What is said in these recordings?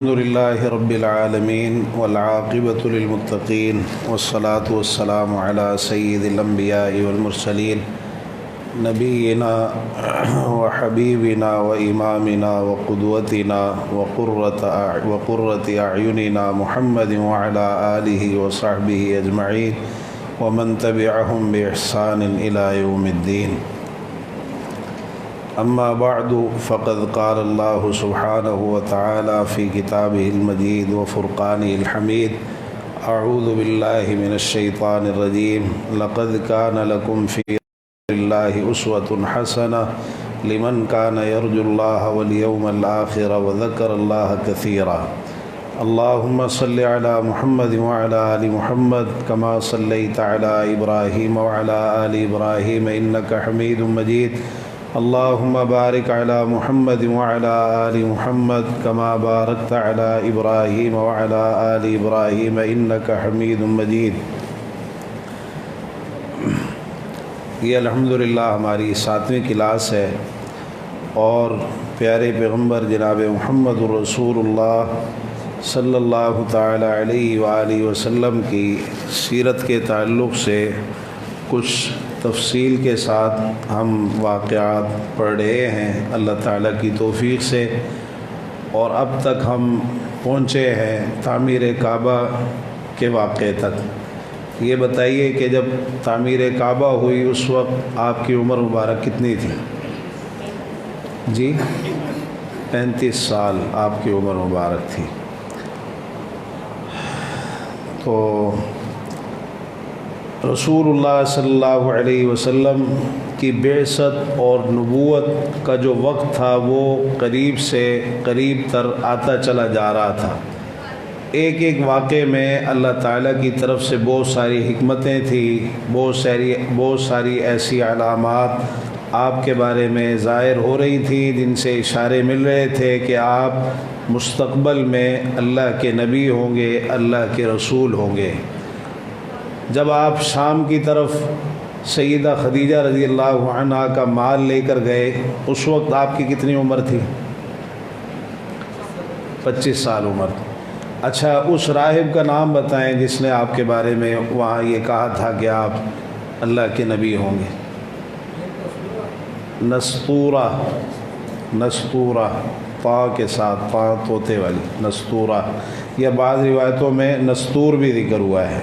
الحمد لله رب العالمين والعاقبة للمتقين والصلاة والسلام على سيد الأنبياء والمرسلين نبينا وحبيبنا وإمامنا وقدوتنا وقرة أعيننا محمد وعلى آله وصحبه أجمعين ومن تبعهم بإحسان إلى يوم الدين. أما بعد فقد قال الله سبحانه وتعالى في كتابه المجيد وفرقانه الحميد: أعوذ بالله من الشيطان الرجيم. لقد كان لكم في رسول الله أسوة حسنة لمن كان يرجو الله واليوم الآخر وذكر الله كثيرا. اللهم صل على محمد وعلى آل محمد كما صليت على إبراهيم وعلى آل إبراهيم إنك حميد مجيد. اللهم بارك على محمد وعلى آل محمد كما باركت على إبراهيم وعلى آل إبراهيم إنك حميد مجيد. یہ الحمدللہ ہماری 7ویں کلاس ہے اور پیارے پیغمبر جناب محمد رسول اللہ صلی اللہ تعالی علیہ وآلہ وسلم کی سیرت کے تعلق سے کچھ تفصیل کے ساتھ ہم واقعات پڑھ رہے ہیں اللہ تعالیٰ کی توفیق سے، اور اب تک ہم پہنچے ہیں تعمیر کعبہ کے واقعے تک۔ یہ بتائیے کہ جب تعمیر کعبہ ہوئی اس وقت آپ کی عمر مبارک کتنی تھی؟ جی 35 سال آپ کی عمر مبارک تھی۔ تو رسول اللہ صلی اللہ علیہ وسلم کی بعثت اور نبوت کا جو وقت تھا وہ قریب سے قریب تر آتا چلا جا رہا تھا۔ ایک ایک واقعے میں اللہ تعالیٰ کی طرف سے بہت ساری حکمتیں تھیں، بہت ساری ایسی علامات آپ کے بارے میں ظاہر ہو رہی تھیں جن سے اشارے مل رہے تھے کہ آپ مستقبل میں اللہ کے نبی ہوں گے، اللہ کے رسول ہوں گے۔ جب آپ شام کی طرف سیدہ خدیجہ رضی اللہ عنہا کا مال لے کر گئے اس وقت آپ کی کتنی عمر تھی؟ 25 سال عمر۔ اچھا، اس راہب کا نام بتائیں جس نے آپ کے بارے میں وہاں یہ کہا تھا کہ آپ اللہ کے نبی ہوں گے۔ نستورہ پا کے ساتھ، پا طوطے والی، نستورہ، یا بعض روایتوں میں نستور بھی ذکر ہوا ہے۔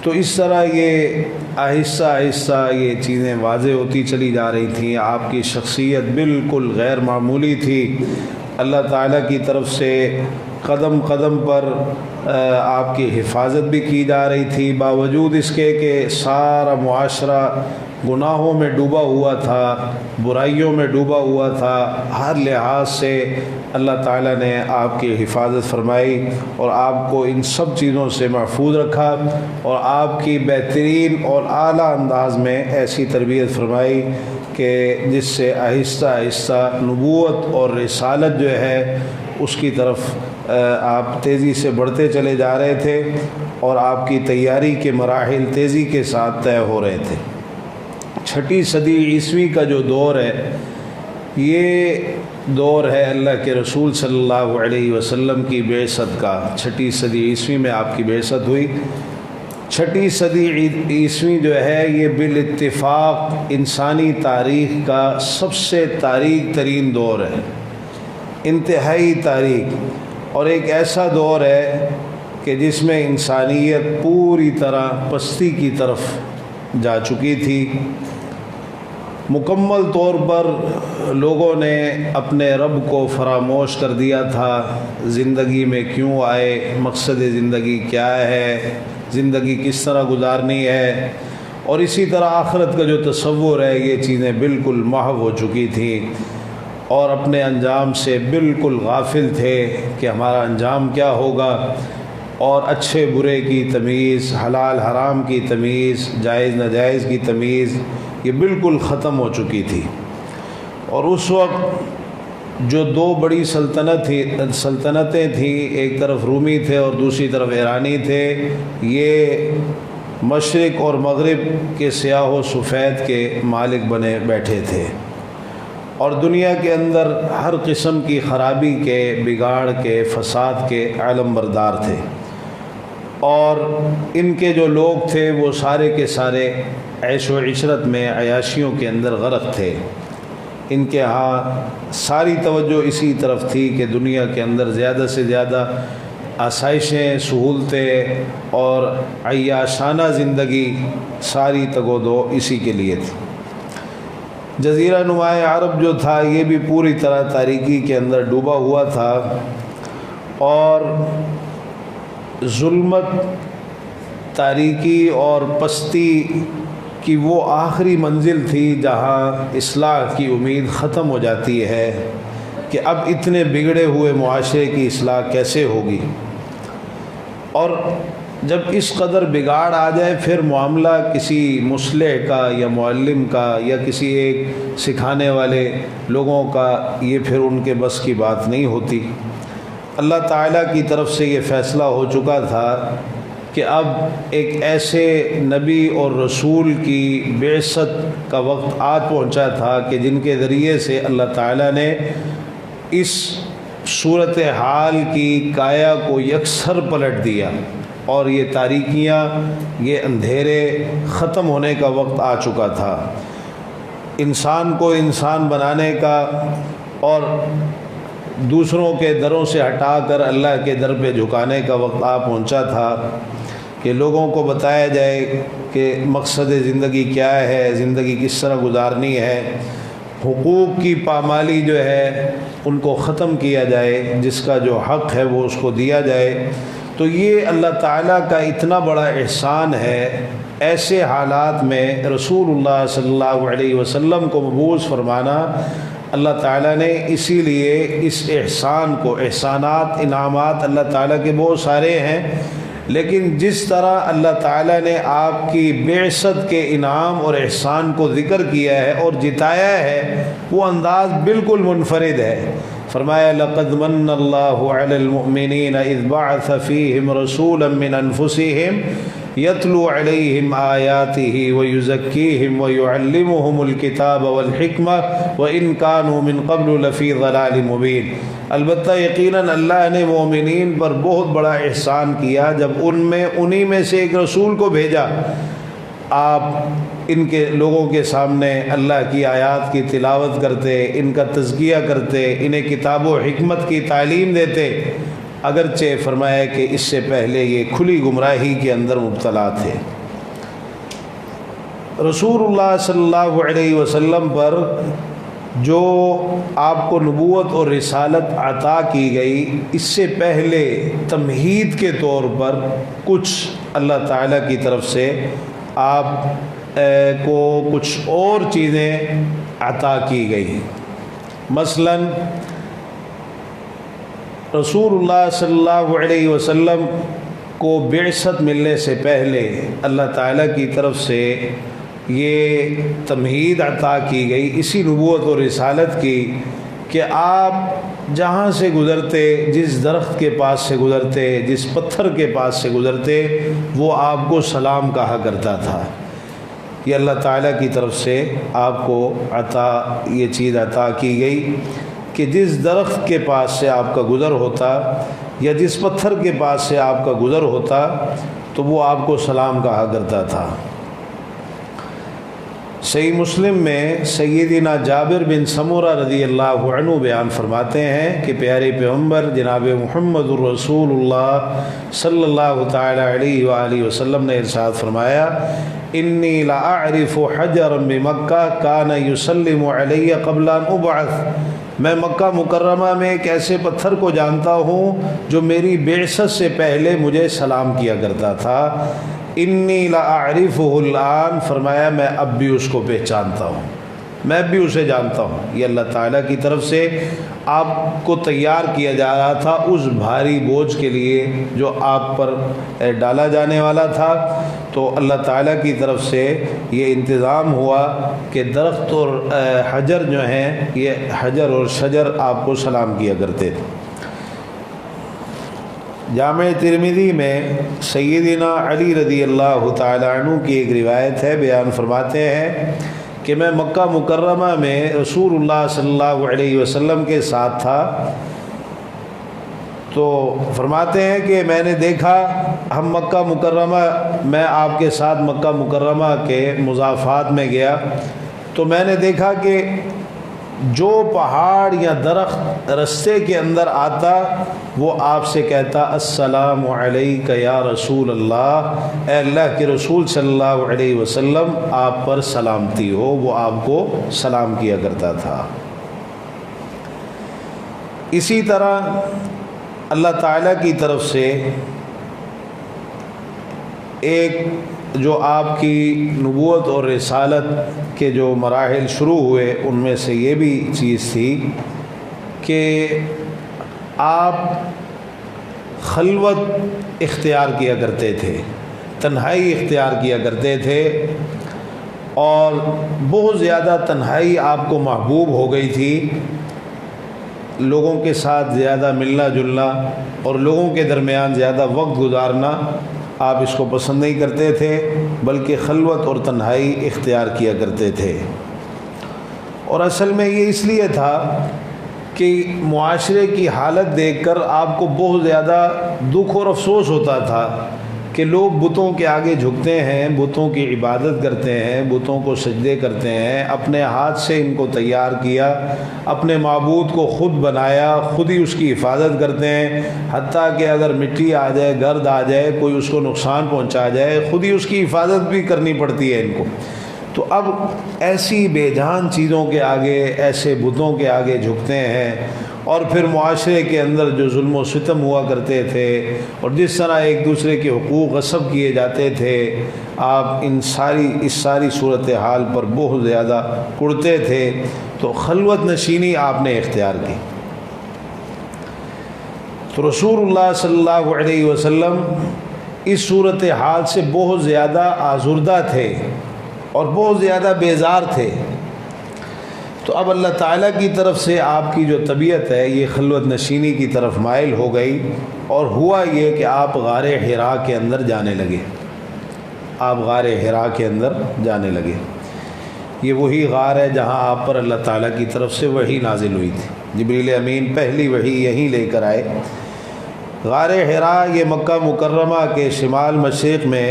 تو اس طرح یہ آہستہ آہستہ یہ چیزیں واضح ہوتی چلی جا رہی تھیں۔ آپ کی شخصیت بالکل غیر معمولی تھی، اللہ تعالیٰ کی طرف سے قدم قدم پر آپ کی حفاظت بھی کی جا رہی تھی، باوجود اس کے کہ سارا معاشرہ گناہوں میں ڈوبا ہوا تھا، برائیوں میں ڈوبا ہوا تھا۔ ہر لحاظ سے اللہ تعالیٰ نے آپ کی حفاظت فرمائی اور آپ کو ان سب چیزوں سے محفوظ رکھا، اور آپ کی بہترین اور اعلیٰ انداز میں ایسی تربیت فرمائی کہ جس سے آہستہ آہستہ نبوت اور رسالت جو ہے اس کی طرف آپ تیزی سے بڑھتے چلے جا رہے تھے، اور آپ کی تیاری کے مراحل تیزی کے ساتھ طے ہو رہے تھے۔ 6 صدی عیسوی کا جو دور ہے، یہ دور ہے اللہ کے رسول صلی اللہ علیہ وسلم کی بعثت کا۔ 6 صدی عیسوی میں آپ کی بعثت ہوئی۔ 6 صدی عیسوی جو ہے یہ بالاتفاق انسانی تاریخ کا سب سے تاریک ترین دور ہے، انتہائی تاریک، اور ایک ایسا دور ہے کہ جس میں انسانیت پوری طرح پستی کی طرف جا چکی تھی۔ مکمل طور پر لوگوں نے اپنے رب کو فراموش کر دیا تھا۔ زندگی میں کیوں آئے، مقصد زندگی کیا ہے، زندگی کس طرح گزارنی ہے، اور اسی طرح آخرت کا جو تصور ہے، یہ چیزیں بالکل محو ہو چکی تھیں، اور اپنے انجام سے بالکل غافل تھے کہ ہمارا انجام کیا ہوگا، اور اچھے برے کی تمیز، حلال حرام کی تمیز، جائز ناجائز کی تمیز یہ بالکل ختم ہو چکی تھی۔ اور اس وقت جو 2 بڑی سلطنتیں تھیں، ایک طرف رومی تھے اور دوسری طرف ایرانی تھے، یہ مشرق اور مغرب کے سیاہ و سفید کے مالک بنے بیٹھے تھے۔ اور دنیا کے اندر ہر قسم کی خرابی کے، بگاڑ کے، فساد کے عالم بردار تھے، اور ان کے جو لوگ تھے وہ سارے کے سارے عیش و عشرت میں، عیاشیوں کے اندر غرق تھے۔ ان کے ہاں ساری توجہ اسی طرف تھی کہ دنیا کے اندر زیادہ سے زیادہ آسائشیں، سہولتیں اور عیاشانہ زندگی، ساری تگ و دو اسی کے لیے تھی۔ جزیرہ نما عرب جو تھا یہ بھی پوری طرح تاریکی کے اندر ڈوبا ہوا تھا، اور ظلمت، تاریکی اور پستی کی وہ آخری منزل تھی جہاں اصلاح کی امید ختم ہو جاتی ہے کہ اب اتنے بگڑے ہوئے معاشرے کی اصلاح کیسے ہوگی۔ اور جب اس قدر بگاڑ آ جائے پھر معاملہ کسی مصلح کا یا معلم کا یا کسی ایک سکھانے والے لوگوں کا، یہ پھر ان کے بس کی بات نہیں ہوتی۔ اللہ تعالیٰ کی طرف سے یہ فیصلہ ہو چکا تھا کہ اب ایک ایسے نبی اور رسول کی بعثت کا وقت آ پہنچا تھا کہ جن کے ذریعے سے اللہ تعالیٰ نے اس صورتحال کی کایا کو یکسر پلٹ دیا، اور یہ تاریکیاں، یہ اندھیرے ختم ہونے کا وقت آ چکا تھا۔ انسان کو انسان بنانے کا اور دوسروں کے دروں سے ہٹا کر اللہ کے در پہ جھکانے کا وقت آ پہنچا تھا کہ لوگوں کو بتایا جائے کہ مقصد زندگی کیا ہے، زندگی کس طرح گزارنی ہے، حقوق کی پامالی جو ہے ان کو ختم کیا جائے، جس کا جو حق ہے وہ اس کو دیا جائے۔ تو یہ اللہ تعالیٰ کا اتنا بڑا احسان ہے۔ ایسے حالات میں رسول اللہ صلی اللہ علیہ وسلم کو مبعوث فرمانا، اللہ تعالیٰ نے اسی لیے اس احسان کو، احسانات، انعامات اللہ تعالیٰ کے بہت سارے ہیں، لیکن جس طرح اللہ تعالیٰ نے آپ کی بعثت کے انعام اور احسان کو ذکر کیا ہے اور جتایا ہے، وہ انداز بالکل منفرد ہے۔ فرمایا لقد من اللہ علی المؤمنین اذ بعث فیہم رسولا من انفسہم یتلو علیہم آیاتہ ویزکیہم ویعلمہم الکتاب والحکمہ وإن کانوا من قبل لفی ضلال مبین۔ البتہ یقیناً اللہ نے مومنین پر بہت بڑا احسان کیا جب انہی میں سے ایک رسول کو بھیجا۔ آپ ان کے لوگوں کے سامنے اللہ کی آیات کی تلاوت کرتے، ان کا تزکیہ کرتے، انہیں کتاب و حکمت کی تعلیم دیتے، اگرچہ فرمایا کہ اس سے پہلے یہ کھلی گمراہی کے اندر مبتلا تھے۔ رسول اللہ صلی اللہ علیہ وسلم پر جو آپ کو نبوت اور رسالت عطا کی گئی، اس سے پہلے تمہید کے طور پر کچھ اللہ تعالیٰ کی طرف سے آپ کو کچھ اور چیزیں عطا کی گئی۔ مثلا رسول اللہ صلی اللہ علیہ وسلم کو بعثت ملنے سے پہلے اللہ تعالیٰ کی طرف سے یہ تمہید عطا کی گئی اسی نبوت اور رسالت کی کہ آپ جہاں سے گزرتے، جس درخت کے پاس سے گزرتے، جس پتھر کے پاس سے گزرتے، وہ آپ کو سلام کہا کرتا تھا۔ یہ اللہ تعالیٰ کی طرف سے آپ کو یہ چیز عطا کی گئی کہ جس درخت کے پاس سے آپ کا گزر ہوتا یا جس پتھر کے پاس سے آپ کا گزر ہوتا تو وہ آپ کو سلام کہا کرتا تھا۔ صحیح مسلم میں سیدنا جابر بن سمورہ رضی اللہ عنہ بیان فرماتے ہیں کہ پیارے پیغمبر جناب محمد الرسول اللہ صلی اللہ تعالی علیہ وآلہ وسلم نے ارشاد فرمایا انی لاعرف حجرا بمکہ کان یسلم علی قبل ان ابعث، میں مکہ مکرمہ میں ایک ایسے پتھر کو جانتا ہوں جو میری بعثت سے پہلے مجھے سلام کیا کرتا تھا۔ انی لاعرفہ الآن، فرمایا میں اب بھی اس کو پہچانتا ہوں، میں بھی اسے جانتا ہوں۔ یہ اللہ تعالیٰ کی طرف سے آپ کو تیار کیا جا رہا تھا اس بھاری بوجھ کے لیے جو آپ پر ڈالا جانے والا تھا۔ تو اللہ تعالیٰ کی طرف سے یہ انتظام ہوا کہ درخت اور حجر جو ہیں، یہ حجر اور شجر آپ کو سلام کیا کرتے تھے۔ جامع ترمذی میں سیدنا علی رضی اللہ تعالی عنہ کی ایک روایت ہے، بیان فرماتے ہیں کہ میں مکہ مکرمہ میں رسول اللہ صلی اللہ علیہ وسلم کے ساتھ تھا، تو فرماتے ہیں کہ میں نے دیکھا ہم مکہ مکرمہ، میں آپ کے ساتھ مکہ مکرمہ کے مضافات میں گیا، تو میں نے دیکھا کہ جو پہاڑ یا درخت رستے کے اندر آتا وہ آپ سے کہتا السلام علیک یا رسول اللہ، اے اللہ کے رسول صلی اللہ علیہ وسلم آپ پر سلامتی ہو، وہ آپ کو سلام کیا کرتا تھا۔ اسی طرح اللہ تعالیٰ کی طرف سے ایک جو آپ کی نبوت اور رسالت کے جو مراحل شروع ہوئے ان میں سے یہ بھی چیز تھی کہ آپ خلوت اختیار کیا کرتے تھے، تنہائی اختیار کیا کرتے تھے، اور بہت زیادہ تنہائی آپ کو محبوب ہو گئی تھی۔ لوگوں کے ساتھ زیادہ ملنا جلنا اور لوگوں کے درمیان زیادہ وقت گزارنا آپ اس کو پسند نہیں کرتے تھے، بلکہ خلوت اور تنہائی اختیار کیا کرتے تھے۔ اور اصل میں یہ اس لیے تھا کہ معاشرے کی حالت دیکھ کر آپ کو بہت زیادہ دکھ اور افسوس ہوتا تھا کہ لوگ بتوں کے آگے جھکتے ہیں، بتوں کی عبادت کرتے ہیں، بتوں کو سجدے کرتے ہیں، اپنے ہاتھ سے ان کو تیار کیا، اپنے معبود کو خود بنایا، خود ہی اس کی حفاظت کرتے ہیں، حتیٰ کہ اگر مٹی آ جائے، گرد آ جائے، کوئی اس کو نقصان پہنچا جائے، خود ہی اس کی حفاظت بھی کرنی پڑتی ہے ان کو۔ تو اب ایسی بے جان چیزوں کے آگے، ایسے بتوں کے آگے جھکتے ہیں، اور پھر معاشرے کے اندر جو ظلم و ستم ہوا کرتے تھے اور جس طرح ایک دوسرے کے حقوق غصب کیے جاتے تھے، آپ اس ساری صورتحال پر بہت زیادہ کڑتے تھے، تو خلوت نشینی آپ نے اختیار کی۔ تو رسول اللہ صلی اللہ علیہ وسلم اس صورتحال سے بہت زیادہ آزردہ تھے اور بہت زیادہ بیزار تھے۔ تو اب اللہ تعالیٰ کی طرف سے آپ کی جو طبیعت ہے یہ خلوت نشینی کی طرف مائل ہو گئی، اور ہوا یہ کہ آپ غار حرا کے اندر جانے لگے، آپ غار حرا کے اندر جانے لگے۔ یہ وہی غار ہے جہاں آپ پر اللہ تعالیٰ کی طرف سے وحی نازل ہوئی تھی، جبریل امین پہلی وحی یہیں لے کر آئے۔ غار حرا یہ مکہ مکرمہ کے شمال مشرق میں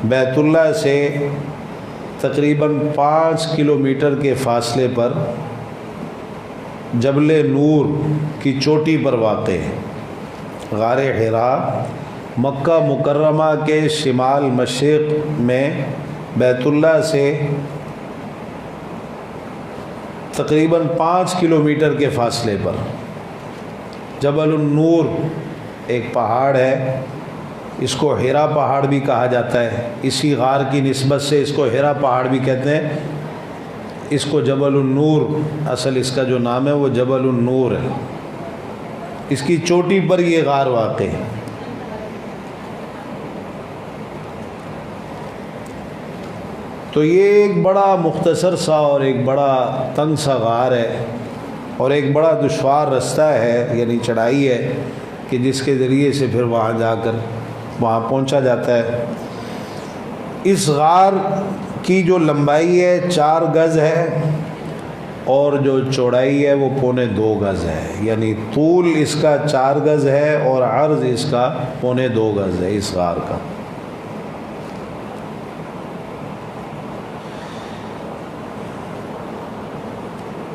بیت اللہ سے تقریباً 5 کلومیٹر کے فاصلے پر جبل نور کی چوٹی پر واقع ہے۔ غار حرا مکہ مکرمہ کے شمال مشرق میں بیت اللہ سے تقریباً 5 کلومیٹر کے فاصلے پر جبل النور ایک پہاڑ ہے، اس کو حرا پہاڑ بھی کہا جاتا ہے، اسی غار کی نسبت سے اس کو حرا پہاڑ بھی کہتے ہیں۔ اس کو جبل النور، اصل اس کا جو نام ہے وہ جبل النور ہے، اس کی چوٹی پر یہ غار واقع ہے۔ تو یہ ایک بڑا مختصر سا اور ایک بڑا تنگ سا غار ہے، اور ایک بڑا دشوار رستہ ہے، یعنی چڑھائی ہے کہ جس کے ذریعے سے پھر وہاں جا کر وہاں پہنچا جاتا ہے۔ اس غار کی جو لمبائی ہے 4 گز ہے، اور جو چوڑائی ہے وہ 2.25 گز ہے، یعنی طول اس کا 4 گز ہے اور عرض اس کا 2.25 گز ہے اس غار کا۔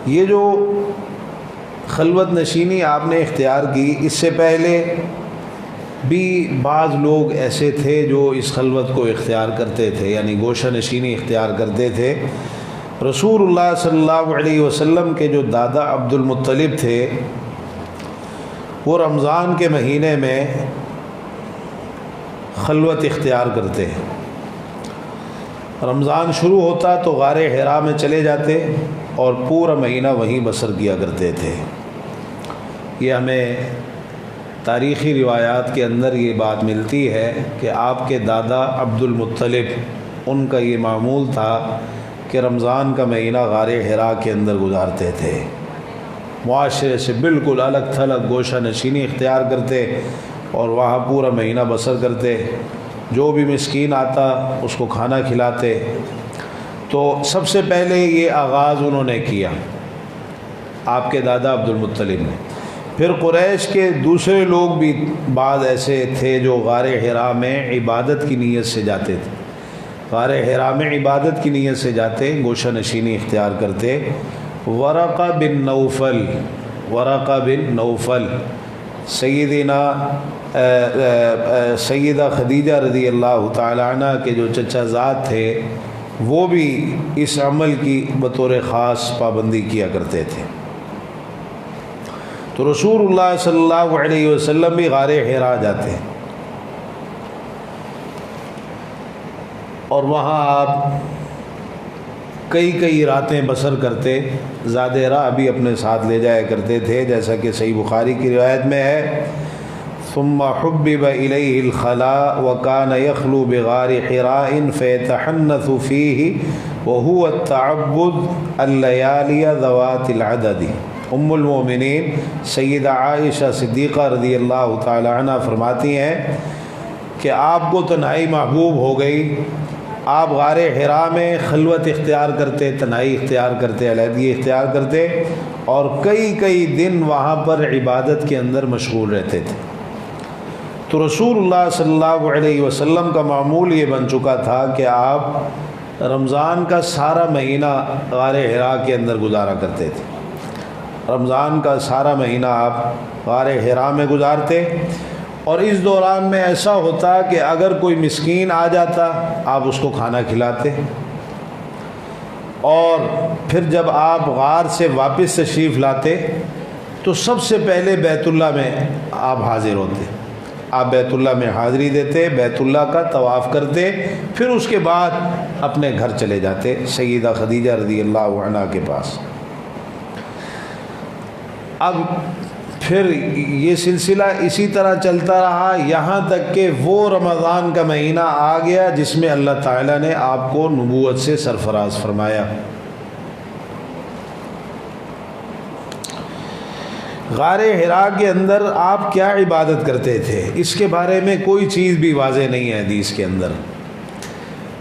یہ جو خلوت نشینی آپ نے اختیار کی، اس سے پہلے بھی بعض لوگ ایسے تھے جو اس خلوت کو اختیار کرتے تھے، یعنی گوشہ نشینی اختیار کرتے تھے۔ رسول اللہ صلی اللہ علیہ وسلم کے جو دادا عبد المطلب تھے، وہ رمضان کے مہینے میں خلوت اختیار کرتے ہیں۔ رمضان شروع ہوتا تو غار حرا میں چلے جاتے اور پورا مہینہ وہیں بسر کیا کرتے تھے۔ یہ ہمیں تاریخی روایات کے اندر یہ بات ملتی ہے کہ آپ کے دادا عبد المطلب ان کا یہ معمول تھا کہ رمضان کا مہینہ غار حرا کے اندر گزارتے تھے، معاشرے سے بالکل الگ تھلگ گوشہ نشینی اختیار کرتے اور وہاں پورا مہینہ بسر کرتے، جو بھی مسکین آتا اس کو کھانا کھلاتے۔ تو سب سے پہلے یہ آغاز انہوں نے کیا آپ کے دادا عبد المطلب نے. پھر قریش کے دوسرے لوگ بھی بعض ایسے تھے جو غار حرا میں عبادت کی نیت سے جاتے تھے. غار حرا میں عبادت کی نیت سے جاتے, گوشہ نشینی اختیار کرتے. ورقہ بن نوفل سیدہ خدیجہ رضی اللہ تعالی عنہ کے جو چچا زاد تھے وہ بھی اس عمل کی بطور خاص پابندی کیا کرتے تھے. تو رسول اللہ صلی اللہ علیہ وسلم بھی غار حرا جاتے ہیں اور وہاں آپ کئی راتیں بسر کرتے. زاد راہ بھی اپنے ساتھ لے جایا کرتے تھے, جیسا کہ صحیح بخاری کی روایت میں ہے. ثم حبب الیہ الخلاء وکان یخلو بغار حراء فیتحنث فیہ وہو التعبد اللیالی ذوات العدد. ام المومنین سیدہ عائشہ صدیقہ رضی اللہ تعالی عنہ فرماتی ہیں کہ آپ کو تنہائی محبوب ہو گئی. آپ غار حرا میں خلوت اختیار کرتے, تنہائی اختیار کرتے, علیحدگی اختیار کرتے اور کئی دن وہاں پر عبادت کے اندر مشغول رہتے تھے. تو رسول اللہ صلی اللہ علیہ وسلم کا معمول یہ بن چکا تھا کہ آپ رمضان کا سارا مہینہ غار حرا کے اندر گزارا کرتے تھے. رمضان کا سارا مہینہ آپ غار حرا میں گزارتے اور اس دوران میں ایسا ہوتا کہ اگر کوئی مسکین آ جاتا آپ اس کو کھانا کھلاتے, اور پھر جب آپ غار سے واپس تشریف لاتے تو سب سے پہلے بیت اللہ میں آپ حاضر ہوتے. آپ بیت اللہ میں حاضری دیتے, بیت اللہ کا طواف کرتے, پھر اس کے بعد اپنے گھر چلے جاتے سیدہ خدیجہ رضی اللہ عنہ کے پاس. اب پھر یہ سلسلہ اسی طرح چلتا رہا یہاں تک کہ وہ رمضان کا مہینہ آ گیا جس میں اللہ تعالیٰ نے آپ کو نبوت سے سرفراز فرمایا. غار حرا کے اندر آپ کیا عبادت کرتے تھے اس کے بارے میں کوئی چیز بھی واضح نہیں ہے حدیث کے اندر.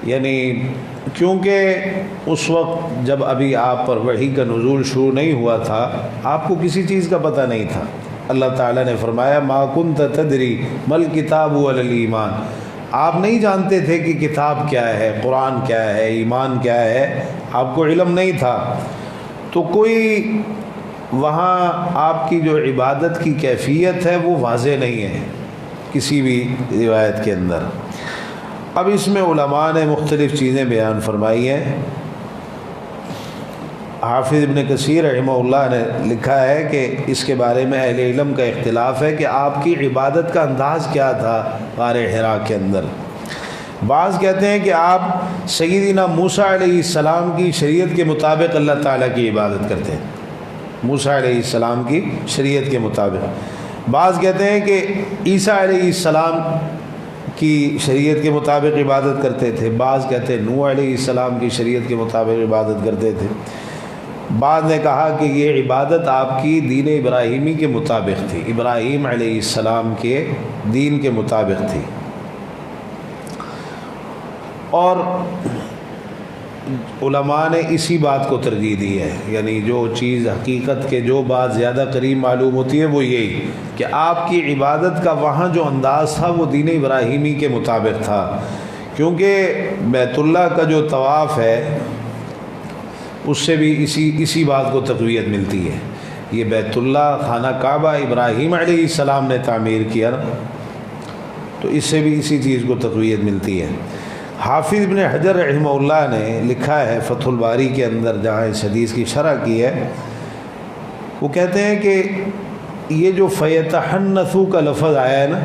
یعنی کیونکہ اس وقت جب ابھی آپ پر وحی کا نزول شروع نہیں ہوا تھا آپ کو کسی چیز کا پتہ نہیں تھا. اللہ تعالیٰ نے فرمایا ما کنت تدری مل کتاب ولا الایمان, آپ نہیں جانتے تھے کہ کتاب کیا ہے, قرآن کیا ہے, ایمان کیا ہے, آپ کو علم نہیں تھا. تو کوئی وہاں آپ کی جو عبادت کی کیفیت ہے وہ واضح نہیں ہے کسی بھی روایت کے اندر. اب اس میں علماء نے مختلف چیزیں بیان فرمائی ہیں. حافظ ابن کثیر رحمہ اللہ نے لکھا ہے کہ اس کے بارے میں اہل علم کا اختلاف ہے کہ آپ کی عبادت کا انداز کیا تھا غار حرا کے اندر. بعض کہتے ہیں کہ آپ سیدنا موسیٰ علیہ السلام کی شریعت کے مطابق اللہ تعالیٰ کی عبادت کرتے ہیں, موسیٰ علیہ السلام کی شریعت کے مطابق. بعض کہتے ہیں کہ عیسیٰ علیہ السلام کی شریعت کے مطابق عبادت کرتے تھے, بعض کہتے ہیں نوح علیہ السلام کی شریعت کے مطابق عبادت کرتے تھے. بعض نے کہا کہ یہ عبادت آپ کی دین ابراہیمی کے مطابق تھی, ابراہیم علیہ السلام کے دین کے مطابق تھی. اور علماء نے اسی بات کو ترجیح دی ہے, یعنی جو چیز حقیقت کے جو بات زیادہ قریب معلوم ہوتی ہے وہ یہی کہ آپ کی عبادت کا وہاں جو انداز تھا وہ دین ابراہیمی کے مطابق تھا. کیونکہ بیت اللہ کا جو طواف ہے اس سے بھی اسی بات کو تقویت ملتی ہے. یہ بیت اللہ خانہ کعبہ ابراہیم علیہ السلام نے تعمیر کیا نا, تو اس سے بھی اسی چیز کو تقویت ملتی ہے. حافظ ابن حجر رحمہ اللہ نے لکھا ہے فتح الباری کے اندر جہاں اس حدیث کی شرح کی ہے, وہ کہتے ہیں کہ یہ جو فیتحنثو کا لفظ آیا ہے نا,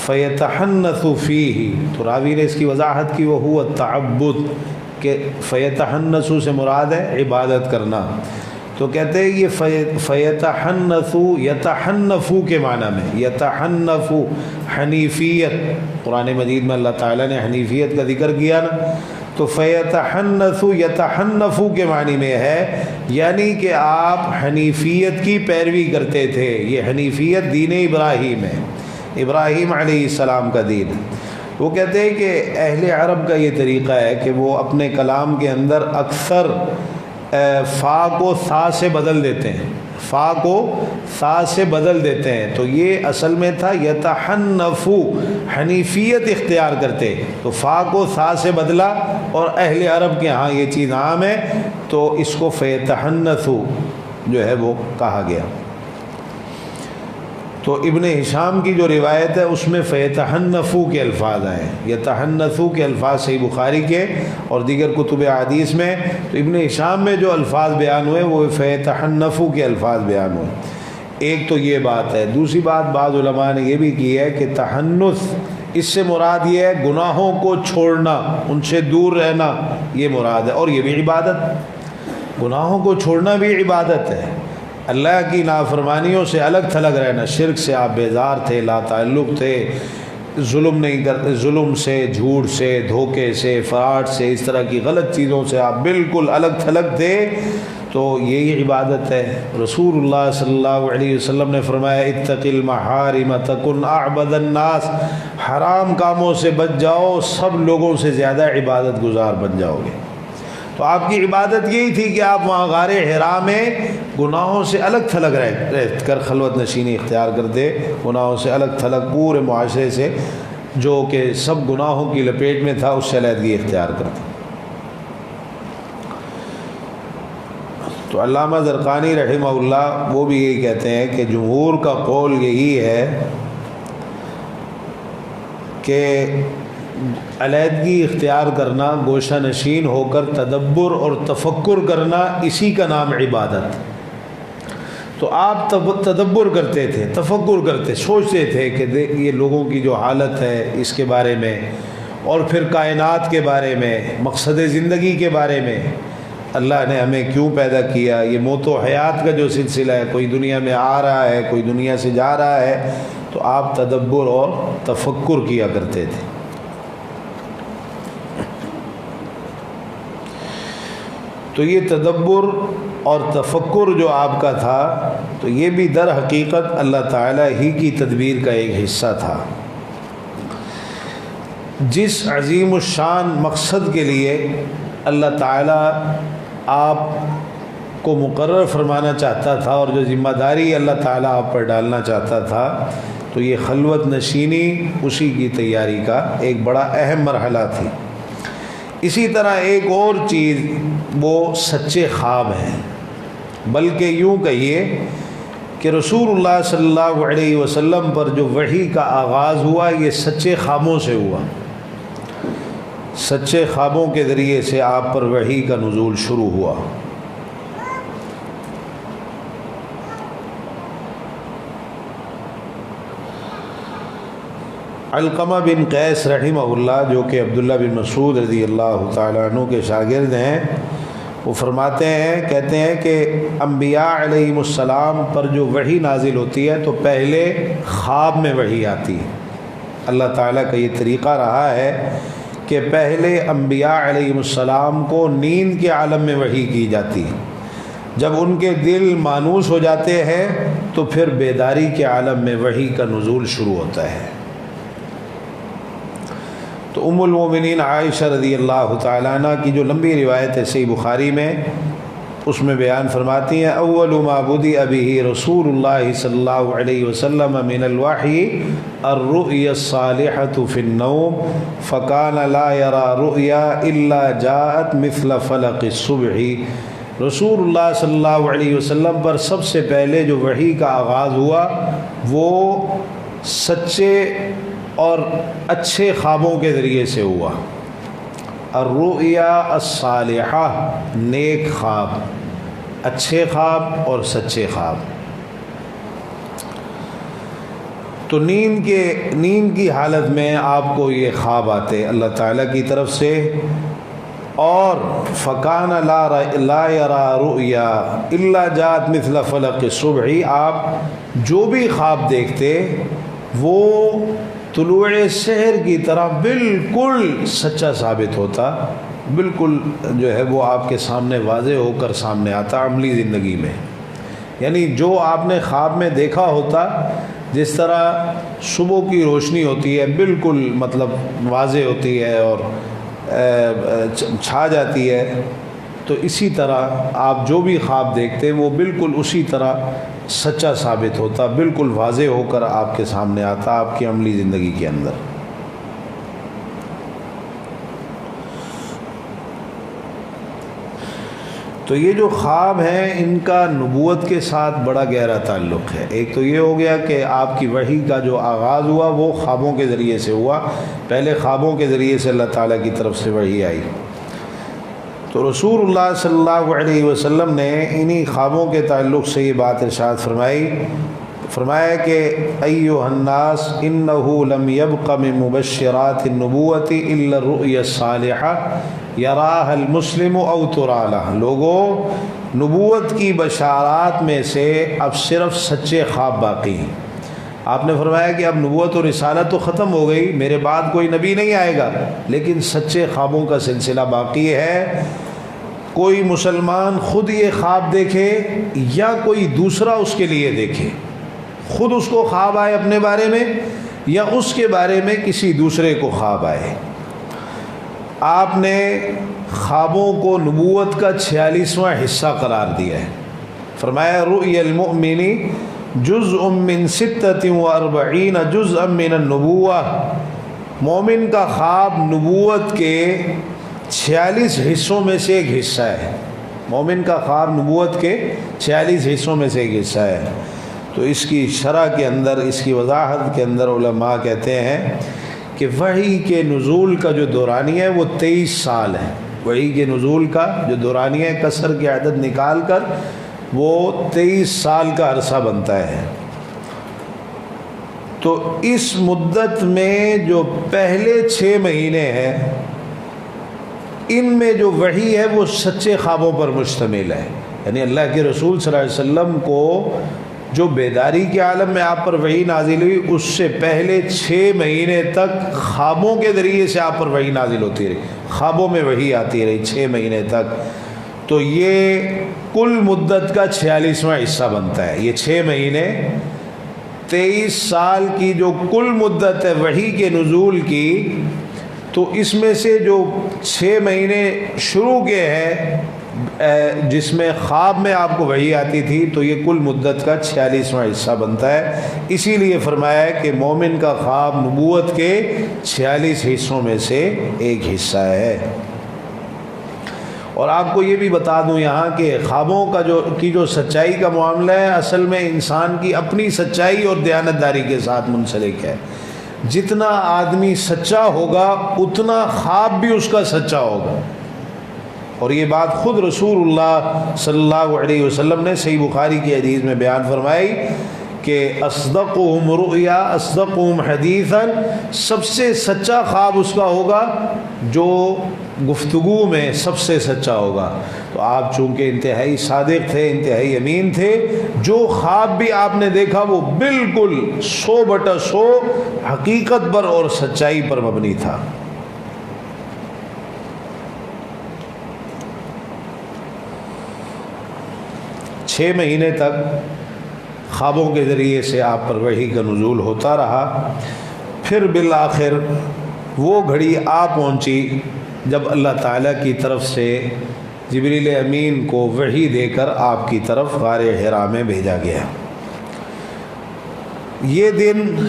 فیتحنث فیہ, تو راوی نے اس کی وضاحت کی وہو التعبد, کہ فیتحنثو سے مراد ہے عبادت کرنا. تو کہتے ہیں یہ فیتحنثو یتحنفو کے معنی میں, یتحنفو حنیفیت, قرآن مجید میں اللہ تعالیٰ نے حنیفیت کا ذکر کیا نا, تو فیتحنثو یتحنفو کے معنی میں ہے یعنی کہ آپ حنیفیت کی پیروی کرتے تھے. یہ حنیفیت دین ابراہیم ہے, ابراہیم علیہ السلام کا دین. وہ کہتے ہیں کہ اہل عرب کا یہ طریقہ ہے کہ وہ اپنے کلام کے اندر اکثر فا کو ثا سے بدل دیتے ہیں، فا کو ثا سے بدل دیتے ہیں، تو یہ اصل میں تھا یتحنفو، حنیفیت اختیار کرتے، تو فا کو ثا سے بدلا، اور اہل عرب کے ہاں یہ چیز عام ہے تو اس کو فیتحنثو جو ہے وہ کہا گیا۔ تو ابن ہشام کی جو روایت ہے اس میں فیتحنفو کے الفاظ آئے ہیں، یتحنثو کے الفاظ صحیح بخاری کے اور دیگر کتب حدیث میں، تو ابن ہشام میں جو الفاظ بیان ہوئے وہ فیتحنفو کے الفاظ بیان ہوئے۔ ایک تو یہ بات ہے، دوسری بات بعض علماء نے یہ بھی کی ہے کہ تحنث اس سے مراد یہ ہے گناہوں کو چھوڑنا، ان سے دور رہنا، یہ مراد ہے، اور یہ بھی عبادت، گناہوں کو چھوڑنا بھی عبادت ہے، اللہ کی نافرمانیوں سے الگ تھلگ رہنا، شرک سے آپ بیزار تھے، لا تعلق تھے، ظلم نہیں کرتے، ظلم سے، جھوٹ سے، دھوکے سے، فراڈ سے، اس طرح کی غلط چیزوں سے آپ بالکل الگ تھلگ تھے، تو یہی عبادت ہے۔ رسول اللہ صلی اللہ علیہ وسلم نے فرمایا اتق المحارم تکن اعبد الناس، حرام کاموں سے بچ جاؤ، سب لوگوں سے زیادہ عبادت گزار بن جاؤ گے۔ تو آپ کی عبادت یہی تھی کہ آپ وہاں غار حرا میں گناہوں سے الگ تھلگ رہ کر خلوت نشینی اختیار کرتے، گناہوں سے الگ تھلگ، پورے معاشرے سے جو کہ سب گناہوں کی لپیٹ میں تھا اس سے علیحدگی اختیار کرتے۔ تو علامہ زرقانی رحمہ اللہ وہ بھی یہی کہتے ہیں کہ جمہور کا قول یہی ہے کہ علیحدگی اختیار کرنا، گوشہ نشین ہو کر تدبر اور تفکر کرنا، اسی کا نام عبادت۔ تو آپ تدبر کرتے تھے، تفکر کرتے، سوچتے تھے کہ یہ لوگوں کی جو حالت ہے اس کے بارے میں، اور پھر کائنات کے بارے میں، مقصد زندگی کے بارے میں، اللہ نے ہمیں کیوں پیدا کیا، یہ موت و حیات کا جو سلسلہ ہے، کوئی دنیا میں آ رہا ہے، کوئی دنیا سے جا رہا ہے، تو آپ تدبر اور تفکر کیا کرتے تھے۔ تو یہ تدبر اور تفکر جو آپ کا تھا، تو یہ بھی در حقیقت اللہ تعالیٰ ہی کی تدبیر کا ایک حصہ تھا۔ جس عظیم الشان مقصد کے لیے اللہ تعالیٰ آپ کو مقرر فرمانا چاہتا تھا، اور جو ذمہ داری اللہ تعالیٰ آپ پر ڈالنا چاہتا تھا، تو یہ خلوت نشینی اسی کی تیاری کا ایک بڑا اہم مرحلہ تھی۔ اسی طرح ایک اور چیز وہ سچے خواب ہیں، بلکہ یوں کہیے کہ رسول اللہ صلی اللہ علیہ وسلم پر جو وحی کا آغاز ہوا یہ سچے خوابوں سے ہوا، سچے خوابوں کے ذریعے سے آپ پر وحی کا نزول شروع ہوا۔ علقمہ بن قیس رحمہ اللہ جو کہ عبداللہ بن مسعود رضی اللہ تعالیٰ عنہ کے شاگرد ہیں، وہ فرماتے ہیں، کہتے ہیں کہ انبیاء علیہم السلام پر جو وحی نازل ہوتی ہے تو پہلے خواب میں وحی آتی ہے۔ اللہ تعالیٰ کا یہ طریقہ رہا ہے کہ پہلے انبیاء علیہم السلام کو نیند کے عالم میں وحی کی جاتی ہے، جب ان کے دل مانوس ہو جاتے ہیں تو پھر بیداری کے عالم میں وحی کا نزول شروع ہوتا ہے۔ تو ام المومنین عائشہ رضی اللہ تعالیٰ عنہ کی جو لمبی روایت ہے صحیح بخاری میں، اس میں بیان فرماتی ہیں اول ما بدأ به رسول اللہ صلی اللہ علیہ وسلم من الوحی الرؤیا الصالحة في النوم فكان لا يرى رؤیا الا جاءت مثل فلق الصبح۔ رسول اللہ صلی اللہ علیہ وسلم پر سب سے پہلے جو وحی کا آغاز ہوا وہ سچے اور اچھے خوابوں کے ذریعے سے ہوا۔ الرؤیا الصالحہ، نیک خواب، اچھے خواب اور سچے خواب۔ تو نیند کی حالت میں آپ کو یہ خواب آتے اللہ تعالیٰ کی طرف سے، اور فکان لا یرا رؤیا الا جاءت مثل فلق الصبح، آپ جو بھی خواب دیکھتے وہ طلوع سحر کی طرح بالکل سچا ثابت ہوتا، بالکل جو ہے وہ آپ کے سامنے واضح ہو کر سامنے آتا عملی زندگی میں۔ یعنی جو آپ نے خواب میں دیکھا ہوتا جس طرح صبح کی روشنی ہوتی ہے بالکل مطلب واضح ہوتی ہے اور چھا جاتی ہے، تو اسی طرح آپ جو بھی خواب دیکھتے ہیں وہ بالکل اسی طرح سچا ثابت ہوتا، بالکل واضح ہو کر آپ کے سامنے آتا آپ کی عملی زندگی کے اندر۔ تو یہ جو خواب ہیں ان کا نبوت کے ساتھ بڑا گہرا تعلق ہے۔ ایک تو یہ ہو گیا کہ آپ کی وحی کا جو آغاز ہوا وہ خوابوں کے ذریعے سے ہوا، پہلے خوابوں کے ذریعے سے اللہ تعالیٰ کی طرف سے وحی آئی۔ تو رسول اللہ صلی اللہ علیہ وسلم نے انہی خوابوں کے تعلق سے یہ بات ارشاد فرمایا کہ ایھا الناس انہ لم یبق من مبشرات النبوۃ الا الرؤیا الصالحہ یراها المسلم او تری لہ۔ لوگوں، نبوت کی بشارات میں سے اب صرف سچے خواب باقی ہیں۔ آپ نے فرمایا کہ اب نبوت اور رسالت تو ختم ہو گئی، میرے بعد کوئی نبی نہیں آئے گا، لیکن سچے خوابوں کا سلسلہ باقی ہے۔ کوئی مسلمان خود یہ خواب دیکھے یا کوئی دوسرا اس کے لیے دیکھے، خود اس کو خواب آئے اپنے بارے میں یا اس کے بارے میں کسی دوسرے کو خواب آئے۔ آپ نے خوابوں کو نبوت کا 46واں حصہ قرار دیا ہے۔ فرمایا رؤیا المؤمن جزء من 46 جزءا من النبوہ، مومن کا خواب نبوت کے 46 حصوں میں سے ایک حصہ ہے۔ مومن کا خواب نبوت کے 46 حصوں میں سے ایک حصہ ہے۔ تو اس کی شرح کے اندر، اس کی وضاحت کے اندر علماء کہتے ہیں کہ وحی کے نزول کا جو دورانیہ ہے وہ 23 سال ہے۔ وحی کے نزول کا جو دورانیہ ہے، کسر کی عدد نکال کر وہ 23 سال کا عرصہ بنتا ہے۔ تو اس مدت میں جو پہلے 6 مہینے ہیں، ان میں جو وحی ہے وہ سچے خوابوں پر مشتمل ہے۔ یعنی اللہ کے رسول صلی اللہ علیہ وسلم کو جو بیداری کے عالم میں آپ پر وحی نازل ہوئی، اس سے پہلے 6 مہینے تک خوابوں کے ذریعے سے آپ پر وحی نازل ہوتی رہی، خوابوں میں وحی آتی رہی 6 مہینے تک۔ تو یہ کل مدت کا 46واں حصہ بنتا ہے۔ یہ 6 مہینے 23 سال کی جو کل مدت ہے وحی کے نزول کی، تو اس میں سے جو 6 مہینے شروع کے ہیں جس میں خواب میں آپ کو وحی آتی تھی، تو یہ کل مدت کا 46واں حصہ بنتا ہے۔ اسی لیے فرمایا ہے کہ مومن کا خواب نبوت کے 46 حصوں میں سے ایک حصہ ہے۔ اور آپ کو یہ بھی بتا دوں یہاں کہ خوابوں کا جو سچائی کا معاملہ ہے، اصل میں انسان کی اپنی سچائی اور دیانتداری کے ساتھ منسلک ہے۔ جتنا آدمی سچا ہوگا اتنا خواب بھی اس کا سچا ہوگا۔ اور یہ بات خود رسول اللہ صلی اللہ علیہ وسلم نے صحیح بخاری کی حدیث میں بیان فرمائی کہ اصدقہم رؤیا اصدقہم حدیثا، سب سے سچا خواب اس کا ہوگا جو گفتگو میں سب سے سچا ہوگا۔ تو آپ چونکہ انتہائی صادق تھے، انتہائی امین تھے، جو خواب بھی آپ نے دیکھا وہ بالکل 100/100 حقیقت پر اور سچائی پر مبنی تھا۔ چھ مہینے تک خوابوں کے ذریعے سے آپ پر وحی کا نزول ہوتا رہا۔ پھر بالآخر وہ گھڑی آ پہنچی جب اللہ تعالیٰ کی طرف سے جبریل امین کو وحی دے کر آپ کی طرف غار حرا میں بھیجا گیا۔ یہ دن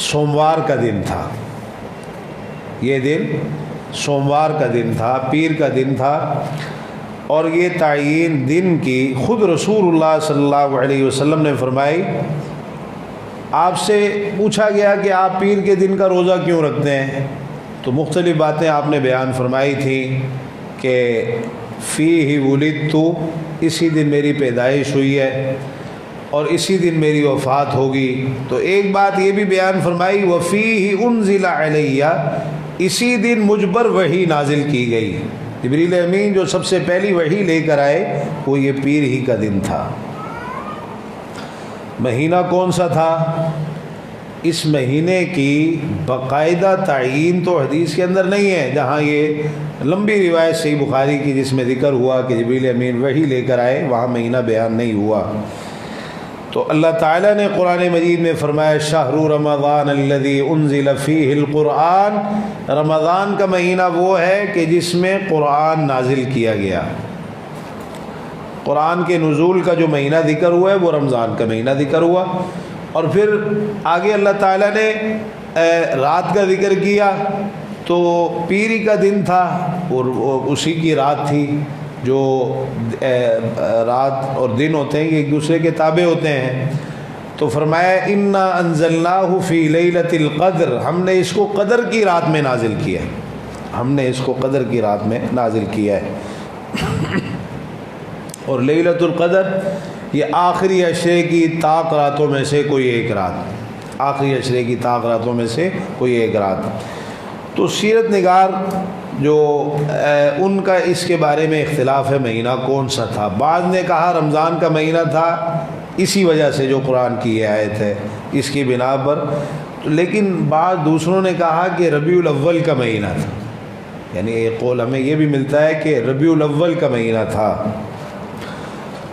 سوموار کا دن تھا، یہ دن سوموار کا دن تھا، پیر کا دن تھا، اور یہ تعیین دن کی خود رسول اللہ صلی اللہ علیہ وسلم نے فرمائی۔ آپ سے پوچھا گیا کہ آپ پیر کے دن کا روزہ کیوں رکھتے ہیں، تو مختلف باتیں آپ نے بیان فرمائی تھیں کہ فیہ ولدت، اسی دن میری پیدائش ہوئی ہے اور اسی دن میری وفات ہوگی۔ تو ایک بات یہ بھی بیان فرمائی وفیہ انزل علیہ، اسی دن مجھ پر وحی نازل کی گئی۔ جبریل امین جو سب سے پہلی وحی لے کر آئے وہ یہ پیر ہی کا دن تھا۔ مہینہ کون سا تھا؟ اس مہینے کی باقاعدہ تعیین تو حدیث کے اندر نہیں ہے، جہاں یہ لمبی روایت صحیح بخاری کی جس میں ذکر ہوا کہ جبریل امین وحی لے کر آئے، وہاں مہینہ بیان نہیں ہوا۔ تو اللہ تعالیٰ نے قرآن مجید میں فرمایا شہر رمضان الذی انزل فیہ القرآن، رمضان کا مہینہ وہ ہے کہ جس میں قرآن نازل کیا گیا۔ قرآن کے نزول کا جو مہینہ ذکر ہوا ہے وہ رمضان کا مہینہ ذکر ہوا، اور پھر آگے اللہ تعالیٰ نے رات کا ذکر کیا، تو پیری کا دن تھا اور اسی کی رات تھی، جو رات اور دن ہوتے ہیں یہ ایک دوسرے کے تابع ہوتے ہیں۔ تو فرمایا انا انزلناہ فی لیلۃ القدر، ہم نے اس کو قدر کی رات میں نازل کیا ہے، ہم نے اس کو قدر کی رات میں نازل کیا ہے۔ اور لیلۃ القدر یہ آخری عشرے کی طاق راتوں میں سے کوئی ایک رات، آخری عشرے کی طاق راتوں میں سے کوئی ایک رات۔ تو سیرت نگار جو ان کا اس کے بارے میں اختلاف ہے مہینہ کون سا تھا۔ بعض نے کہا رمضان کا مہینہ تھا اسی وجہ سے جو قرآن کی یہ آیت ہے اس کی بنا پر، لیکن بعض دوسروں نے کہا کہ ربیع الاول کا مہینہ تھا، یعنی ایک قول ہمیں یہ بھی ملتا ہے کہ ربیع الاول کا مہینہ تھا۔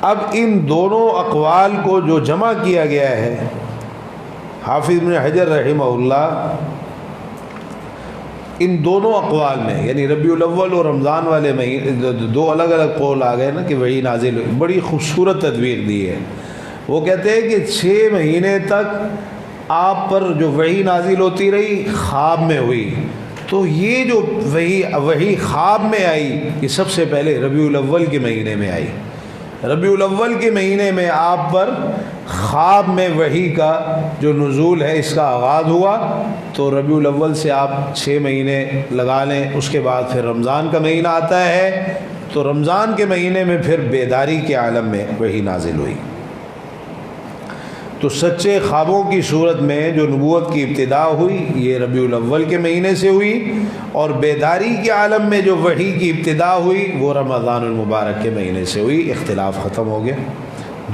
اب ان دونوں اقوال کو جو جمع کیا گیا ہے، حافظ ابن حجر رحمہ اللہ ان دونوں اقوال میں، یعنی ربیع الاول اور رمضان والے مہینے دو الگ الگ قول آ گئے نا کہ وہی نازل ہوئی، بڑی خوبصورت تدبیر دی ہے۔ وہ کہتے ہیں کہ 6 مہینے تک آپ پر جو وحی نازل ہوتی رہی خواب میں ہوئی، تو یہ جو وحی خواب میں آئی یہ سب سے پہلے ربیع الاول کے مہینے میں آئی۔ ربیع الاول کے مہینے میں آپ پر خواب میں وحی کا جو نزول ہے اس کا آغاز ہوا، تو ربیع الاول سے آپ 6 مہینے لگا لیں، اس کے بعد پھر رمضان کا مہینہ آتا ہے، تو رمضان کے مہینے میں پھر بیداری کے عالم میں وحی نازل ہوئی۔ تو سچے خوابوں کی صورت میں جو نبوت کی ابتدا ہوئی یہ ربیع الاول کے مہینے سے ہوئی، اور بیداری کے عالم میں جو وحی کی ابتدا ہوئی وہ رمضان المبارک کے مہینے سے ہوئی۔ اختلاف ختم ہو گیا،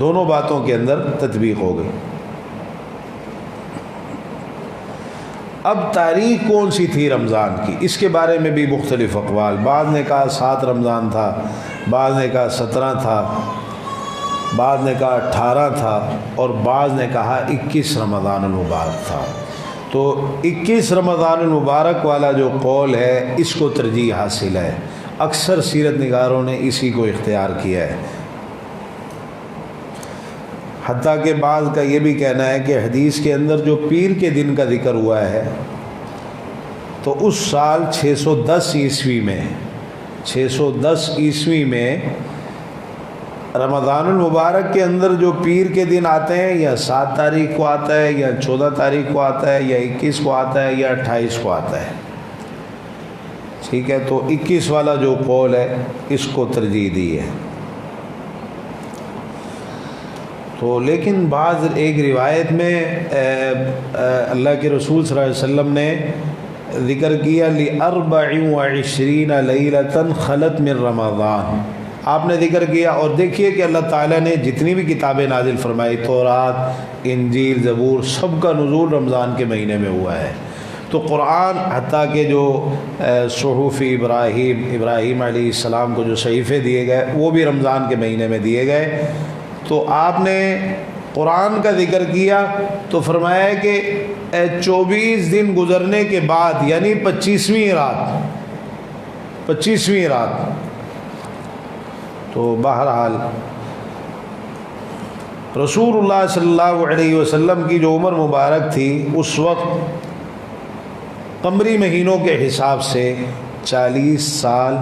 دونوں باتوں کے اندر تطبیق ہو گئی۔ اب تاریخ کون سی تھی رمضان کی، اس کے بارے میں بھی مختلف اقوال، بعض نے کہا 7 رمضان تھا، بعض نے کہا 17 تھا، بعض نے کہا 18 تھا، اور بعض نے کہا 21 رمضان المبارک تھا۔ تو 21 رمضان المبارک والا جو قول ہے اس کو ترجیح حاصل ہے، اکثر سیرت نگاروں نے اسی کو اختیار کیا ہے، حتیٰ کہ بعض کا یہ بھی کہنا ہے کہ حدیث کے اندر جو پیر کے دن کا ذکر ہوا ہے تو اس سال 610 عیسوی میں 610 عیسوی میں رمضان المبارک کے اندر جو پیر کے دن آتے ہیں یا 7 تاریخ کو آتا ہے یا 14 تاریخ کو آتا ہے یا 21 کو آتا ہے یا 28 کو آتا ہے، ٹھیک ہے، تو 21 والا جو قول ہے اس کو ترجیح دی ہے۔ تو لیکن بعض ایک روایت میں اللہ کے رسول صلی اللہ علیہ وسلم نے ذکر کیا ل24 لیلۃ خلت من رمضان، آپ نے ذکر کیا، اور دیکھیے کہ اللہ تعالیٰ نے جتنی بھی کتابیں نازل فرمائی، تورات، انجیل، زبور، سب کا نزول رمضان کے مہینے میں ہوا ہے۔ تو قرآن حتیٰ کہ جو صحف ابراہیم علیہ السلام کو جو صحیفے دیے گئے وہ بھی رمضان کے مہینے میں دیے گئے۔ تو آپ نے قرآن کا ذکر کیا تو فرمایا کہ 24 دن گزرنے کے بعد، یعنی 25ویں رات، تو بہرحال رسول اللہ صلی اللہ علیہ وسلم کی جو عمر مبارک تھی اس وقت قمری مہینوں کے حساب سے 40 سال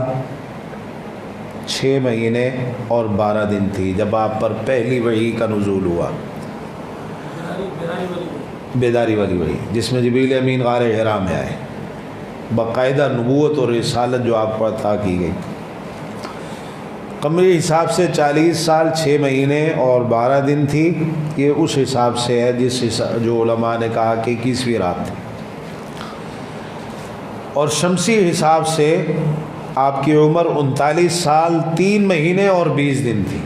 6 مہینے اور 12 دن تھی جب آپ پر پہلی وحی کا نزول ہوا، بیداری والی وحی، جس میں جبریل امین غار حرا میں آئے، باقاعدہ نبوت اور رسالت جو آپ پر عطا کی گئی۔ قمری حساب سے 40 سال 6 مہینے اور 12 دن تھی، یہ اس حساب سے ہے جو علماء نے کہا کہ 21ویں رات تھی، اور شمسی حساب سے آپ کی عمر 39 سال 3 مہینے اور 20 دن تھی،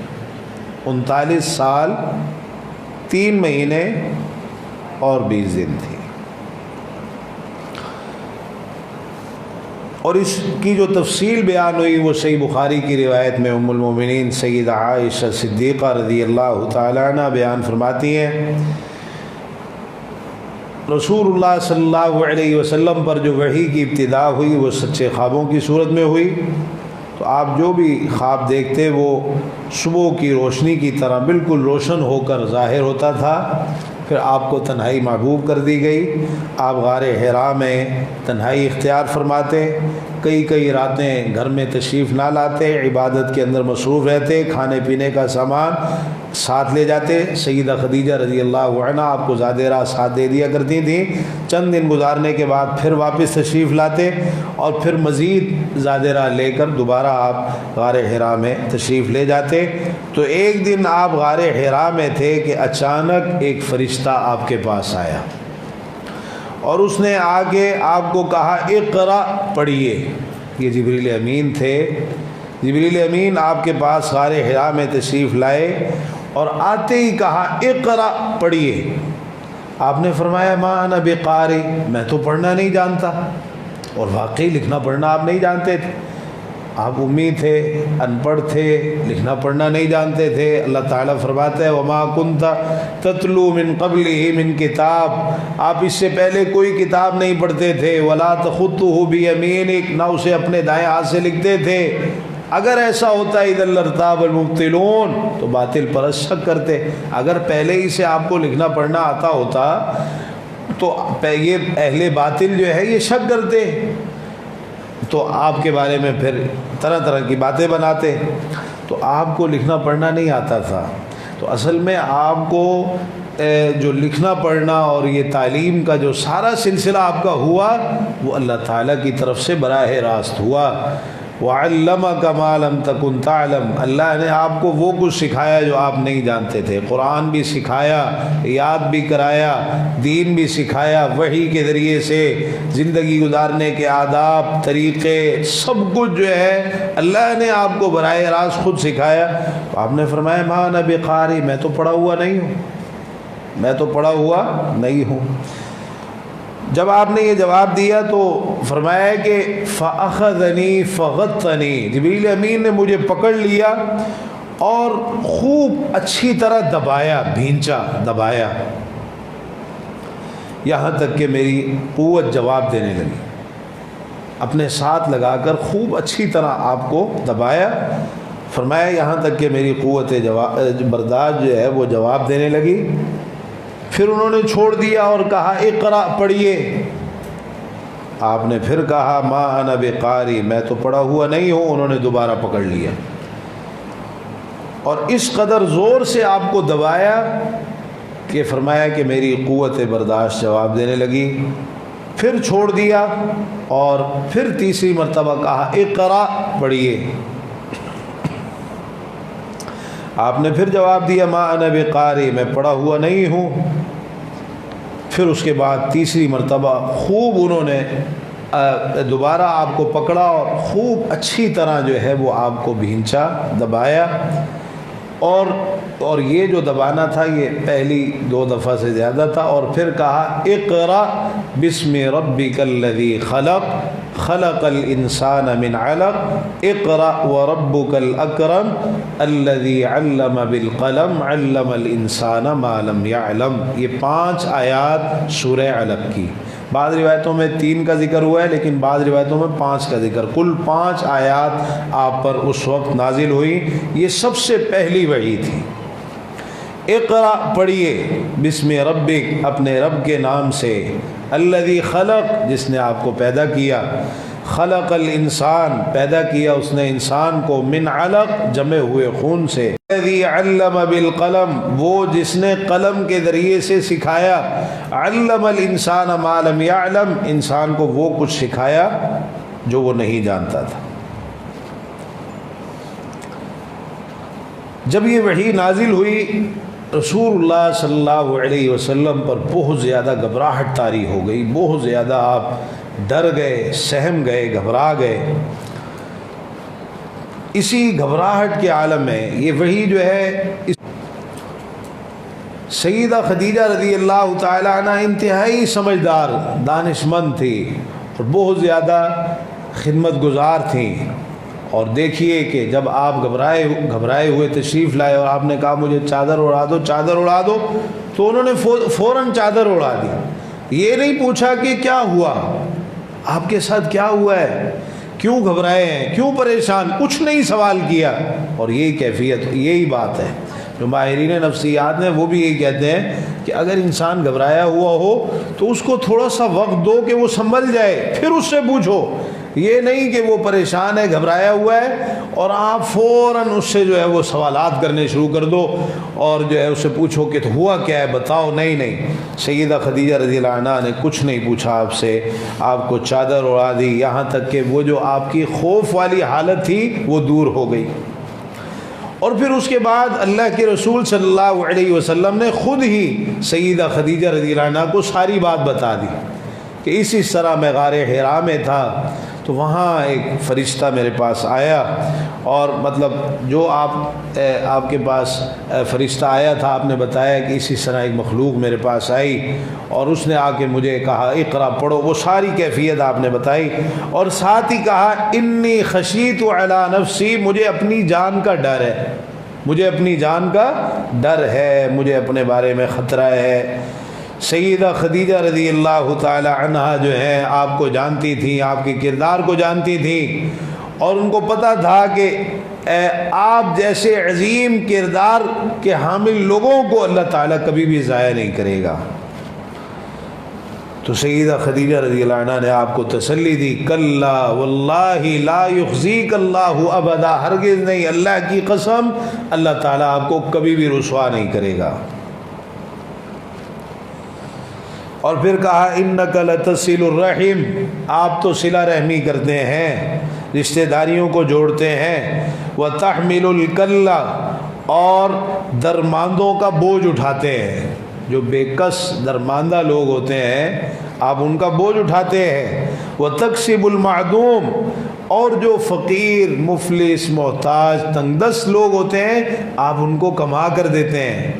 39 سال 3 مہینے اور 20 دن تھی۔ اور اس کی جو تفصیل بیان ہوئی وہ صحیح بخاری کی روایت میں ام المومنین سیدہ عائشہ صدیقہ رضی اللہ تعالی عنہ بیان فرماتی ہیں، رسول اللہ صلی اللہ علیہ وسلم پر جو وحی کی ابتدا ہوئی وہ سچے خوابوں کی صورت میں ہوئی، تو آپ جو بھی خواب دیکھتے وہ صبح کی روشنی کی طرح بالکل روشن ہو کر ظاہر ہوتا تھا۔ پھر آپ کو تنہائی محبوب کر دی گئی، آپ غار حرا میں تنہائی اختیار فرماتے، کئی راتیں گھر میں تشریف نہ لاتے، عبادت کے اندر مصروف رہتے، کھانے پینے کا سامان ساتھ لے جاتے۔ سیدہ خدیجہ رضی اللہ عنہ آپ کو زیادہ راہ ساتھ دے دیا کرتی تھیں، چند دن گزارنے کے بعد پھر واپس تشریف لاتے اور پھر مزید زیادہ راہ لے کر دوبارہ آپ غار حرا میں تشریف لے جاتے۔ تو ایک دن آپ غار حرا میں تھے کہ اچانک ایک فرشتہ آپ کے پاس آیا اور اس نے آ کے آپ کو کہا اقرا پڑھیے۔ یہ جبریل امین تھے، جبریل امین آپ کے پاس غار حرا میں تشریف لائے اور آتے ہی کہا اقرا پڑھیے۔ آپ نے فرمایا ما انا بقاری، میں تو پڑھنا نہیں جانتا، اور واقعی لکھنا پڑھنا آپ نہیں جانتے تھے، آپ امی تھے، ان پڑھ تھے، لکھنا پڑھنا نہیں جانتے تھے۔ اللہ تعالیٰ فرماتا ہے وما کنت تتلو من قبلہ من کتاب، آپ اس سے پہلے کوئی کتاب نہیں پڑھتے تھے، ولا تخطہ بیمینک، نہ اسے اپنے دائیں ہاتھ سے لکھتے تھے۔ اگر ایسا ہوتا اذا لارتاب المبطلون، تو باطل پرست شک کرتے، اگر پہلے ہی سے آپ کو لکھنا پڑھنا آتا ہوتا تو یہ اہل باطل جو ہے یہ شک کرتے، تو آپ کے بارے میں پھر طرح طرح کی باتیں بناتے۔ تو آپ کو لکھنا پڑھنا نہیں آتا تھا، تو اصل میں آپ کو جو لکھنا پڑھنا اور یہ تعلیم کا جو سارا سلسلہ آپ کا ہوا وہ اللہ تعالیٰ کی طرف سے براہ راست ہوا۔ وَعَلَّمَكَ مَا لَمْ تَكُنْ تَعْلَمْ، اللہ نے آپ کو وہ کچھ سکھایا جو آپ نہیں جانتے تھے، قرآن بھی سکھایا، یاد بھی کرایا، دین بھی سکھایا، وحی کے ذریعے سے زندگی گزارنے کے آداب، طریقے، سب کچھ جو ہے اللہ نے آپ کو براہ راست خود سکھایا۔ تو آپ نے فرمایا ما انا بقاری، میں تو پڑھا ہوا نہیں ہوں، میں تو پڑھا ہوا نہیں ہوں۔ جب آپ نے یہ جواب دیا تو فرمایا کہ فَأَخَذَنِي فَغَطَّنِي، جبریل امین نے مجھے پکڑ لیا اور خوب اچھی طرح دبایا، بھینچا، دبایا، یہاں تک کہ میری قوت جواب دینے لگی، اپنے ساتھ لگا کر خوب اچھی طرح آپ کو دبایا، فرمایا یہاں تک کہ میری قوت برداشت جو ہے وہ جواب دینے لگی۔ پھر انہوں نے چھوڑ دیا اور کہا اقرا پڑھیے۔ آپ نے پھر کہا ما انا بقاری، میں تو پڑھا ہوا نہیں ہوں۔ انہوں نے دوبارہ پکڑ لیا اور اس قدر زور سے آپ کو دبایا کہ فرمایا کہ میری قوت برداشت جواب دینے لگی۔ پھر چھوڑ دیا اور پھر تیسری مرتبہ کہا اقرا پڑھیے۔ آپ نے پھر جواب دیا ما انا بقاری، میں پڑھا ہوا نہیں ہوں۔ پھر اس کے بعد تیسری مرتبہ خوب انہوں نے دوبارہ آپ کو پکڑا اور خوب اچھی طرح جو ہے وہ آپ کو بھینچا، دبایا، اور یہ جو دبانا تھا یہ پہلی 2 دفعہ سے زیادہ تھا۔ اور پھر کہا اقرا بسم ربک الذی خلق خلق الانسان من علق اقرا وربک الاکرم الذی علم بالقلم علم الانسان ما لم یعلم۔ یہ 5 آیات سورہ علق کی، بعض روایتوں میں 3 کا ذکر ہوا ہے لیکن بعض روایتوں میں 5 کا ذکر، کل 5 آیات آپ پر اس وقت نازل ہوئی۔ یہ سب سے پہلی وحی تھی۔ اقرا پڑھیے بسم ربک، اپنے رب کے نام سے، الذی خلق، جس نے آپ کو پیدا کیا، خلق الانسان، پیدا کیا اس نے انسان کو، من علق، جمے ہوئے خون سے، الذی علم بالقلم، وہ جس نے قلم کے ذریعے سے سکھایا، علم الانسان ما لم یعلم، انسان کو وہ کچھ سکھایا جو وہ نہیں جانتا تھا۔ جب یہ وحی نازل ہوئی رسول اللہ صلی اللہ علیہ وسلم پر بہت زیادہ گھبراہٹ طاری ہو گئی، بہت زیادہ آپ ڈر گئے، سہم گئے، گھبرا گئے۔ اسی گھبراہٹ کے عالم میں یہ وحی جو ہے، سیدہ خدیجہ رضی اللہ تعالی عنہ انتہائی سمجھدار، دانشمند تھی اور بہت زیادہ خدمت گزار تھیں، اور دیکھیے کہ جب آپ گھبرائے ہوئے تشریف لائے اور آپ نے کہا مجھے چادر اڑا دو، چادر اڑا دو، تو انہوں نے فوراً چادر اڑا دی۔ یہ نہیں پوچھا کہ کیا ہوا، آپ کے ساتھ کیا ہوا ہے، کیوں گھبرائے ہیں، کیوں پریشان، کچھ نہیں سوال کیا۔ اور یہی کیفیت، یہی بات ہے جو ماہرین نفسیات نے وہ بھی یہی کہتے ہیں کہ اگر انسان گھبرایا ہوا ہو تو اس کو تھوڑا سا وقت دو کہ وہ سنبھل جائے، پھر اس سے پوچھو۔ یہ نہیں کہ وہ پریشان ہے، گھبرایا ہوا ہے، اور آپ فوراً اس سے جو ہے وہ سوالات کرنے شروع کر دو اور جو ہے اس سے پوچھو کہ تو ہوا کیا ہے، بتاؤ۔ نہیں، سیدہ خدیجہ رضی اللہ عنہا نے کچھ نہیں پوچھا آپ سے، آپ کو چادر اڑا دی، یہاں تک کہ وہ جو آپ کی خوف والی حالت تھی وہ دور ہو گئی۔ اور پھر اس کے بعد اللہ کے رسول صلی اللہ علیہ وسلم نے خود ہی سیدہ خدیجہ رضی اللہ عنہا کو ساری بات بتا دی کہ اس طرح میں غار حرا میں تھا، تو وہاں ایک فرشتہ میرے پاس آیا، اور مطلب جو آپ کے پاس فرشتہ آیا تھا، آپ نے بتایا کہ اسی طرح ایک مخلوق میرے پاس آئی اور اس نے آ کے مجھے کہا اقرا پڑھو، وہ ساری کیفیت آپ نے بتائی، اور ساتھ ہی کہا انی خشیت علی نفسی، مجھے اپنی جان کا ڈر ہے، مجھے اپنی جان کا ڈر ہے، مجھے اپنے بارے میں خطرہ ہے۔ سیدہ خدیجہ رضی اللہ تعالی عنہا جو ہیں آپ کو جانتی تھیں، آپ کے کردار کو جانتی تھیں، اور ان کو پتہ تھا کہ آپ جیسے عظیم کردار کے حامل لوگوں کو اللہ تعالیٰ کبھی بھی ضائع نہیں کرے گا۔ تو سیدہ خدیجہ رضی اللہ عنہا نے آپ کو تسلی دی، کلا واللہ لا یخزیک اللہ ابدا، ہرگز نہیں، اللہ کی قسم اللہ تعالیٰ آپ کو کبھی بھی رسوا نہیں کرے گا۔ اور پھر کہا انک لتصل الرحم، آپ تو صلہ رحمی کرتے ہیں، رشتہ داریوں کو جوڑتے ہیں، وتحمل الکل، اور درماندوں کا بوجھ اٹھاتے ہیں، جو بے کس درماندہ لوگ ہوتے ہیں آپ ان کا بوجھ اٹھاتے ہیں، وتکسب المعدوم، اور جو فقیر مفلس محتاج تنگ دست لوگ ہوتے ہیں آپ ان کو کما کر دیتے ہیں،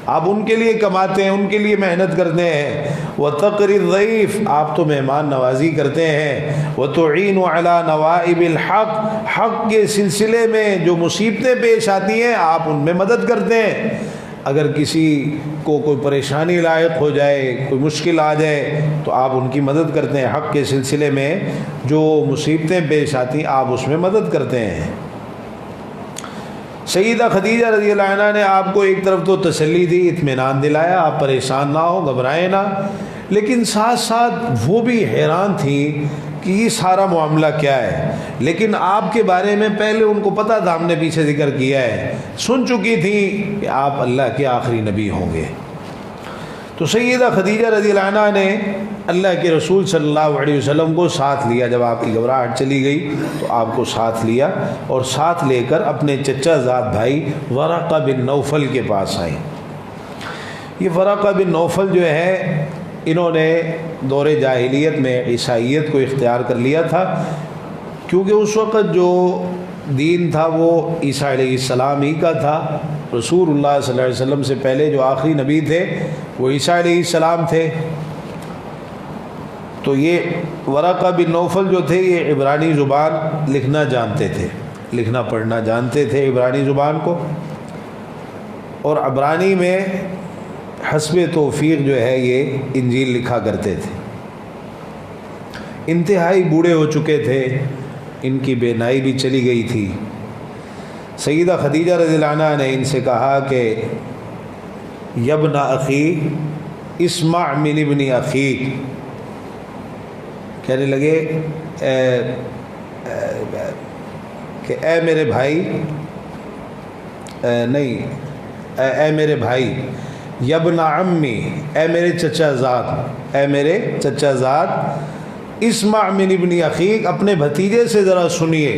آپ ان کے لیے کماتے ہیں، ان کے لیے محنت کرتے ہیں، وتقری الضیف، آپ تو مہمان نوازی کرتے ہیں، وتعین علی نوائب الحق، حق کے سلسلے میں جو مصیبتیں پیش آتی ہیں آپ ان میں مدد کرتے ہیں، اگر کسی کو کوئی پریشانی لاحق ہو جائے، کوئی مشکل آ جائے تو آپ ان کی مدد کرتے ہیں، حق کے سلسلے میں جو مصیبتیں پیش آتی ہیں آپ اس میں مدد کرتے ہیں۔ سیدہ خدیجہ رضی اللہ عنہا نے آپ کو ایک طرف تو تسلی دی، اطمینان دلایا، آپ پریشان نہ ہو، گھبرائیں نہ، لیکن ساتھ ساتھ وہ بھی حیران تھی کہ یہ سارا معاملہ کیا ہے، لیکن آپ کے بارے میں پہلے ان کو پتہ تھا، ہم نے پیچھے ذکر کیا ہے، سن چکی تھی کہ آپ اللہ کے آخری نبی ہوں گے۔ تو سیدہ خدیجہ رضی اللہ عنہا نے اللہ کے رسول صلی اللہ علیہ وسلم کو ساتھ لیا، جب آپ کی گھبراہٹ چلی گئی تو آپ کو ساتھ لیا، اور ساتھ لے کر اپنے چچا زاد بھائی ورقہ بن نوفل کے پاس آئیں۔ یہ ورقہ بن نوفل جو ہے انہوں نے دور جاہلیت میں عیسائیت کو اختیار کر لیا تھا، کیونکہ اس وقت جو دین تھا وہ عیسیٰ علیہ السلام ہی کا تھا، رسول اللہ صلی اللہ علیہ وسلم سے پہلے جو آخری نبی تھے وہ عیسیٰ علیہ السلام تھے۔ تو یہ ورقہ بن نوفل جو تھے یہ عبرانی زبان لکھنا جانتے تھے، لکھنا پڑھنا جانتے تھے عبرانی زبان کو، اور عبرانی میں حسب توفیق جو ہے یہ انجیل لکھا کرتے تھے۔ انتہائی بوڑھے ہو چکے تھے، ان کی بینائی بھی چلی گئی تھی۔ سیدہ خدیجہ رضی اللہ عنہا نے ان سے کہا کہ یبن اخی اسمع من ابن اخیک، کہنے لگے کہ اے میرے بھائی، اے میرے بھائی، یبن عمی، اے میرے چچا زاد، اے میرے چچا زاد، اسمع من ابن اخیک، اپنے بھتیجے سے ذرا سنیے،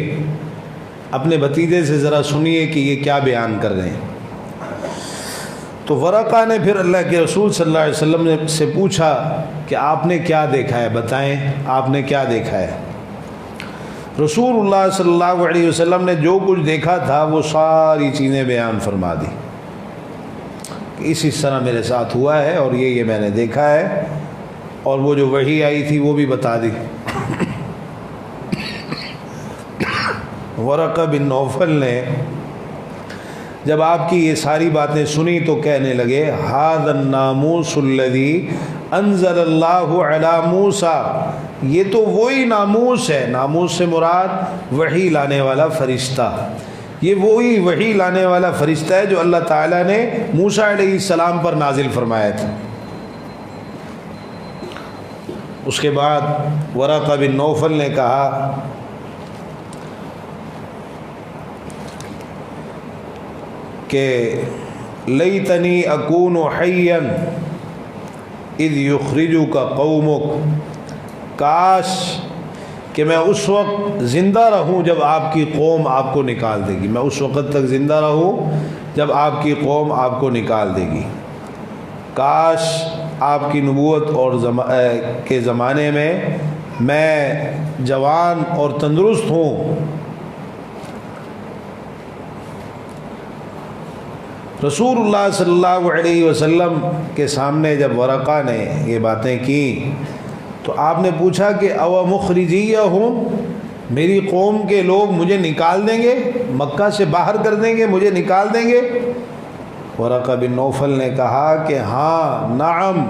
اپنے بھتیجے سے ذرا سنیے کہ یہ کیا بیان کر رہے ہیں۔ تو ورقہ نے پھر اللہ کے رسول صلی اللہ علیہ وسلم سے پوچھا کہ آپ نے کیا دیکھا ہے، بتائیں آپ نے کیا دیکھا ہے۔ رسول اللہ صلی اللہ علیہ وسلم نے جو کچھ دیکھا تھا وہ ساری چیزیں بیان فرما دی کہ اس طرح میرے ساتھ ہوا ہے اور یہ میں نے دیکھا ہے، اور وہ جو وحی آئی تھی وہ بھی بتا دی۔ ورقہ بن نوفل نے جب آپ کی یہ ساری باتیں سنی تو کہنے لگے ھذا الناموس الذی انزل اللہ علی موسیٰ، یہ تو وہی ناموس ہے، ناموس سے مراد وحی لانے والا فرشتہ، یہ وہی وحی لانے والا فرشتہ ہے جو اللہ تعالیٰ نے موسیٰ علیہ السلام پر نازل فرمایا تھا۔ اس کے بعد ورقہ بن نوفل نے کہا کہ لیتنی اکون حیا اذ یخرجک قومک، کاش کہ میں اس وقت زندہ رہوں جب آپ کی قوم آپ کو نکال دے گی، میں اس وقت تک زندہ رہوں جب آپ کی قوم آپ کو نکال دے گی، کاش آپ کی نبوت اور کے زمانے میں جوان اور تندرست ہوں۔ رسول اللہ صلی اللہ علیہ وسلم کے سامنے جب ورقہ نے یہ باتیں کی تو آپ نے پوچھا کہ او مخرجیہم، میری قوم کے لوگ مجھے نکال دیں گے، مکہ سے باہر کر دیں گے، مجھے نکال دیں گے؟ ورقہ بن نوفل نے کہا کہ ہاں، نعم،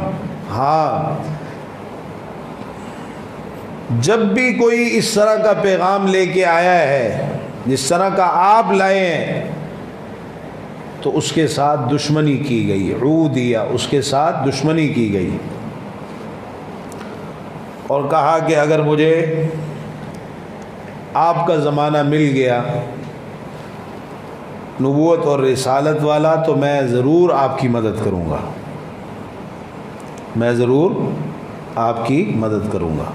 ہاں، جب بھی کوئی اس طرح کا پیغام لے کے آیا ہے جس طرح کا آپ لائے ہیں تو اس کے ساتھ دشمنی کی گئی، عودیہ، اس کے ساتھ دشمنی کی گئی، اور کہا کہ اگر مجھے آپ کا زمانہ مل گیا نبوت اور رسالت والا تو میں ضرور آپ کی مدد کروں گا، میں ضرور آپ کی مدد کروں گا۔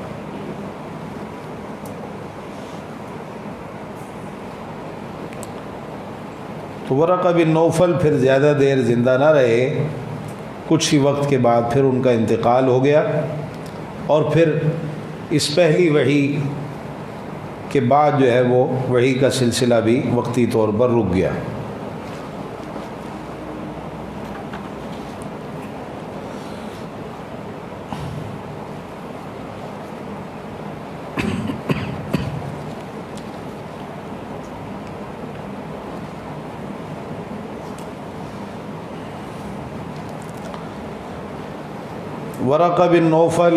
تو ورقہ بن نوفل پھر زیادہ دیر زندہ نہ رہے، کچھ ہی وقت کے بعد پھر ان کا انتقال ہو گیا، اور پھر اس پہلی وحی کے بعد جو ہے وہ وحی کا سلسلہ بھی وقتی طور پر رک گیا۔ ورقہ بن نوفل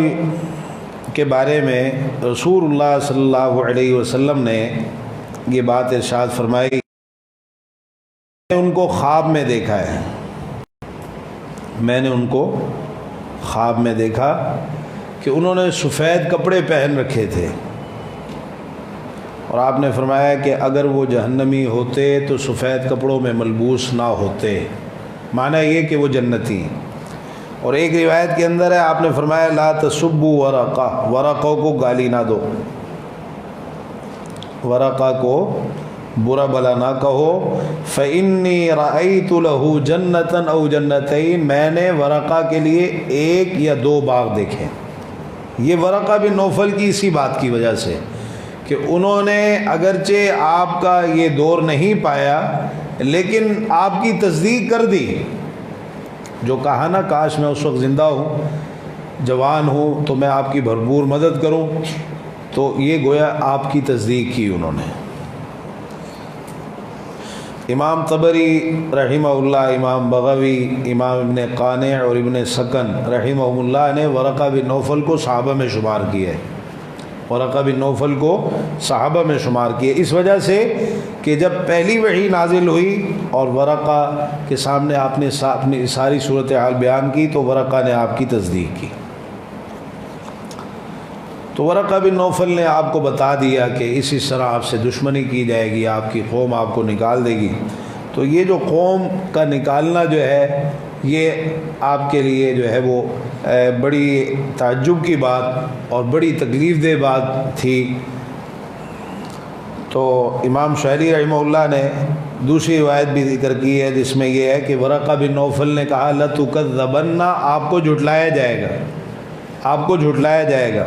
کے بارے میں رسول اللہ صلی اللہ علیہ وسلم نے یہ بات ارشاد فرمائی، میں نے ان کو خواب میں دیکھا ہے، میں نے ان کو خواب میں دیکھا کہ انہوں نے سفید کپڑے پہن رکھے تھے، اور آپ نے فرمایا کہ اگر وہ جہنمی ہوتے تو سفید کپڑوں میں ملبوس نہ ہوتے، معنی یہ کہ وہ جنتی۔ اور ایک روایت کے اندر ہے آپ نے فرمایا لا تسبوا ورقہ، ورقہ کو گالی نہ دو، ورقہ کو برا بلا نہ کہو، فإنی رأیت لہ جنتا او جنتین، میں نے ورقہ کے لیے ایک یا دو باغ دیکھے۔ یہ ورقہ بن نوفل کی اسی بات کی وجہ سے کہ انہوں نے اگرچہ آپ کا یہ دور نہیں پایا لیکن آپ کی تصدیق کر دی، جو کہا نا کاش میں اس وقت زندہ ہوں، جوان ہوں تو میں آپ کی بھرپور مدد کروں، تو یہ گویا آپ کی تصدیق کی انہوں نے۔ امام طبری رحمہ اللہ، امام بغوی، امام ابن قانع اور ابن سکن رحمہ اللہ نے ورقہ بن نوفل کو صحابہ میں شمار کیا ہے، ورقہ بن نوفل کو صحابہ میں شمار کیے، اس وجہ سے کہ جب پہلی وحی نازل ہوئی اور ورقہ کے سامنے آپ نے اپنی ساری صورتحال بیان کی تو ورقہ نے آپ کی تصدیق کی۔ تو ورقہ بن نوفل نے آپ کو بتا دیا کہ اس طرح آپ سے دشمنی کی جائے گی، آپ کی قوم آپ کو نکال دے گی۔ تو یہ جو قوم کا نکالنا جو ہے یہ آپ کے لیے جو ہے وہ بڑی تعجب کی بات اور بڑی تکلیف دہ بات تھی۔ تو امام شعری رحمہ اللہ نے دوسری روایت بھی ذکر کی ہے جس میں یہ ہے کہ ورقہ بن نوفل نے کہا لَتُكَذَّبَنَّ، آپ کو جھٹلایا جائے گا، آپ کو جھٹلایا جائے گا۔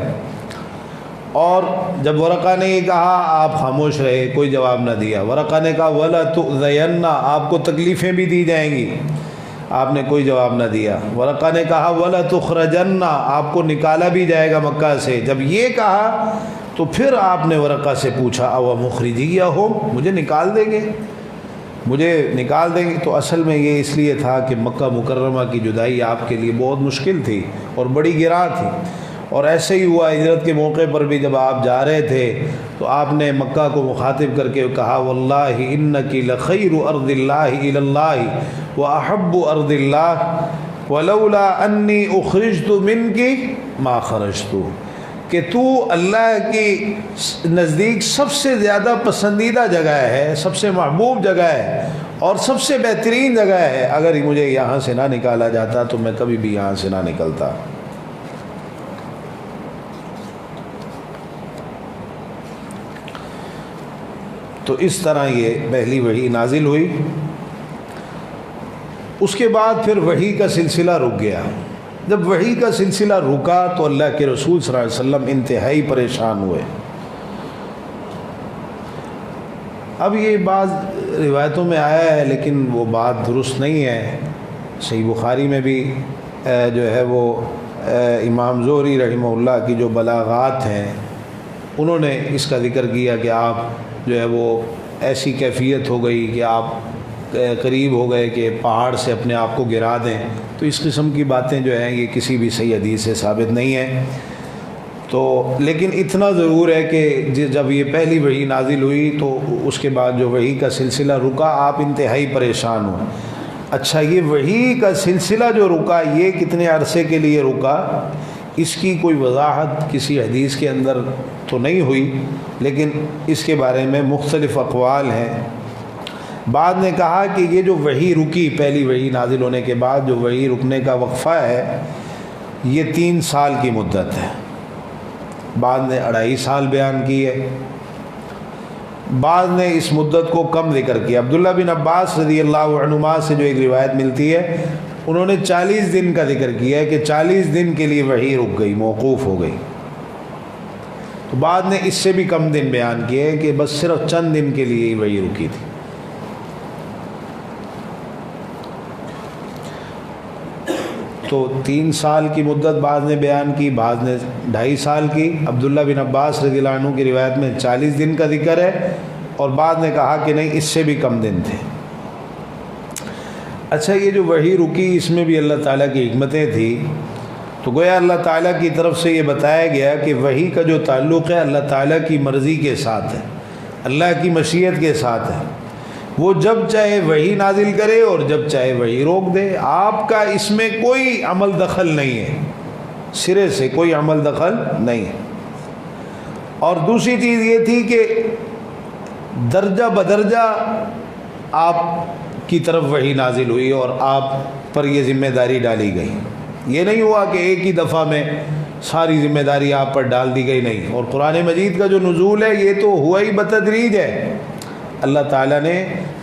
اور جب ورقہ نے یہ کہا آپ خاموش رہے، کوئی جواب نہ دیا۔ ورقہ نے کہا وَلَتُؤْذَيَنَّ، آپ کو تکلیفیں بھی دی جائیں گی۔ آپ نے کوئی جواب نہ دیا۔ ورقہ نے کہا وَلَا تُخْرَجَنَّ، آپ کو نکالا بھی جائے گا مکہ سے۔ جب یہ کہا تو پھر آپ نے ورقہ سے پوچھا اَوَ مُخْرِجِيَّهُمْ، مجھے نکال دیں گے، مجھے نکال دیں گے؟ تو اصل میں یہ اس لیے تھا کہ مکہ مکرمہ کی جدائی آپ کے لیے بہت مشکل تھی اور بڑی گراں تھی، اور ایسے ہی ہوا ہجرت کے موقع پر بھی جب آپ جا رہے تھے تو آپ نے مکہ کو مخاطب کر کے کہا واللہ انکی لخیر ارض اللہ الی اللہ واحب ارض اللہ ولولا انی اخرجت منکی ما خرجت، کہ تو اللہ کی نزدیک سب سے زیادہ پسندیدہ جگہ ہے، سب سے محبوب جگہ ہے اور سب سے بہترین جگہ ہے، اگر مجھے یہاں سے نہ نکالا جاتا تو میں کبھی بھی یہاں سے نہ نکلتا۔ تو اس طرح یہ پہلی وحی نازل ہوئی۔ اس کے بعد پھر وحی کا سلسلہ رک گیا۔ جب وحی کا سلسلہ رکا تو اللہ کے رسول صلی اللہ علیہ وسلم انتہائی پریشان ہوئے۔ اب یہ بعض روایتوں میں آیا ہے لیکن وہ بات درست نہیں ہے۔ صحیح بخاری میں بھی جو ہے وہ امام زہری رحمہ اللہ کی جو بلاغات ہیں انہوں نے اس کا ذکر کیا کہ آپ جو ہے وہ ایسی کیفیت ہو گئی کہ آپ قریب ہو گئے کہ پہاڑ سے اپنے آپ کو گرا دیں۔ تو اس قسم کی باتیں جو ہیں یہ کسی بھی صحیح حدیث سے ثابت نہیں ہیں۔ تو لیکن اتنا ضرور ہے کہ جب یہ پہلی وحی نازل ہوئی تو اس کے بعد جو وحی کا سلسلہ رکا آپ انتہائی پریشان ہوئے۔ اچھا، یہ وحی کا سلسلہ جو رکا یہ کتنے عرصے کے لیے رکا، اس کی کوئی وضاحت کسی حدیث کے اندر تو نہیں ہوئی، لیکن اس کے بارے میں مختلف اقوال ہیں۔ بعض نے کہا کہ یہ جو وحی رکی، پہلی وحی نازل ہونے کے بعد جو وحی رکنے کا وقفہ ہے یہ 3 سال کی مدت ہے۔ بعض نے 2.5 سال بیان کی ہے، بعض نے اس مدت کو کم ذکر کیا۔ عبداللہ بن عباس رضی اللہ عنہما سے جو ایک روایت ملتی ہے انہوں نے 40 دن کا ذکر کیا ہے کہ 40 دن کے لیے وحی رک گئی، موقوف ہو گئی۔ تو بعد نے اس سے بھی کم دن بیان کیے کہ بس صرف چند دن کے لیے ہی وحی رکی تھی۔ تو 3 سال کی مدت بعض نے بیان کی، بعض نے 2.5 سال کی۔ عبداللہ بن عباس رضی اللہ عنہ کی روایت میں 40 دن کا ذکر ہے اور بعض نے کہا کہ نہیں، اس سے بھی کم دن تھے۔ اچھا، یہ جو وحی رکی اس میں بھی اللہ تعالیٰ کی حکمتیں تھیں۔ تو گویا اللہ تعالیٰ کی طرف سے یہ بتایا گیا کہ وحی کا جو تعلق ہے اللہ تعالیٰ کی مرضی کے ساتھ ہے، اللہ کی مشیت کے ساتھ ہے۔ وہ جب چاہے وحی نازل کرے اور جب چاہے وحی روک دے، آپ کا اس میں کوئی عمل دخل نہیں ہے، سرے سے کوئی عمل دخل نہیں ہے۔ اور دوسری چیز یہ تھی کہ درجہ بدرجہ آپ کی طرف وحی نازل ہوئی اور آپ پر یہ ذمہ داری ڈالی گئی۔ یہ نہیں ہوا کہ ایک ہی دفعہ میں ساری ذمہ داری آپ پر ڈال دی گئی، نہیں۔ اور قرآن مجید کا جو نزول ہے یہ تو ہوا ہی بتدریج ہے۔ اللہ تعالیٰ نے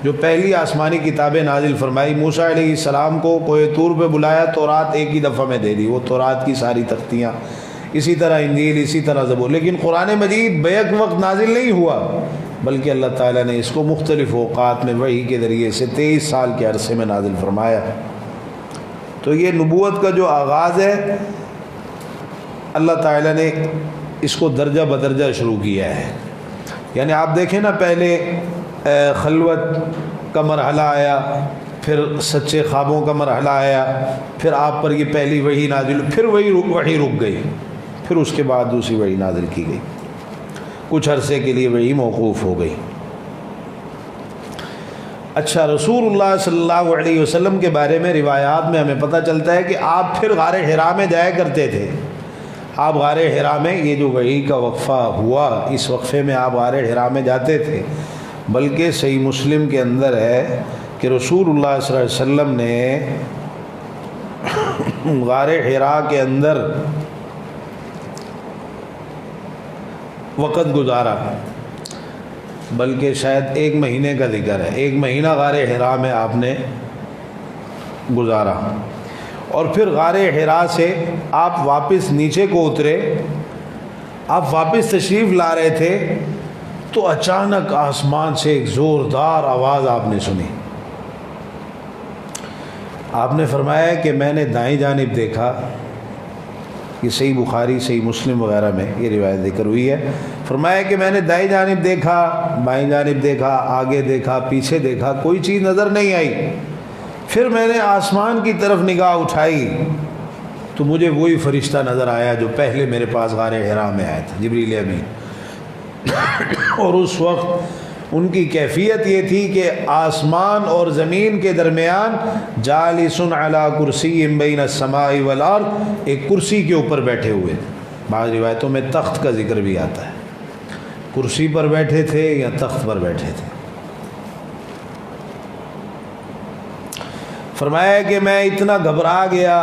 جو پہلی آسمانی کتابیں نازل فرمائی، موسیٰ علیہ السلام کو کوہ طور پہ بلایا، تورات ایک ہی دفعہ میں دے دی، وہ تورات کی ساری تختیاں، اسی طرح انجیل، اسی طرح زبور۔ لیکن قرآن مجید بیک وقت نازل نہیں ہوا، بلکہ اللہ تعالیٰ نے اس کو مختلف اوقات میں وحی کے ذریعے سے 23 سال کے عرصے میں نازل فرمایا۔ تو یہ نبوت کا جو آغاز ہے اللہ تعالیٰ نے اس کو درجہ بدرجہ شروع کیا ہے۔ یعنی آپ دیکھیں نا، پہلے خلوت کا مرحلہ آیا، پھر سچے خوابوں کا مرحلہ آیا، پھر آپ پر یہ پہلی وحی نازل، پھر وحی رک گئی، پھر اس کے بعد دوسری وحی نازل کی گئی، کچھ عرصے کے لیے وحی موقوف ہو گئی۔ اچھا، رسول اللہ صلی اللہ علیہ وسلم کے بارے میں روایات میں ہمیں پتہ چلتا ہے کہ آپ پھر غار حرا میں جایا کرتے تھے۔ آپ غار حرا میں، یہ جو وحی کا وقفہ ہوا اس وقفے میں آپ غار حرا میں جاتے تھے، بلکہ صحیح مسلم کے اندر ہے کہ رسول اللہ صلی اللہ علیہ وسلم نے غار حرا کے اندر وقت گزارا، بلکہ شاید 1 مہینے کا ذکر ہے، 1 مہینہ غار حرا میں آپ نے گزارا۔ اور پھر غار حرا سے آپ واپس نیچے کو اترے، آپ واپس تشریف لا رہے تھے تو اچانک آسمان سے ایک زوردار آواز آپ نے سنی۔ آپ نے فرمایا کہ میں نے دائیں جانب دیکھا، یہ صحیح بخاری صحیح مسلم وغیرہ میں یہ روایت ذکر ہوئی ہے، فرمایا کہ میں نے دائیں جانب دیکھا، بائیں جانب دیکھا، آگے دیکھا، پیچھے دیکھا، کوئی چیز نظر نہیں آئی۔ پھر میں نے آسمان کی طرف نگاہ اٹھائی تو مجھے وہی فرشتہ نظر آیا جو پہلے میرے پاس غار حرا میں آیا تھا، جبریل امین۔ اور اس وقت ان کی کیفیت یہ تھی کہ آسمان اور زمین کے درمیان جالس علی کرسی بین السماء والارض، ایک کرسی کے اوپر بیٹھے ہوئے تھے۔ بعض روایتوں میں تخت کا ذکر بھی آتا ہے، کرسی پر بیٹھے تھے یا تخت پر بیٹھے تھے۔ فرمایا کہ میں اتنا گھبرا گیا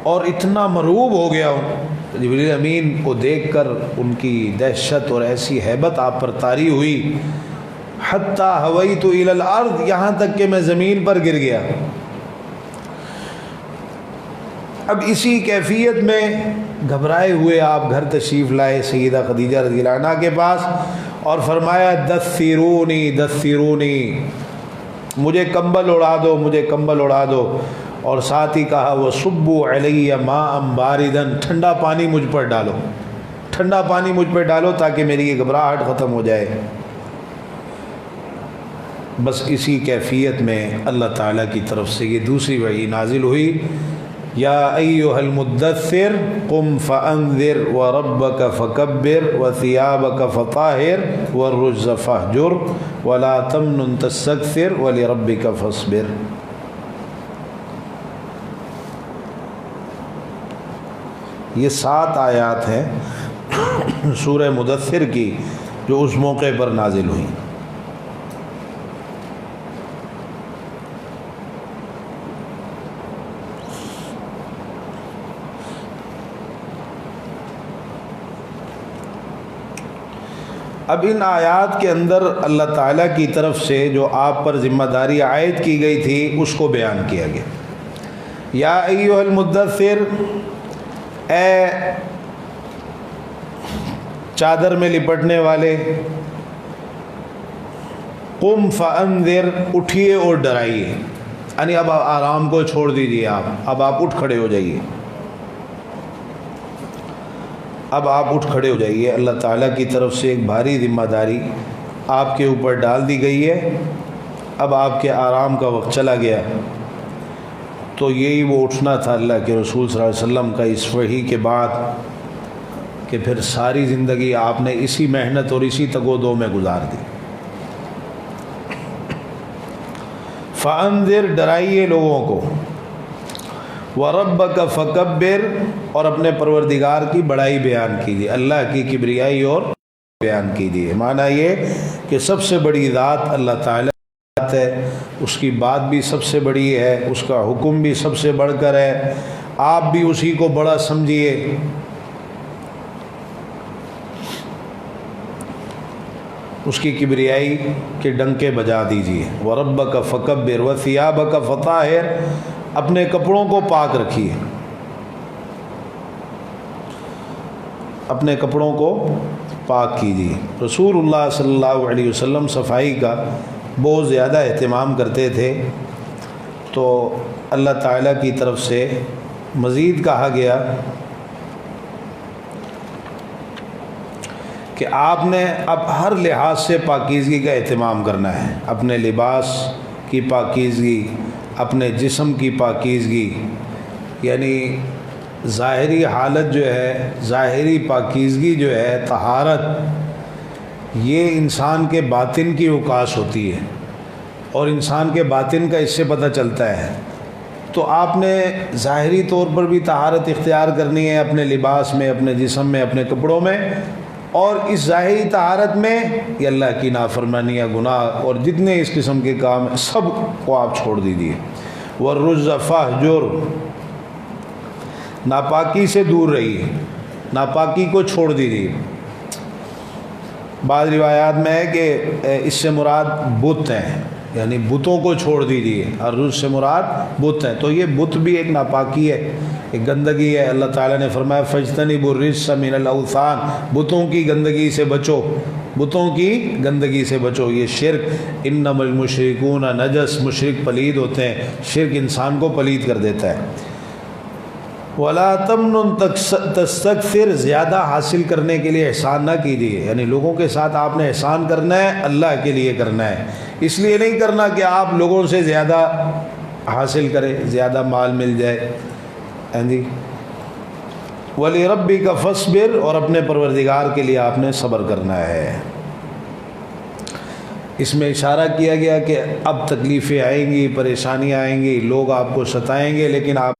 اور اتنا مرعوب ہو گیا ہوں، جبریل امین کو دیکھ کر ان کی دہشت اور ایسی ہیبت آپ پر طاری ہوئی، حتی ہویت الی الارض، یہاں تک کہ میں زمین پر گر گیا۔ اب اسی کیفیت میں گھبرائے ہوئے آپ گھر تشریف لائے سیدہ خدیجہ رضی اللہ عنہا کے پاس، اور فرمایا دثرونی دثرونی، مجھے کمبل اڑا دو، مجھے کمبل اڑا دو، اور ساتھ ہی کہا وصبوا علی ماء باردا، ٹھنڈا پانی مجھ پر ڈالو، ٹھنڈا پانی مجھ پر ڈالو تاکہ میری یہ گھبراہٹ ختم ہو جائے۔ بس اسی کیفیت میں اللہ تعالیٰ کی طرف سے یہ دوسری وحی نازل ہوئی، یا ایھا المدثر قم فانذر وربک فکبر وثیابک فطہر والرجز فاہجر ولا تمنن تستکثر ولربک فاصبر۔ یہ 7 آیات ہیں سورہ مدثر کی جو اس موقع پر نازل ہوئی۔ اب ان آیات کے اندر اللہ تعالیٰ کی طرف سے جو آپ پر ذمہ داری عائد کی گئی تھی اس کو بیان کیا گیا۔ یا ایھا المدثر، اے چادر میں لپٹنے والے، قم فانذر، اٹھیے اور ڈرائیے، یعنی اب آرام کو چھوڑ دیجیے، اب آپ اٹھ کھڑے ہو جائیے، اب آپ اٹھ کھڑے ہو جائیے۔ اللہ تعالیٰ کی طرف سے ایک بھاری ذمہ داری آپ کے اوپر ڈال دی گئی ہے، اب آپ کے آرام کا وقت چلا گیا۔ تو یہی وہ اٹھنا تھا اللہ کے رسول صلی اللہ علیہ وسلم کا اس وحی کے بعد، کہ پھر ساری زندگی آپ نے اسی محنت اور اسی تگ و دو میں گزار دی۔ فانذر، ڈرائیے لوگوں کو، وَرَبَّكَ فَكَبِّرْ، اور اپنے پروردگار کی بڑائی بیان کیجیے، اللہ کی کبریائی اور بیان کیجیے۔ معنی یہ کہ سب سے بڑی ذات اللہ تعالیٰ ہے، اس کی بات بھی سب سے بڑی ہے، اس کا حکم بھی سب سے بڑھ کر ہے، آپ بھی اسی کو بڑا سمجھیے۔ اس کی کبریائی کے ڈنکے بجا دیجیے۔ وَرَبَّكَ فَكَبِّرْ وَثِيَابَكَ فَطَہِّرْ، اپنے کپڑوں کو پاک رکھیے، اپنے کپڑوں کو پاک کیجیے۔ رسول اللہ صلی اللہ علیہ وسلم صفائی کا بہت زیادہ اہتمام کرتے تھے، تو اللہ تعالیٰ کی طرف سے مزید کہا گیا کہ آپ نے اب ہر لحاظ سے پاکیزگی کا اہتمام کرنا ہے، اپنے لباس کی پاکیزگی، اپنے جسم کی پاکیزگی، یعنی ظاہری حالت جو ہے، ظاہری پاکیزگی جو ہے، طہارت، یہ انسان کے باطن کی عکاس ہوتی ہے، اور انسان کے باطن کا اس سے پتہ چلتا ہے۔ تو آپ نے ظاہری طور پر بھی طہارت اختیار کرنی ہے اپنے لباس میں، اپنے جسم میں، اپنے کپڑوں میں، اور اس ظاہری طہارت میں یہ اللہ کی نافرمانیاں، گناہ اور جتنے اس قسم کے کام ہیں سب کو آپ چھوڑ دیجیے۔ والرجز فاہجر، ناپاکی سے دور رہیے، ناپاکی کو چھوڑ دیجیے۔ بعض روایات میں ہے کہ اس سے مراد بت ہیں، یعنی بتوں کو چھوڑ دیجیے، الرجس سے مراد بت ہیں، تو یہ بت بھی ایک ناپاکی ہے، ایک گندگی ہے۔ اللہ تعالیٰ نے فرمایا فاجتنبوا الرجس من الاوثان، بتوں کی گندگی سے بچو، بتوں کی گندگی سے بچو۔ یہ شرک، انما المشرکون نجس، مشرک پلید ہوتے ہیں، شرک انسان کو پلید کر دیتا ہے۔ ولا تمنن تستکثر، زیادہ حاصل کرنے کے لیے احسان نہ کیجیے، یعنی لوگوں کے ساتھ آپ نے احسان کرنا ہے، اللہ کے لیے کرنا ہے، اس لیے نہیں کرنا کہ آپ لوگوں سے زیادہ حاصل کریں، زیادہ مال مل جائے، ہاں جی۔ وَلِرَبِّكَ فَاصْبِرْ، اور اپنے پروردگار کے لیے آپ نے صبر کرنا ہے۔ اس میں اشارہ کیا گیا کہ اب تکلیفیں آئیں گی، پریشانیاں آئیں گی، لوگ آپ کو ستائیں گے، لیکن آپ،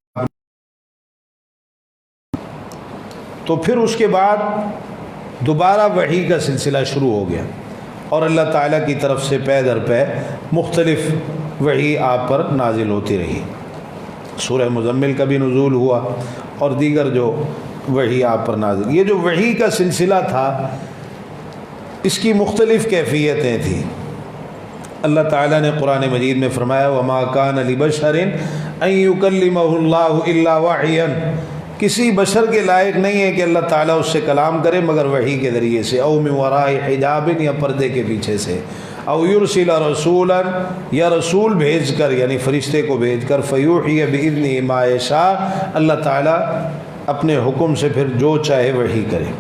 تو پھر اس کے بعد دوبارہ وحی کا سلسلہ شروع ہو گیا، اور اللہ تعالیٰ کی طرف سے پے در پے مختلف وحی آپ پر نازل ہوتی رہی۔ سورہ مزمل کا بھی نزول ہوا، اور دیگر جو وحی آپ پر نازل، یہ جو وحی کا سلسلہ تھا اس کی مختلف کیفیتیں تھیں۔ اللہ تعالیٰ نے قرآن مجید میں فرمایا وَمَا كَانَ لِبَشَرٍ أَن يُكَلِّمَهُ اللَّهُ إِلَّا وَحْيًا، کسی بشر کے لائق نہیں ہے کہ اللہ تعالیٰ اس سے کلام کرے مگر وحی کے ذریعے سے، او من وراء حجاب، یا پردے کے پیچھے سے، او یرسل رسولا، یا رسول بھیج کر، یعنی فرشتے کو بھیج کر، فیوحی بإذنہ ما یشاء، اللہ تعالیٰ اپنے حکم سے پھر جو چاہے وحی کرے،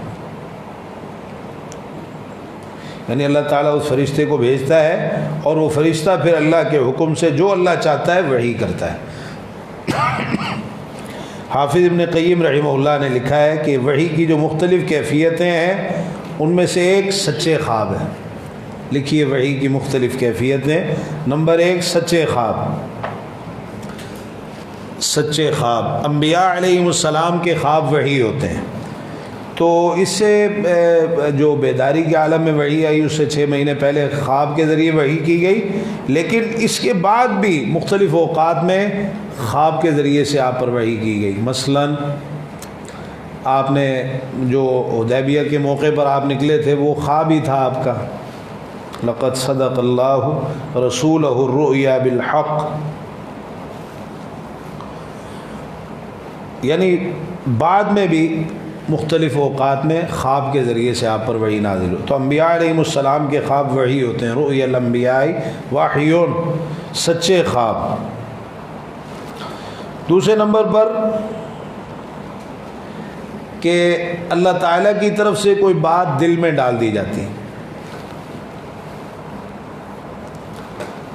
یعنی اللہ تعالیٰ اس فرشتے کو بھیجتا ہے اور وہ فرشتہ پھر اللہ کے حکم سے جو اللہ چاہتا ہے وحی کرتا ہے۔ حافظ ابن قیم رحمہ اللہ نے لکھا ہے کہ وحی کی جو مختلف کیفیتیں ہیں ان میں سے ایک سچے خواب ہے۔ لکھیے وحی کی مختلف کیفیتیں۔ نمبر ایک، سچے خواب۔ سچے خواب، انبیاء علیہم السلام کے خواب وحی ہوتے ہیں، تو اس سے جو بیداری کے عالم میں وحی آئی اس سے 6 مہینے پہلے خواب کے ذریعے وحی کی گئی، لیکن اس کے بعد بھی مختلف اوقات میں خواب کے ذریعے سے آپ پر وحی کی گئی۔ مثلا آپ نے جو حدیبیہ کے موقع پر آپ نکلے تھے وہ خواب ہی تھا آپ کا، لقد صدق اللہ رسولہ الرؤیا بالحق، یعنی بعد میں بھی مختلف اوقات میں خواب کے ذریعے سے آپ پر وحی نازل ہو۔ تو انبیاء علیہم السلام کے خواب وحی ہوتے ہیں، رؤیا الانبیاء وحیون، سچے خواب۔ دوسرے نمبر پر کہ اللہ تعالیٰ کی طرف سے کوئی بات دل میں ڈال دی جاتی،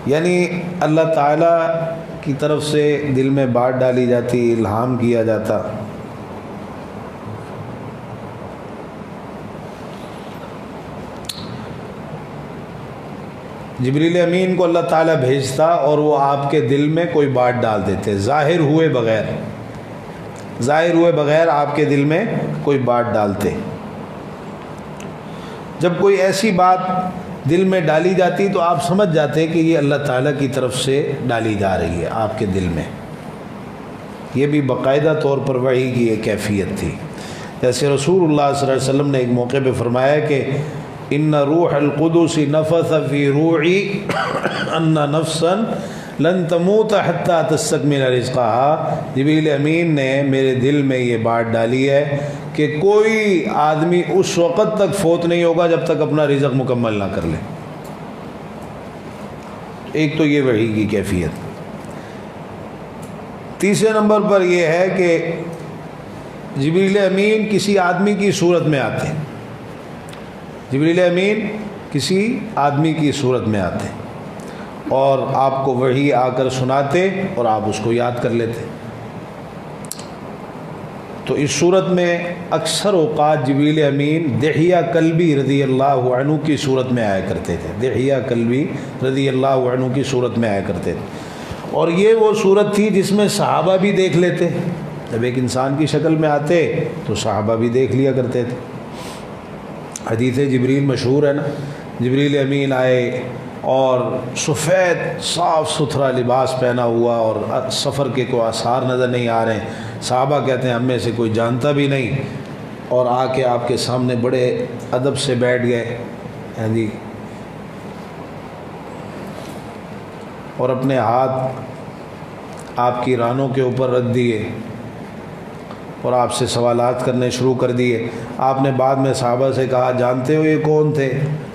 یعنی اللہ تعالیٰ کی طرف سے دل میں بات ڈالی جاتی، الہام کیا جاتا۔ جبریل امین کو اللہ تعالیٰ بھیجتا اور وہ آپ کے دل میں کوئی بات ڈال دیتے، ظاہر ہوئے بغیر آپ کے دل میں کوئی بات ڈالتے۔ جب کوئی ایسی بات دل میں ڈالی جاتی تو آپ سمجھ جاتے کہ یہ اللہ تعالیٰ کی طرف سے ڈالی جا رہی ہے آپ کے دل میں۔ یہ بھی باقاعدہ طور پر وحی کی ایک کیفیت تھی۔ جیسے رسول اللہ صلی اللہ علیہ وسلم نے ایک موقع پہ فرمایا کہ ان روح القدس نفث فی روعی ان نفسا لن تموت حتی تستکمل رزقہا، جبریل امین نے میرے دل میں یہ بات ڈالی ہے کہ کوئی آدمی اس وقت تک فوت نہیں ہوگا جب تک اپنا رزق مکمل نہ کر لے۔ ایک تو یہ وحی کی کیفیت۔ تیسرے نمبر پر یہ ہے کہ جبریل امین کسی آدمی کی صورت میں آتے ہیں، جبریل امین کسی آدمی کی صورت میں آتے اور آپ کو وحی آ کر سناتے اور آپ اس کو یاد کر لیتے۔ تو اس صورت میں اکثر اوقات جبریل امین دحیہ کلبی رضی اللہ عنہ کی صورت میں آیا کرتے تھے، دحیہ کلبی رضی اللہ عنہ کی صورت میں آیا کرتے تھے، اور یہ وہ صورت تھی جس میں صحابہ بھی دیکھ لیتے۔ جب ایک انسان کی شکل میں آتے تو صحابہ بھی دیکھ لیا کرتے تھے۔ حدیث جبریل مشہور ہے نا، جبریل امین آئے اور سفید صاف ستھرا لباس پہنا ہوا اور سفر کے کوئی آثار نظر نہیں آ رہے ہیں، صحابہ کہتے ہیں ہم میں سے کوئی جانتا بھی نہیں، اور آ کے آپ کے سامنے بڑے ادب سے بیٹھ گئے۔ ہاں جی، اور اپنے ہاتھ آپ کی رانوں کے اوپر رکھ دیے اور آپ سے سوالات کرنے شروع کر دیے۔ آپ نے بعد میں صحابہ سے کہا جانتے ہو یہ کون تھے؟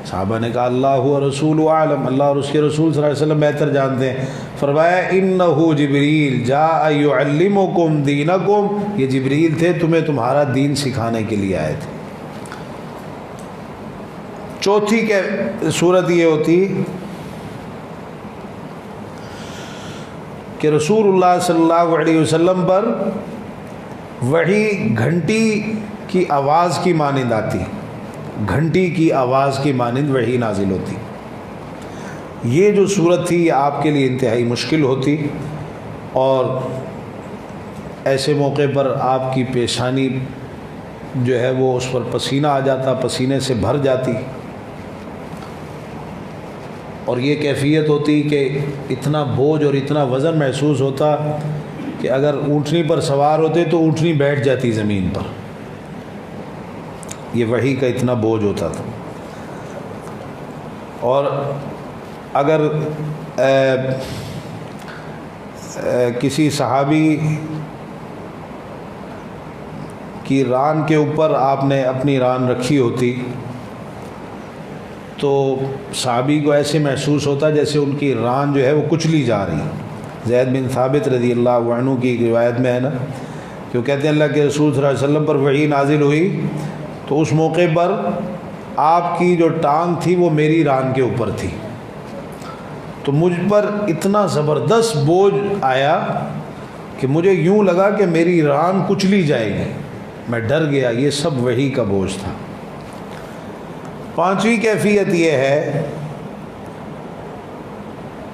صحابہ نے کہا اللہ و رسول عالم، اللہ اور اس کے رسول صلی اللہ علیہ وسلم بہتر جانتے ہیں۔ فرمایا انہ جبریل جاء یعلمکم دینکم، یہ جبریل تھے تمہیں تمہارا دین سکھانے کے لیے آئے تھے۔ چوتھی صورت یہ ہوتی کہ رسول اللہ صلی اللہ علیہ وسلم پر وحی گھنٹی کی آواز کی مانند آتی، گھنٹی کی آواز کی مانند وحی نازل ہوتی۔ یہ جو صورت تھی یہ آپ کے لیے انتہائی مشکل ہوتی، اور ایسے موقع پر آپ کی پیشانی جو ہے وہ اس پر پسینہ آ جاتا، پسینے سے بھر جاتی، اور یہ کیفیت ہوتی کہ اتنا بوجھ اور اتنا وزن محسوس ہوتا کہ اگر اونٹنی پر سوار ہوتے تو اونٹنی بیٹھ جاتی زمین پر، یہ وحی کا اتنا بوجھ ہوتا تھا۔ اور اگر کسی صحابی کی ران کے اوپر آپ نے اپنی ران رکھی ہوتی تو صحابی کو ایسے محسوس ہوتا جیسے ان کی ران جو ہے وہ کچلی جا رہی۔ زید بن ثابت رضی اللہ عنہ کی ایک روایت میں ہے نا کہ وہ کہتے ہیں اللہ کے رسول صلی اللہ علیہ وسلم پر وحی نازل ہوئی تو اس موقع پر آپ کی جو ٹانگ تھی وہ میری ران کے اوپر تھی، تو مجھ پر اتنا زبردست بوجھ آیا کہ مجھے یوں لگا کہ میری ران کچلی جائے گی، میں ڈر گیا۔ یہ سب وحی کا بوجھ تھا۔ پانچویں کیفیت یہ ہے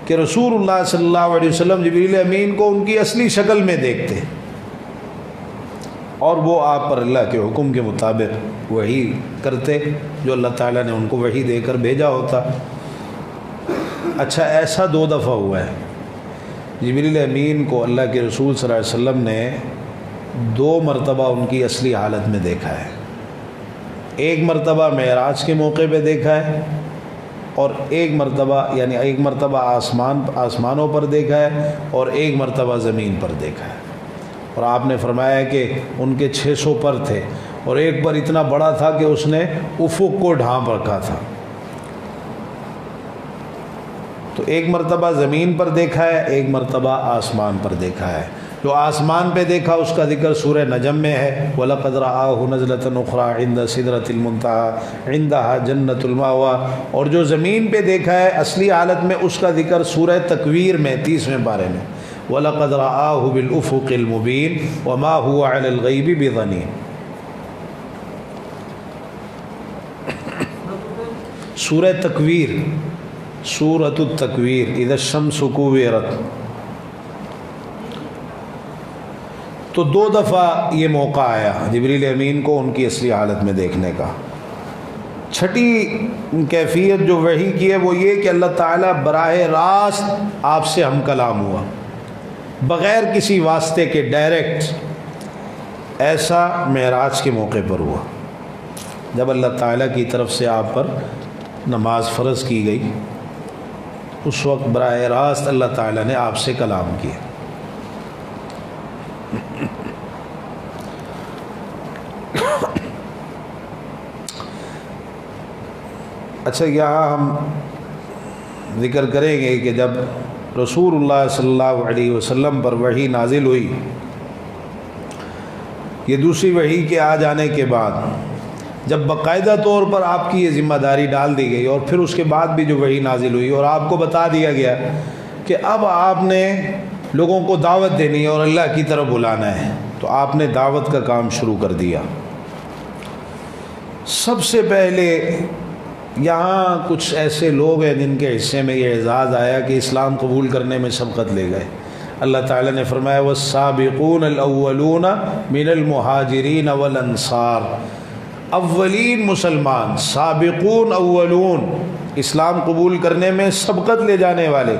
کہ رسول اللہ صلی اللہ علیہ وسلم جبریل امین کو ان کی اصلی شکل میں دیکھتے اور وہ آپ پر اللہ کے حکم کے مطابق وحی کرتے جو اللہ تعالیٰ نے ان کو وحی دے کر بھیجا ہوتا۔ اچھا ایسا 2 دفعہ ہوا ہے، جبریل امین کو اللہ کے رسول صلی اللہ علیہ وسلم نے 2 مرتبہ ان کی اصلی حالت میں دیکھا ہے۔ ایک مرتبہ معراج کے موقع پہ دیکھا ہے، اور ایک مرتبہ آسمانوں پر دیکھا ہے، اور ایک مرتبہ زمین پر دیکھا ہے۔ اور آپ نے فرمایا کہ ان کے 600 پر تھے، اور ایک پر اتنا بڑا تھا کہ اس نے افق کو ڈھانپ رکھا تھا۔ تو ایک مرتبہ زمین پر دیکھا ہے، ایک مرتبہ آسمان پر دیکھا ہے۔ جو آسمان پہ دیکھا اس کا ذکر سورہ نجم میں ہے، وَلَقَدْ رَآهُ نَزْلَةً أُخْرَىٰ عِندَ سِدْرَةِ الْمُنتَهَىٰ عِندَهَا جَنَّةُ الْمَأْوَىٰ، اور جو زمین پہ دیکھا ہے اصلی حالت میں اس کا ذکر سورہ تکویر میں 30ویں پارے میں، وَلَقَدْ رَآهُ بِالْأُفُقِ الْمُبِينِ وَمَا هُوَ عَلَى الْغَيْبِ بِضَنِينٍ۔ سورہ تکویر، سورۃ التکویر، اذا الشمس کوورت۔ تو 2 دفعہ یہ موقع آیا جبریل امین کو ان کی اصلی حالت میں دیکھنے کا۔ چھٹی کیفیت جو وحی کی ہے وہ یہ کہ اللہ تعالیٰ براہ راست آپ سے ہم کلام ہوا، بغیر کسی واسطے کے، ڈائریکٹ۔ ایسا معراج کے موقع پر ہوا جب اللہ تعالیٰ کی طرف سے آپ پر نماز فرض کی گئی، اس وقت براہ راست اللہ تعالیٰ نے آپ سے کلام کیا۔ اچھا یہاں ہم ذکر کریں گے کہ جب رسول اللہ صلی اللہ علیہ وسلم پر وحی نازل ہوئی، یہ دوسری وحی کے آ جانے کے بعد جب باقاعدہ طور پر آپ کی یہ ذمہ داری ڈال دی گئی، اور پھر اس کے بعد بھی جو وحی نازل ہوئی اور آپ کو بتا دیا گیا کہ اب آپ نے لوگوں کو دعوت دینی ہے اور اللہ کی طرف بلانا ہے، تو آپ نے دعوت کا کام شروع کر دیا۔ سب سے پہلے یہاں کچھ ایسے لوگ ہیں جن کے حصے میں یہ اعزاز آیا کہ اسلام قبول کرنے میں سبقت لے گئے۔ اللہ تعالیٰ نے فرمایا والسابقون الاولون من المہاجرین والانصار، اولین مسلمان، سابقون اولون، اسلام قبول کرنے میں سبقت لے جانے والے۔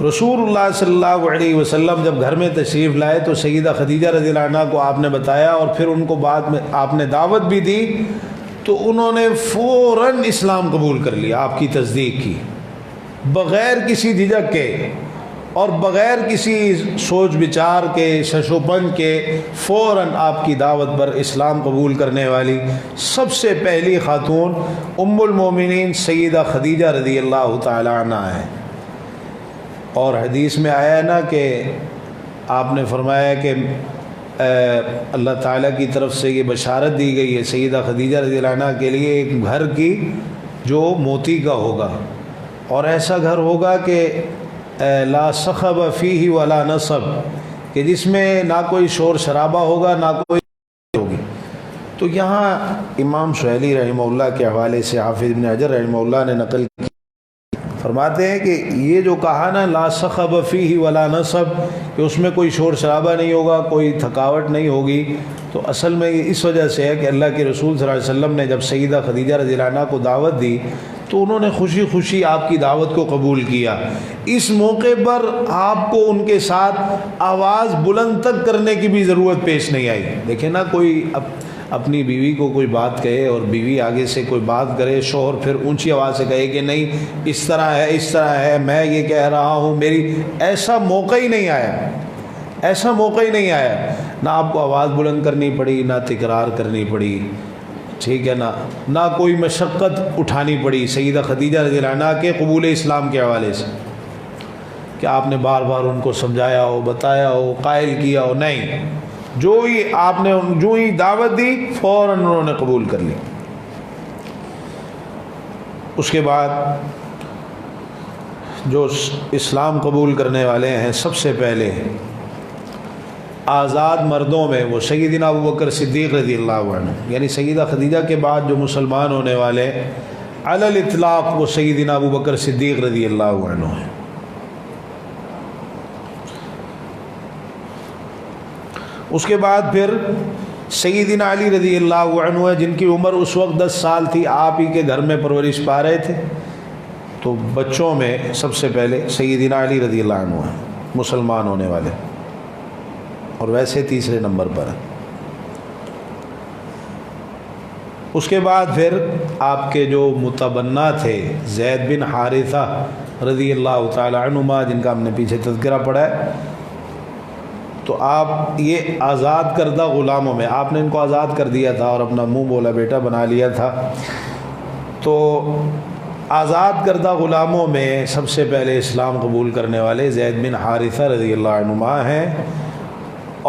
رسول اللہ صلی اللہ علیہ وسلم جب گھر میں تشریف لائے تو سیدہ خدیجہ رضی اللہ عنہ کو آپ نے بتایا، اور پھر ان کو بعد میں آپ نے دعوت بھی دی، تو انہوں نے فوراً اسلام قبول کر لیا، آپ کی تصدیق کی، بغیر کسی جھجک کے اور بغیر کسی سوچ بچار کے، شش و پنج کے، فوراً آپ کی دعوت پر اسلام قبول کرنے والی سب سے پہلی خاتون ام المومنین سیدہ خدیجہ رضی اللہ تعالی عنہ ہے۔ اور حدیث میں آیا ہے نا کہ آپ نے فرمایا کہ اللہ تعالیٰ کی طرف سے یہ بشارت دی گئی ہے سیدہ خدیجہ رضی اللہ عنہ کے لیے ایک گھر کی جو موتی کا ہوگا، اور ایسا گھر ہوگا کہ لا صخب فیہ ولا نصب، کہ جس میں نہ کوئی شور شرابہ ہوگا نہ کوئی ہوگی۔ تو یہاں امام سہیلی رحمہ اللہ کے حوالے سے حافظ ابن حجر رحمہ اللہ نے نقل کی، فرماتے ہیں کہ یہ جو کہا نا لا صخب فیہ ولا نصب، کہ اس میں کوئی شور شرابہ نہیں ہوگا، کوئی تھکاوٹ نہیں ہوگی، تو اصل میں یہ اس وجہ سے ہے کہ اللہ کے رسول صلی اللہ علیہ وسلم نے جب سیدہ خدیجہ رضی اللہ عنہ کو دعوت دی تو انہوں نے خوشی خوشی آپ کی دعوت کو قبول کیا۔ اس موقع پر آپ کو ان کے ساتھ آواز بلند تک کرنے کی بھی ضرورت پیش نہیں آئی۔ دیکھیں نا، کوئی اپنی بیوی کو کوئی بات کہے اور بیوی آگے سے کوئی بات کرے، شوہر پھر اونچی آواز سے کہے کہ نہیں اس طرح ہے، اس طرح ہے، میں یہ کہہ رہا ہوں، میری، ایسا موقع ہی نہیں آیا، ایسا موقع ہی نہیں آیا۔ نہ آپ کو آواز بلند کرنی پڑی، نہ تکرار کرنی پڑی، ٹھیک ہے نا، نہ کوئی مشقت اٹھانی پڑی سیدہ خدیجہ رضی اللہ عنہ کے قبول اسلام کے حوالے سے کہ آپ نے بار بار ان کو سمجھایا ہو، بتایا ہو، قائل کیا ہو، نہیں، جو ہی آپ نے جو ہی دعوت دی فوراً انہوں نے قبول کر لی۔ اس کے بعد جو اسلام قبول کرنے والے ہیں سب سے پہلے آزاد مردوں میں وہ سیدنا ابوبکر صدیق رضی اللہ عنہ، یعنی سیدہ خدیجہ کے بعد جو مسلمان ہونے والے علی الاطلاق وہ سیدنا ابوبکر صدیق رضی اللہ عنہ ہیں۔ اس کے بعد پھر سیدنا علی رضی اللہ عنہ ہے، جن کی عمر اس وقت 10 سال تھی، آپ ہی کے گھر میں پرورش پا رہے تھے، تو بچوں میں سب سے پہلے سیدنا علی رضی اللہ عنہ ہیں مسلمان ہونے والے، اور ویسے تیسرے نمبر پر۔ اس کے بعد پھر آپ کے جو متبنہ تھے زید بن حارثہ رضی اللہ تعالی عنہما، جن کا ہم نے پیچھے تذکرہ پڑھا ہے، تو آپ یہ آزاد کردہ غلاموں میں آپ نے ان کو آزاد کر دیا تھا اور اپنا منہ بولا بیٹا بنا لیا تھا۔ تو آزاد کردہ غلاموں میں سب سے پہلے اسلام قبول کرنے والے زید بن حارثہ رضی اللہ عنہما ہیں،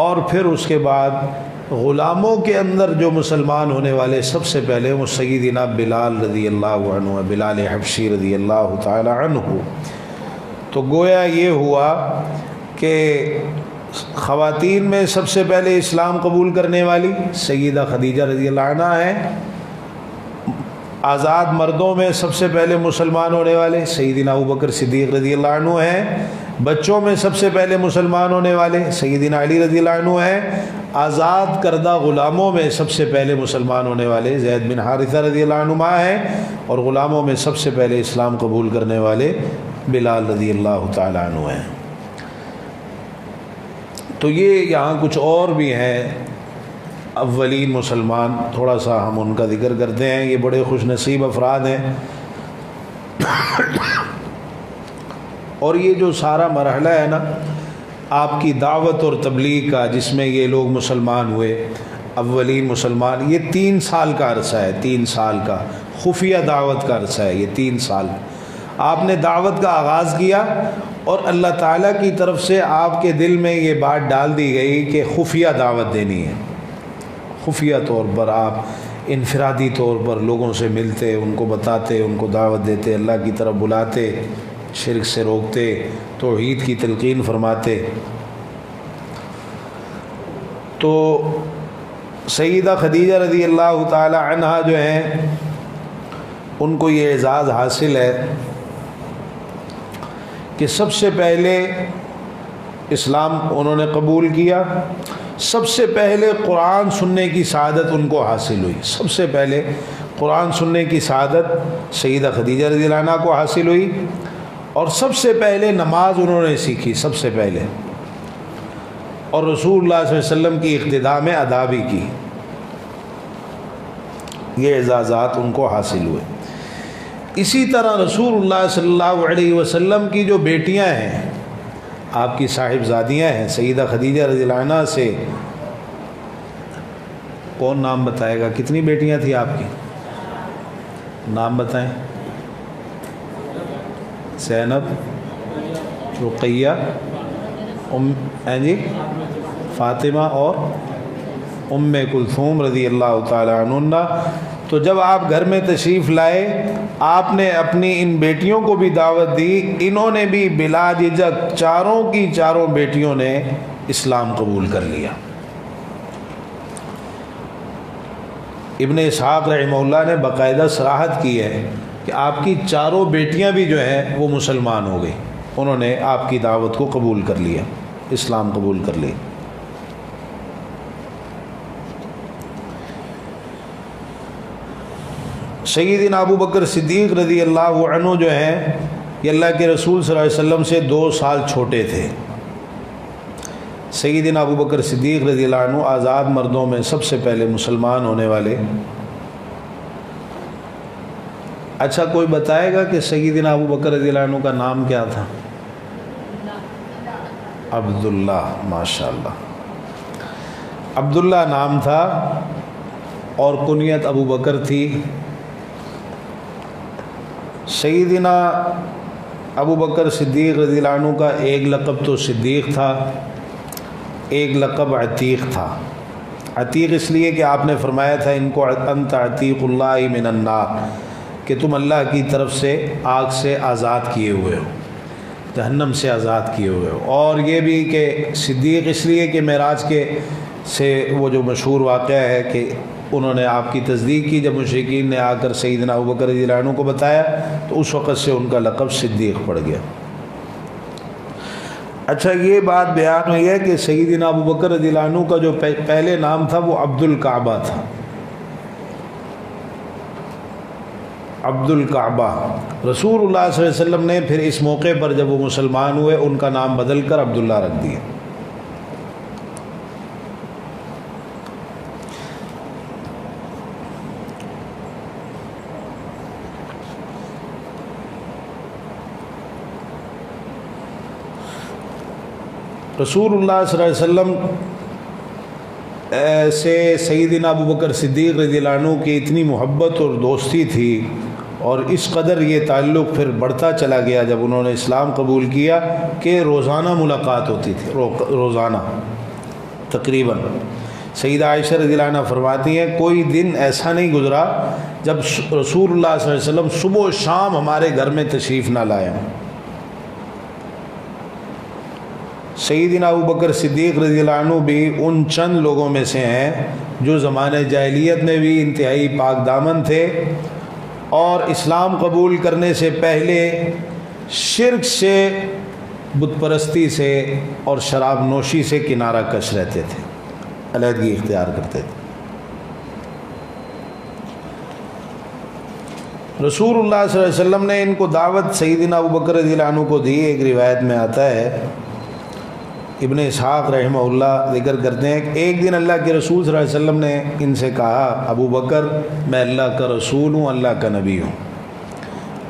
اور پھر اس کے بعد غلاموں کے اندر جو مسلمان ہونے والے سب سے پہلے وہ سیدنا بلال رضی اللہ عنہ، بلال حبشی رضی اللہ تعالی عنہ۔ تو گویا یہ ہوا کہ خواتین میں سب سے پہلے اسلام قبول کرنے والی سیدہ خدیجہ رضی اللہ عنہ ہیں، آزاد مردوں میں سب سے پہلے مسلمان ہونے والے سیدنا ابوبکر صدیق رضی اللہ عنہ ہیں، بچوں میں سب سے پہلے مسلمان ہونے والے سیدنا علی رضی اللہ عنہ ہیں، آزاد کردہ غلاموں میں سب سے پہلے مسلمان ہونے والے زید بن حارثہ رضی اللہ عنہ ہیں، اور غلاموں میں سب سے پہلے اسلام قبول کرنے والے بلال رضی اللہ تعالی عنہ ہیں۔ تو یہ یہاں کچھ اور بھی ہیں اولین مسلمان، تھوڑا سا ہم ان کا ذکر کرتے ہیں۔ یہ بڑے خوش نصیب افراد ہیں، اور یہ جو سارا مرحلہ ہے نا آپ کی دعوت اور تبلیغ کا، جس میں یہ لوگ مسلمان ہوئے اولین مسلمان، یہ 3 سال کا عرصہ ہے، 3 سال کا خفیہ دعوت کا عرصہ ہے۔ یہ 3 سال آپ نے دعوت کا آغاز کیا، اور اللہ تعالیٰ کی طرف سے آپ کے دل میں یہ بات ڈال دی گئی کہ خفیہ دعوت دینی ہے۔ خفیہ طور پر آپ انفرادی طور پر لوگوں سے ملتے، ان کو بتاتے، ان کو دعوت دیتے، اللہ کی طرف بلاتے، شرک سے روکتے، توحید کی تلقین فرماتے۔ تو سیدہ خدیجہ رضی اللہ تعالی عنہا جو ہیں ان کو یہ اعزاز حاصل ہے کہ سب سے پہلے اسلام انہوں نے قبول کیا، سب سے پہلے قرآن سننے کی سعادت ان کو حاصل ہوئی، سب سے پہلے قرآن سننے کی سعادت سیدہ خدیجہ رضی اللہ عنہا کو حاصل ہوئی، اور سب سے پہلے نماز انہوں نے سیکھی سب سے پہلے، اور رسول اللہ صلی اللہ علیہ وسلم کی اقتداء میں ادا بھی کی۔ یہ اعزازات ان کو حاصل ہوئے۔ اسی طرح رسول اللہ صلی اللہ علیہ وسلم کی جو بیٹیاں ہیں، آپ کی صاحبزادیاں ہیں، سیدہ خدیجہ رضی اللہ عنہ سے کون نام بتائے گا؟ کتنی بیٹیاں تھیں آپ کی؟ نام بتائیں۔ زینب، رقیہ، جی فاطمہ اور ام کلثوم رضی اللہ تعالی عنہ۔ تو جب آپ گھر میں تشریف لائے، آپ نے اپنی ان بیٹیوں کو بھی دعوت دی، انہوں نے بھی بلا جھجک چاروں کی چاروں بیٹیوں نے اسلام قبول کر لیا۔ ابن اسحاق رحمہ اللہ نے باقاعدہ صراحت کی ہے کہ آپ کی چاروں بیٹیاں بھی جو ہیں وہ مسلمان ہو گئی، انہوں نے آپ کی دعوت کو قبول کر لیا، اسلام قبول کر لی۔ سیدنا ابو بکر صدیق رضی اللہ عنہ جو ہیں یہ اللہ کے رسول صلی اللہ علیہ وسلم سے 2 سال چھوٹے تھے۔ سیدنا ابو بکر صدیق رضی اللہ عنہ آزاد مردوں میں سب سے پہلے مسلمان ہونے والے۔ اچھا کوئی بتائے گا کہ سیدنا ابو بکر رضی اللہ عنہ کا نام کیا تھا؟ عبداللہ، ماشاءاللہ، عبداللہ نام تھا اور کنیت ابو بکر تھی۔ سیدنا ابو بکر صدیق رضی اللہ عنہ کا ایک لقب تو صدیق تھا، ایک لقب عتیق تھا۔ عتیق اس لیے کہ آپ نے فرمایا تھا ان کو انت عتیق اللہ من النار، کہ تم اللہ کی طرف سے آگ سے آزاد کیے ہوئے ہو، جہنم سے آزاد کیے ہوئے ہو۔ اور یہ بھی کہ صدیق اس لیے کہ معراج کے سے وہ جو مشہور واقعہ ہے کہ انہوں نے آپ کی تصدیق کی، جب مشرکین نے آ کر سیدنا ابو بکر رضی اللہ عنہ کو بتایا تو اس وقت سے ان کا لقب صدیق پڑ گیا۔ اچھا یہ بات بیان ہوئی ہے کہ سیدنا ابو بکر رضی اللہ عنہ کا جو پہلے نام تھا وہ عبد الکعبہ تھا، عبد الکعبہ۔ رسول اللہ صلی اللہ علیہ وسلم نے پھر اس موقع پر جب وہ مسلمان ہوئے ان کا نام بدل کر عبداللہ رکھ دیا۔ رسول اللہ صلی اللہ علیہ وسلم سے سیدنا ابو بکر صدیق رضی اللہ عنہ کی اتنی محبت اور دوستی تھی، اور اس قدر یہ تعلق پھر بڑھتا چلا گیا جب انہوں نے اسلام قبول کیا کہ روزانہ ملاقات ہوتی تھی، روزانہ تقریباً۔ سیدہ عائشہ رضی اللہ عنہ فرماتی ہیں کوئی دن ایسا نہیں گزرا جب رسول اللہ صلی اللہ علیہ وسلم صبح و شام ہمارے گھر میں تشریف نہ لائے۔ سیدنا ابو بکر صدیق رضی اللہ عنہ بھی ان چند لوگوں میں سے ہیں جو زمانہ جاہلیت میں بھی انتہائی پاک دامن تھے، اور اسلام قبول کرنے سے پہلے شرک سے، بت پرستی سے اور شراب نوشی سے کنارہ کش رہتے تھے، علیحدگی اختیار کرتے تھے۔ رسول اللہ صلی اللہ علیہ وسلم نے ان کو دعوت سیدنا ابو بکر رضی اللہ عنہ کو دی۔ ایک روایت میں آتا ہے، ابن اسحاق رحمہ اللہ ذکر کرتے ہیں کہ ایک دن اللہ کے رسول صلی اللہ علیہ وسلم نے ان سے کہا ابو بکر میں اللہ کا رسول ہوں، اللہ کا نبی ہوں،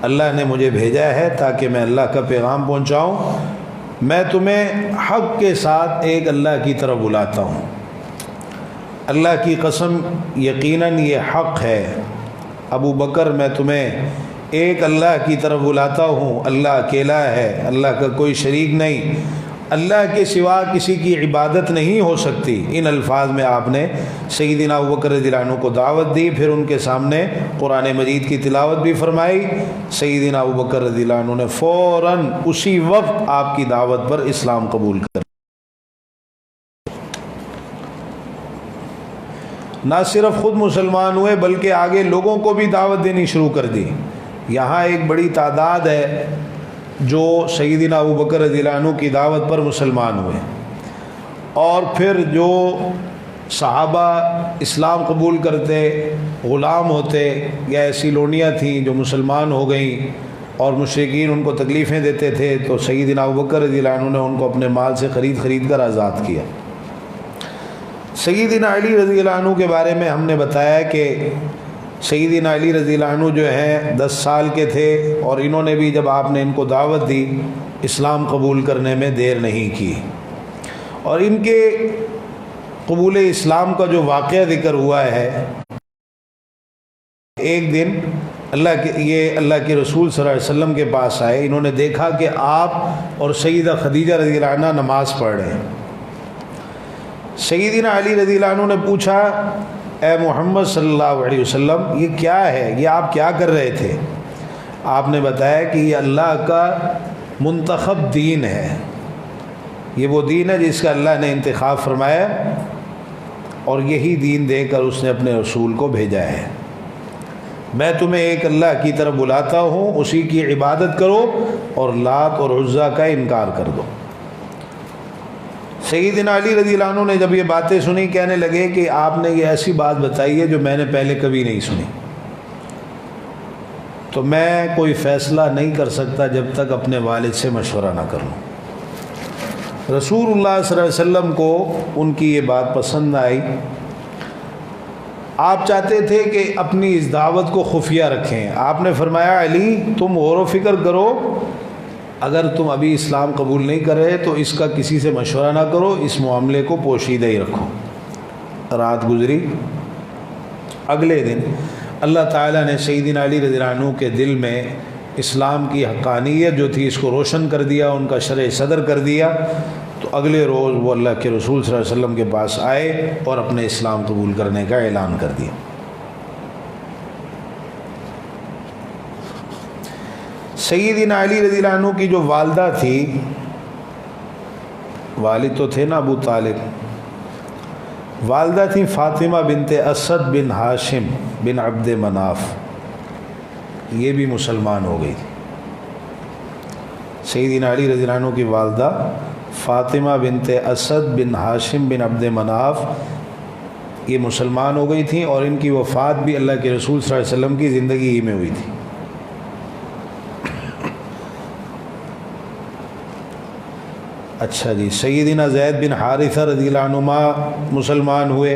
اللہ نے مجھے بھیجا ہے تاکہ میں اللہ کا پیغام پہنچاؤں، میں تمہیں حق کے ساتھ ایک اللہ کی طرف بلاتا ہوں، اللہ کی قسم یقیناً یہ حق ہے، ابو بکر میں تمہیں ایک اللہ کی طرف بلاتا ہوں، اللہ اکیلا ہے، اللہ کا کوئی شریک نہیں، اللہ کے سوا کسی کی عبادت نہیں ہو سکتی۔ ان الفاظ میں آپ نے سیدنا ابو بکر رضی اللہ عنہ کو دعوت دی، پھر ان کے سامنے قرآن مجید کی تلاوت بھی فرمائی۔ سیدنا ابو بکر رضی اللہ عنہ نے فوراً اسی وقت آپ کی دعوت پر اسلام قبول کر، نہ صرف خود مسلمان ہوئے بلکہ آگے لوگوں کو بھی دعوت دینی شروع کر دی۔ یہاں ایک بڑی تعداد ہے جو سیدنا ابو بکر رضی اللہ عنہ کی دعوت پر مسلمان ہوئے، اور پھر جو صحابہ اسلام قبول کرتے، غلام ہوتے یا ایسی لونیاں تھیں جو مسلمان ہو گئیں اور مشرکین ان کو تکلیفیں دیتے تھے، تو سیدنا ابو بکر رضی اللہ عنہ نے ان کو اپنے مال سے خرید کر آزاد کیا۔ سیدنا علی رضی اللہ عنہ کے بارے میں ہم نے بتایا کہ سیدنا علی رضی اللہ عنہ جو ہیں 10 سال کے تھے، اور انہوں نے بھی جب آپ نے ان کو دعوت دی اسلام قبول کرنے میں دیر نہیں کی، اور ان کے قبول اسلام کا جو واقعہ ذکر ہوا ہے، ایک دن اللہ کے رسول صلی اللہ علیہ وسلم کے پاس آئے، انہوں نے دیکھا کہ آپ اور سیدہ خدیجہ رضی اللہ عنہ نماز پڑھ رہے ہیں۔ سیدنا علی رضی اللہ عنہ نے پوچھا، اے محمد صلی اللہ علیہ وسلم، یہ کیا ہے، یہ آپ کیا کر رہے تھے؟ آپ نے بتایا کہ یہ اللہ کا منتخب دین ہے، یہ وہ دین ہے جس کا اللہ نے انتخاب فرمایا، اور یہی دین دے کر اس نے اپنے رسول کو بھیجا ہے۔ میں تمہیں ایک اللہ کی طرف بلاتا ہوں، اسی کی عبادت کرو اور لات اور عزیٰ کا انکار کر دو۔ سیدنا علی رضی اللہ عنہ نے جب یہ باتیں سنی، کہنے لگے کہ آپ نے یہ ایسی بات بتائی ہے جو میں نے پہلے کبھی نہیں سنی، تو میں کوئی فیصلہ نہیں کر سکتا جب تک اپنے والد سے مشورہ نہ کروں۔ رسول اللہ صلی اللہ علیہ وسلم کو ان کی یہ بات پسند آئی۔ آپ چاہتے تھے کہ اپنی اس دعوت کو خفیہ رکھیں۔ آپ نے فرمایا، علی تم غور و فکر کرو، اگر تم ابھی اسلام قبول نہیں کر رہے تو اس کا کسی سے مشورہ نہ کرو، اس معاملے کو پوشیدہ ہی رکھو۔ رات گزری، اگلے دن اللہ تعالیٰ نے سیدنا علی رضی اللہ عنہ کے دل میں اسلام کی حقانیت جو تھی اس کو روشن کر دیا، ان کا شرح صدر کر دیا۔ تو اگلے روز وہ اللہ کے رسول صلی اللہ علیہ وسلم کے پاس آئے اور اپنے اسلام قبول کرنے کا اعلان کر دیا۔ سیدنا علی رضی اللہ عنہ کی جو والدہ تھی، والد تو تھے نا ابو طالب، والدہ تھیں فاطمہ بنت اسد بن ہاشم بن عبد مناف، یہ بھی مسلمان ہو گئی تھی۔ سیدنا علی رضی اللہ عنہ کی والدہ فاطمہ بنت اسد بن ہاشم بن عبد مناف یہ مسلمان ہو گئی تھیں، اور ان کی وفات بھی اللہ کے رسول صلی اللہ علیہ وسلم کی زندگی ہی میں ہوئی تھی۔ اچھا جی، سیدنا زید بن حارثہ رضی اللہ عنہما مسلمان ہوئے،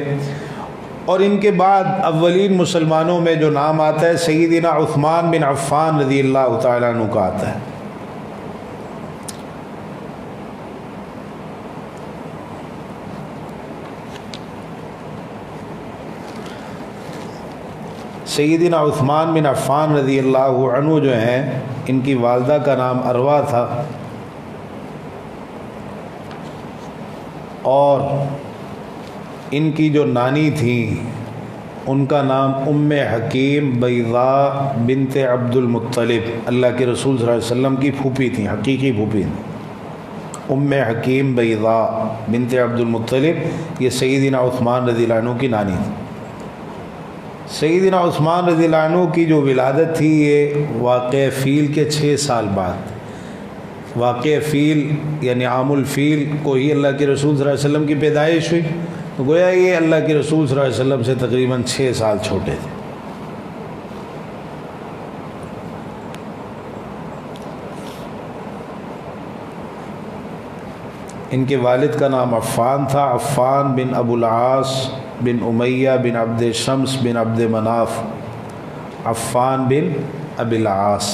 اور ان کے بعد اولین مسلمانوں میں جو نام آتا ہے سیدنا عثمان بن عفان رضی اللہ تعالیٰ عنہ کا آتا ہے۔ سیدنا عثمان بن عفان رضی اللہ عنہ جو ہیں، ان کی والدہ کا نام اروا تھا، اور ان کی جو نانی تھیں ان کا نام ام حکیم بیضاء بنت عبد المطلب، اللہ کے رسول صلی اللہ علیہ وسلم کی پھوپھی تھیں، حقیقی پھوپھی تھیں۔ ام حکیم بیضاء بنت عبد المطلب یہ سیدنا عثمان رضی اللہ عنہ کی نانی تھی۔ سیدنا عثمان رضی اللہ عنہ کی جو ولادت تھی یہ واقع فیل کے 6 سال بعد، واقع فیل یعنی عام الفیل کو ہی اللہ کے رسول صلی اللہ علیہ وسلم کی پیدائش ہوئی، تو گویا یہ اللہ کے رسول صلی اللہ علیہ وسلم سے تقریباً 6 سال چھوٹے تھے۔ ان کے والد کا نام عفان تھا، عفان بن ابو العاص بن امیہ بن عبد شمس بن عبد مناف، عفان بن ابی العاص۔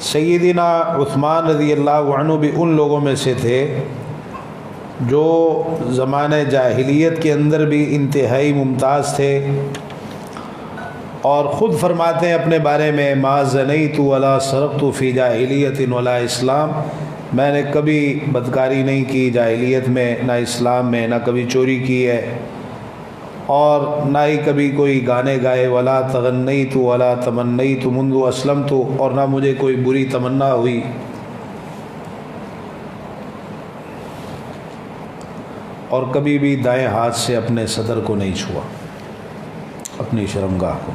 سیدنا عثمان رضی اللہ عنہ بھی ان لوگوں میں سے تھے جو زمانہ جاہلیت کے اندر بھی انتہائی ممتاز تھے، اور خود فرماتے ہیں اپنے بارے میں، ما زنیت ولا سرقت فی جاہلیت ولا اسلام، میں نے کبھی بدکاری نہیں کی جاہلیت میں، نہ اسلام میں، نہ کبھی چوری کی ہے، اور نہ ہی کبھی کوئی گانے گائے، ولا تغنیت ولا تمنیت منذ اسلمت، اور نہ مجھے کوئی بری تمنا ہوئی۔ اور کبھی بھی دائیں ہاتھ سے اپنے صدر کو نہیں چھوا، اپنی شرمگاہ کو۔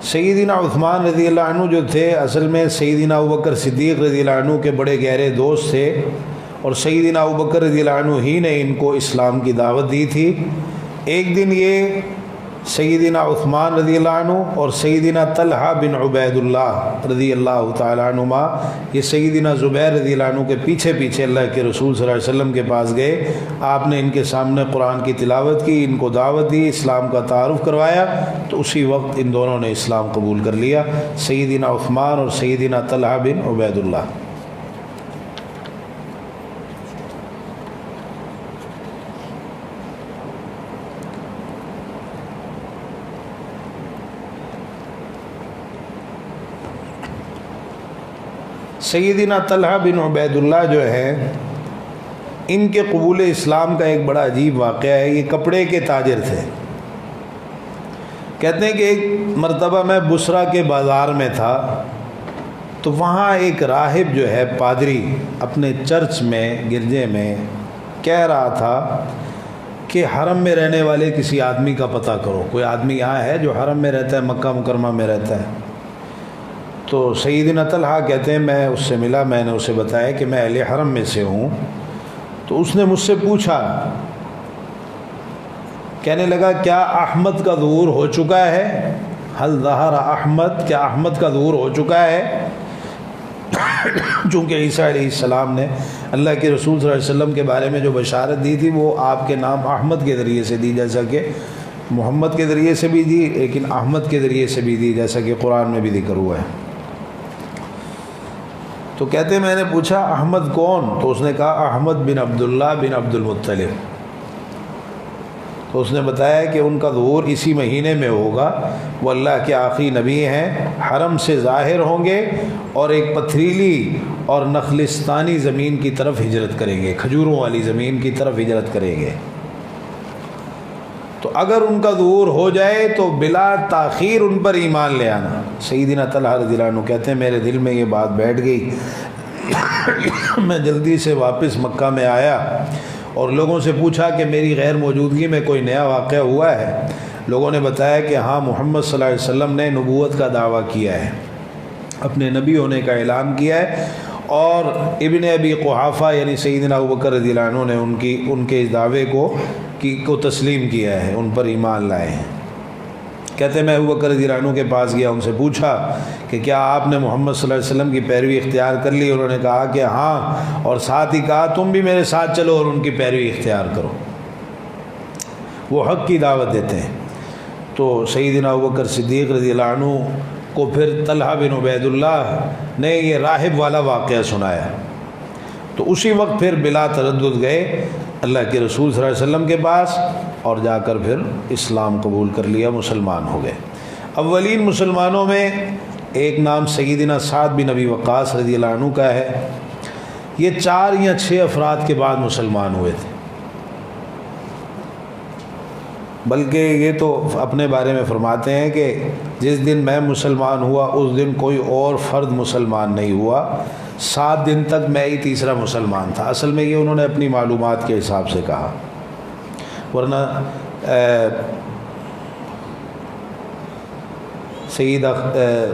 سیدنا عثمان رضی اللہ عنہ جو تھے اصل میں سیدنا ابوبکر صدیق رضی اللہ عنہ کے بڑے گہرے دوست تھے، اور سیدنا ابوبکر رضی اللہ عنہ ہی نے ان کو اسلام کی دعوت دی تھی۔ ایک دن یہ سیدنا عثمان رضی اللہ عنہ اور سیدنا طلحہ بن عبید اللہ رضی اللہ تعالیٰ عنہما، یہ سیدنا زبیر رضی اللہ عنہ کے پیچھے پیچھے اللہ کے رسول صلی اللہ علیہ وسلم کے پاس گئے۔ آپ نے ان کے سامنے قرآن کی تلاوت کی، ان کو دعوت دی، اسلام کا تعارف کروایا، تو اسی وقت ان دونوں نے اسلام قبول کر لیا، سیدنا عثمان اور سیدنا طلحہ بن عبید اللہ۔ سیدنا طلحہ بن عبید اللہ جو ہے، ان کے قبول اسلام کا ایک بڑا عجیب واقعہ ہے۔ یہ کپڑے کے تاجر تھے۔ کہتے ہیں کہ ایک مرتبہ میں بصرہ کے بازار میں تھا، تو وہاں ایک راہب جو ہے، پادری، اپنے چرچ میں، گرجے میں کہہ رہا تھا کہ حرم میں رہنے والے کسی آدمی کا پتہ کرو، کوئی آدمی یہاں ہے جو حرم میں رہتا ہے، مکہ مکرمہ میں رہتا ہے۔ تو سیدنا طلحہ کہتے ہیں میں اس سے ملا، میں نے اسے بتایا کہ میں اہل حرم میں سے ہوں۔ تو اس نے مجھ سے پوچھا، کہنے لگا کیا احمد کا ظہور ہو چکا ہے؟ حل ظہر احمد، کیا احمد کا ظہور ہو چکا ہے؟ چونکہ عیسیٰ علیہ السلام نے اللہ کے رسول صلی اللہ علیہ وسلم کے بارے میں جو بشارت دی تھی، وہ آپ کے نام احمد کے ذریعے سے دی، جیسا کہ محمد کے ذریعے سے بھی دی، لیکن احمد کے ذریعے سے بھی دی، جیسا کہ قرآن میں بھی ذکر ہوا ہے۔ تو کہتے ہیں میں نے پوچھا احمد کون؟ تو اس نے کہا احمد بن عبداللہ بن عبد المطلب۔ تو اس نے بتایا کہ ان کا ظہور اسی مہینے میں ہوگا، وہ اللہ کے آخری نبی ہیں، حرم سے ظاہر ہوں گے اور ایک پتھریلی اور نخلستانی زمین کی طرف ہجرت کریں گے، کھجوروں والی زمین کی طرف ہجرت کریں گے۔ تو اگر ان کا ظہور ہو جائے تو بلا تاخیر ان پر ایمان لے آنا۔ سیدنا طلحہ رضی اللہ عنہ کہتے ہیں میرے دل میں یہ بات بیٹھ گئی، میں جلدی سے واپس مکہ میں آیا اور لوگوں سے پوچھا کہ میری غیر موجودگی میں کوئی نیا واقعہ ہوا ہے۔ لوگوں نے بتایا کہ ہاں، محمد صلی اللہ علیہ وسلم نے نبوت کا دعویٰ کیا ہے، اپنے نبی ہونے کا اعلان کیا ہے، اور ابن ابی قحافہ یعنی سیدنا ابوبکر رضی اللہ عنہ نے ان کے اس دعوے کو تسلیم کیا ہے، ان پر ایمان لائے ہیں۔ کہتے ہیں میں ابوبکر رضی اللہ عنہ کے پاس گیا، ان سے پوچھا کہ کیا آپ نے محمد صلی اللہ علیہ وسلم کی پیروی اختیار کر لی؟ انہوں نے کہا کہ ہاں، اور ساتھ ہی کہا تم بھی میرے ساتھ چلو اور ان کی پیروی اختیار کرو، وہ حق کی دعوت دیتے ہیں۔ تو سیدنا ابوبکر صدیق رضی اللہ عنہ کو پھر طلحہ بن عبید اللہ نے یہ راہب والا واقعہ سنایا، تو اسی وقت پھر بلا تردد گئے اللہ کے رسول صلی اللہ علیہ وسلم کے پاس اور جا کر پھر اسلام قبول کر لیا، مسلمان ہو گئے۔ اولین مسلمانوں میں ایک نام سیدنا سعد بن ابی وقاص رضی اللہ عنہ کا ہے۔ یہ 4 یا 6 افراد کے بعد مسلمان ہوئے تھے، بلکہ یہ تو اپنے بارے میں فرماتے ہیں کہ جس دن میں مسلمان ہوا اس دن کوئی اور فرد مسلمان نہیں ہوا، 7 دن تک میں ہی تیسرا مسلمان تھا۔ اصل میں یہ انہوں نے اپنی معلومات کے حساب سے کہا، ورنہ سیدہ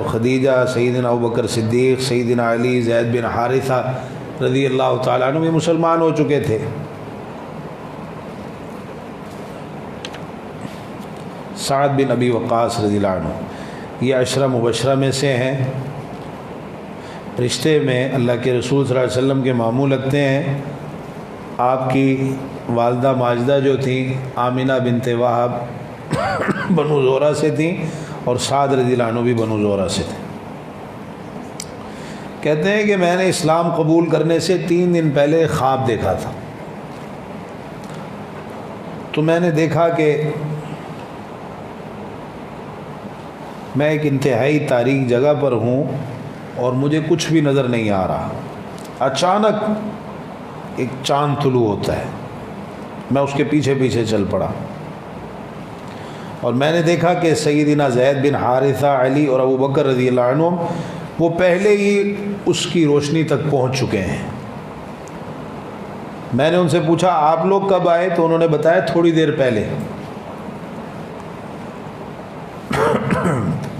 خدیجہ، سیدنا ابوبکر صدیق، سیدنا علی، زید بن حارثہ رضی اللہ تعالیٰ عنہ بھی مسلمان ہو چکے تھے۔ سعد بن ابی وقاص رضی اللہ عنہ یہ 10 مبشرہ میں سے ہیں، رشتے میں اللہ کے رسول صلی اللہ علیہ وسلم کے ماموں لگتے ہیں۔ آپ کی والدہ ماجدہ جو تھیں آمینہ بنت وہب بنو زہرہ سے تھیں، اور سعد رضی اللہ عنہ بھی بنو زہرہ سے تھے۔ کہتے ہیں کہ میں نے اسلام قبول کرنے سے 3 دن پہلے خواب دیکھا تھا، تو میں نے دیکھا کہ میں ایک انتہائی تاریک جگہ پر ہوں اور مجھے کچھ بھی نظر نہیں آ رہا۔ اچانک ایک چاند طلوع ہوتا ہے، میں اس کے پیچھے پیچھے چل پڑا اور میں نے دیکھا کہ سیدنا زید بن حارثہ، علی اور ابوبکر رضی اللہ عنہ وہ پہلے ہی اس کی روشنی تک پہنچ چکے ہیں۔ میں نے ان سے پوچھا آپ لوگ کب آئے؟ تو انہوں نے بتایا تھوڑی دیر پہلے۔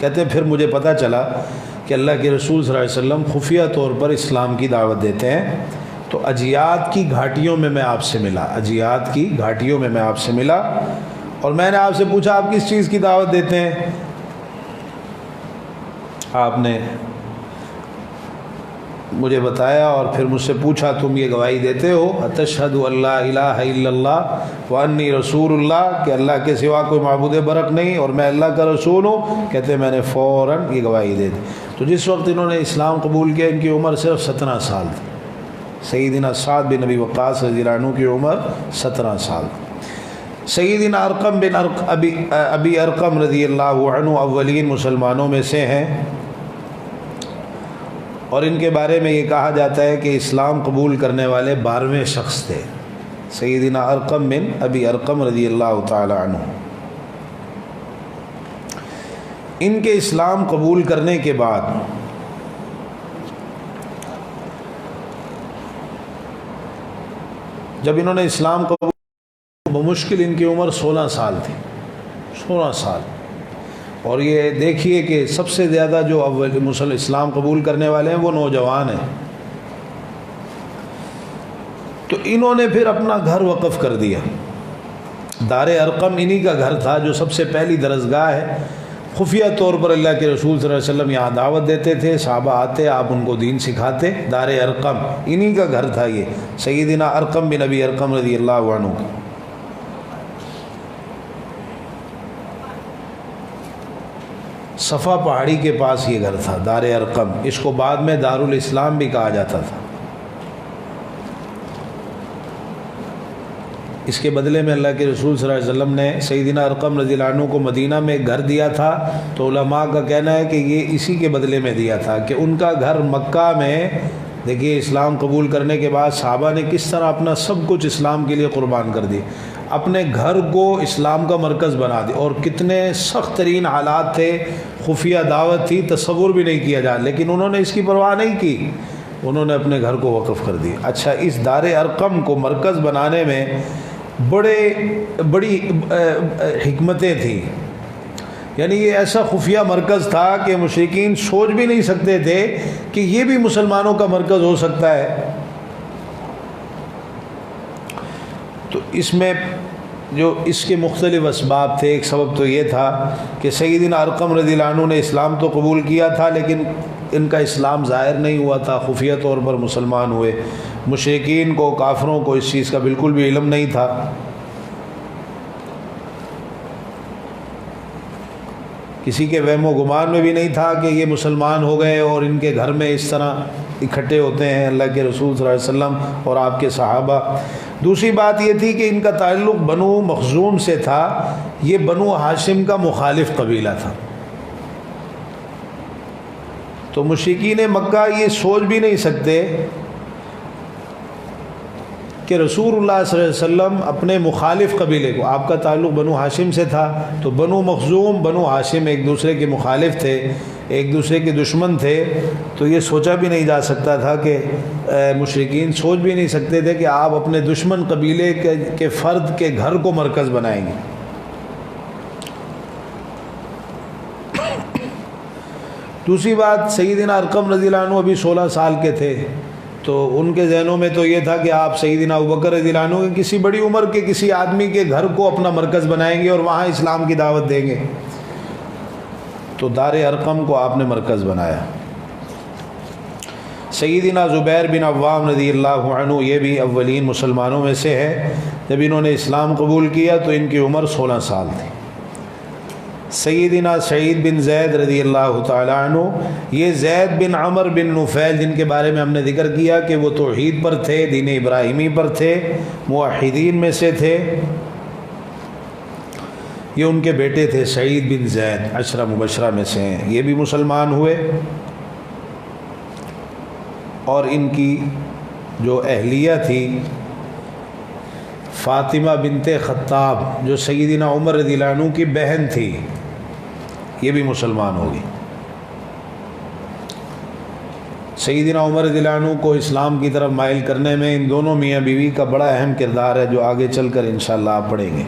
کہتے ہیں پھر مجھے پتہ چلا کہ اللہ کے رسول صلی اللہ علیہ وسلم خفیہ طور پر اسلام کی دعوت دیتے ہیں، تو اجیاد کی گھاٹیوں میں میں آپ سے ملا، اجیاد کی گھاٹیوں میں میں آپ سے ملا، اور میں نے آپ سے پوچھا آپ کس چیز کی دعوت دیتے ہیں؟ آپ نے مجھے بتایا اور پھر مجھ سے پوچھا تم یہ گواہی دیتے ہو اتشہد ان لا الہ الا اللہ وانی رسول اللہ، کہ اللہ کے سوا کوئی معبود برحق نہیں اور میں اللہ کا رسول ہوں؟ کہتے میں نے فوراً یہ گواہی دے دی۔ تو جس وقت انہوں نے اسلام قبول کیا ان کی عمر صرف 17 سال تھی۔ سیدنا سعد بن ابی وقاص رضی اللہ عنہ کی عمر 17 سال تھی۔ سیدنا ارقم بن ابی ارقم رضی اللہ عنہ اولین مسلمانوں میں سے ہیں، اور ان کے بارے میں یہ کہا جاتا ہے کہ اسلام قبول کرنے والے 12ویں شخص تھے، سیدنا ارقم بن ابی ارقم رضی اللہ تعالی عنہ۔ ان کے اسلام قبول کرنے کے بعد جب انہوں نے اسلام قبول بمشکل ان کی عمر 16 سال تھی، 16 سال۔ اور یہ دیکھیے کہ سب سے زیادہ جو اول اسلام قبول کرنے والے ہیں وہ نوجوان ہیں۔ تو انہوں نے پھر اپنا گھر وقف کر دیا۔ دار ارقم انہی کا گھر تھا جو سب سے پہلی درسگاہ ہے۔ خفیہ طور پر اللہ کے رسول صلی اللہ علیہ وسلم یہاں دعوت دیتے تھے، صحابہ آتے، آپ ان کو دین سکھاتے۔ دار ارقم انہی کا گھر تھا، یہ سیدنا ارقم بن ابی ارقم رضی اللہ عنہ کا۔ صفا پہاڑی کے پاس یہ گھر تھا، دار ارقم۔ اس کو بعد میں دارالاسلام بھی کہا جاتا تھا۔ اس کے بدلے میں اللہ کے رسول صلی اللہ علیہ وسلم نے سیدنا ارقم رضی اللہ عنہ کو مدینہ میں ایک گھر دیا تھا۔ تو علماء کا کہنا ہے کہ یہ اسی کے بدلے میں دیا تھا کہ ان کا گھر مکہ میں، دیکھیے اسلام قبول کرنے کے بعد صحابہ نے کس طرح اپنا سب کچھ اسلام کے لیے قربان کر دی، اپنے گھر کو اسلام کا مرکز بنا دی، اور کتنے سخت ترین حالات تھے، خفیہ دعوت تھی، تصور بھی نہیں کیا جا، لیکن انہوں نے اس کی پرواہ نہیں کی، انہوں نے اپنے گھر کو وقف کر دیا۔ اچھا، اس دار ارقم کو مرکز بنانے میں بڑی حکمتیں تھیں، یعنی یہ ایسا خفیہ مرکز تھا کہ مشرکین سوچ بھی نہیں سکتے تھے کہ یہ بھی مسلمانوں کا مرکز ہو سکتا ہے۔ تو اس میں جو اس کے مختلف اسباب تھے، ایک سبب تو یہ تھا کہ سیدنا ارقم رضی اللہ عنہ نے اسلام تو قبول کیا تھا لیکن ان کا اسلام ظاہر نہیں ہوا تھا، خفیہ طور پر مسلمان ہوئے۔ مشرکین کو، کافروں کو اس چیز کا بالکل بھی علم نہیں تھا۔ کسی کے وہم و گمان میں بھی نہیں تھا کہ یہ مسلمان ہو گئے اور ان کے گھر میں اس طرح اکٹھے ہوتے ہیں اللہ کے رسول صلی اللہ علیہ وسلم اور آپ کے صحابہ۔ دوسری بات یہ تھی کہ ان کا تعلق بنو مخزوم سے تھا، یہ بنو ہاشم کا مخالف قبیلہ تھا۔ تو مشرکین مکہ یہ سوچ بھی نہیں سکتے کہ رسول اللہ صلی اللہ علیہ وسلم اپنے مخالف قبیلے کو، آپ کا تعلق بنو ہاشم سے تھا، تو بنو مخزوم بنو ہاشم ایک دوسرے کے مخالف تھے، ایک دوسرے کے دشمن تھے۔ تو یہ سوچا بھی نہیں جا سکتا تھا کہ مشرکین سوچ بھی نہیں سکتے تھے کہ آپ اپنے دشمن قبیلے کے فرد کے گھر کو مرکز بنائیں گے۔ دوسری بات، سیدنا ارقم رضی اللہ عنہ ابھی 16 سال کے تھے، تو ان کے ذہنوں میں تو یہ تھا کہ آپ سیدنا ابوبکر رضی اللہ عنہ کے کسی بڑی عمر کے کسی آدمی کے گھر کو اپنا مرکز بنائیں گے اور وہاں اسلام کی دعوت دیں گے۔ تو دار ارقم کو آپ نے مرکز بنایا۔ سیدنا زبیر بن عوام رضی اللہ عنہ یہ بھی اولین مسلمانوں میں سے ہے۔ جب انہوں نے اسلام قبول کیا تو ان کی عمر 16 سال تھی۔ سیدنا سعید بن زید رضی اللہ تعالی عنہ، یہ زید بن عمر بن نفیل جن کے بارے میں ہم نے ذکر کیا کہ وہ توحید پر تھے، دین ابراہیمی پر تھے، موحدین میں سے تھے، یہ ان کے بیٹے تھے سعید بن زید، عشرہ مبشرہ میں سے ہیں، یہ بھی مسلمان ہوئے۔ اور ان کی جو اہلیہ تھی فاطمہ بنت خطاب جو سیدنا عمر رضی اللہ عنہ کی بہن تھی، یہ بھی مسلمان ہوگی۔ سیدنا عمر رضی اللہ عنہ کو اسلام کی طرف مائل کرنے میں ان دونوں میاں بیوی کا بڑا اہم کردار ہے جو آگے چل کر انشاءاللہ آپ پڑھیں گے۔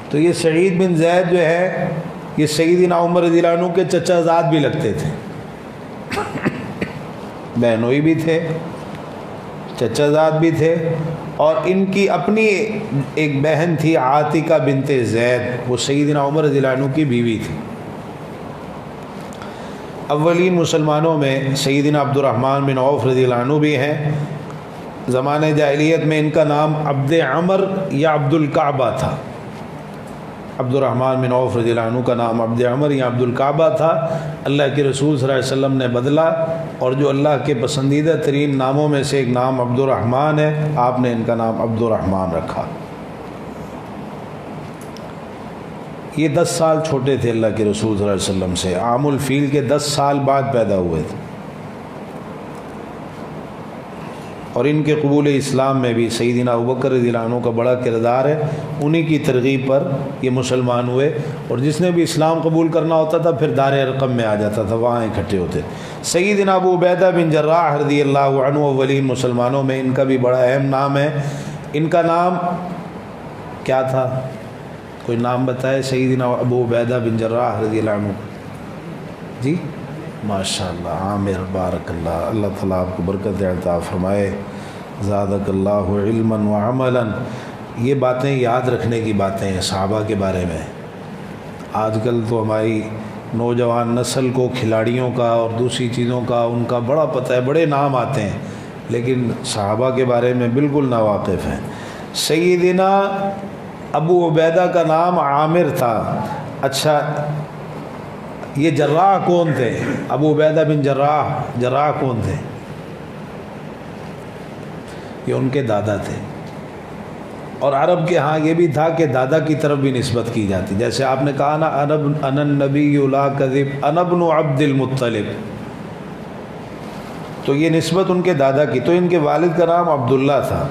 تو یہ سعید بن زید جو ہے یہ سیدنا عمر رضی اللہ عنہ کے چچا زاد بھی لگتے تھے، بہنوئی بھی تھے، چچا زاد بھی تھے، اور ان کی اپنی ایک بہن تھی عاتقہ بنت زید، وہ سیدنا عمر رضی اللہ عنہ کی بیوی تھی۔ اولین مسلمانوں میں سیدنا عبد الرحمن بن عوف رضی اللہ عنہ بھی ہیں۔ زمانہ جاہلیت میں ان کا نام عبد عمر یا عبد الکعبہ تھا۔ عبد الرحمن بن عوف رضی اللہ عنہ کا نام عبد عمر یا عبد الکعبہ تھا۔ اللہ کے رسول صلی اللہ علیہ وسلم نے بدلا، اور جو اللہ کے پسندیدہ ترین ناموں میں سے ایک نام عبد الرحمن ہے، آپ نے ان کا نام عبد الرحمن رکھا۔ یہ 10 سال چھوٹے تھے اللہ کے رسول صلی اللہ علیہ وسلم سے، عام الفیل کے 10 سال بعد پیدا ہوئے تھے، اور ان کے قبول اسلام میں بھی سیدنا ابوبکر رضی اللہ عنہ کا بڑا کردار ہے۔ انہی کی ترغیب پر یہ مسلمان ہوئے، اور جس نے بھی اسلام قبول کرنا ہوتا تھا پھر دار ارقم میں آ جاتا تھا، وہاں اکٹھے ہوتے۔ سیدنا ابو عبیدہ بن جراح رضی اللہ عنہ اولین مسلمانوں میں، ان کا بھی بڑا اہم نام ہے۔ ان کا نام کیا تھا؟ کوئی نام بتائے سیدنا ابو عبیدہ بن جراح رضی اللہ عنہ؟ جی ماشاء اللہ، عامر، بارک اللہ، اللہ تعالیٰ آپ کو برکت عطا فرمائے، زادک اللہ علما وعملا۔ یہ باتیں یاد رکھنے کی باتیں ہیں صحابہ کے بارے میں۔ آج کل تو ہماری نوجوان نسل کو کھلاڑیوں کا اور دوسری چیزوں کا ان کا بڑا پتہ ہے، بڑے نام آتے ہیں، لیکن صحابہ کے بارے میں بالکل ناواقف ہیں۔ سیدنا ابو عبیدہ کا نام عامر تھا۔ اچھا، یہ جراح کون تھے؟ ابو عبیدہ بن جراح کون تھے؟ یہ ان کے دادا تھے، اور عرب کے ہاں یہ بھی تھا کہ دادا کی طرف بھی نسبت کی جاتی، جیسے آپ نے کہا نا انا النبی لا کذب انا ابن عبد المطلب، تو یہ نسبت ان کے دادا کی، تو ان کے والد کا نام عبداللہ تھا۔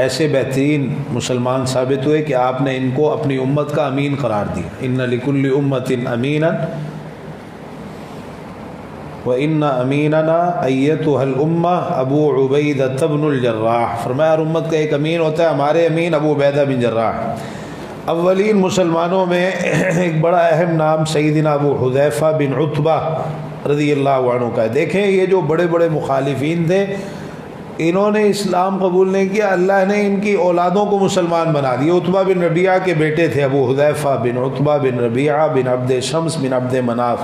ایسے بہترین مسلمان ثابت ہوئے کہ آپ نے ان کو اپنی امت کا امین قرار دیا۔ ان لکل امت امینا وان امیننا ایتها الامہ ابو عبیدہ بن الجراح، فرمایا ہر امت کا ایک امین ہوتا ہے، ہمارے امین ابو عبیدہ بن جراح۔ اولین مسلمانوں میں ایک بڑا اہم نام سیدنا ابو حذیفہ بن عتبہ رضی اللہ عنہ کا ہے۔ دیکھیں یہ جو بڑے بڑے مخالفین تھے، انہوں نے اسلام قبول نہیں کیا، اللہ نے ان کی اولادوں کو مسلمان بنا دیا۔ عتبہ بن ربیعہ کے بیٹے تھے ابو حذیفہ بن عتبہ بن ربیعہ بن عبد شمس بن عبد مناف۔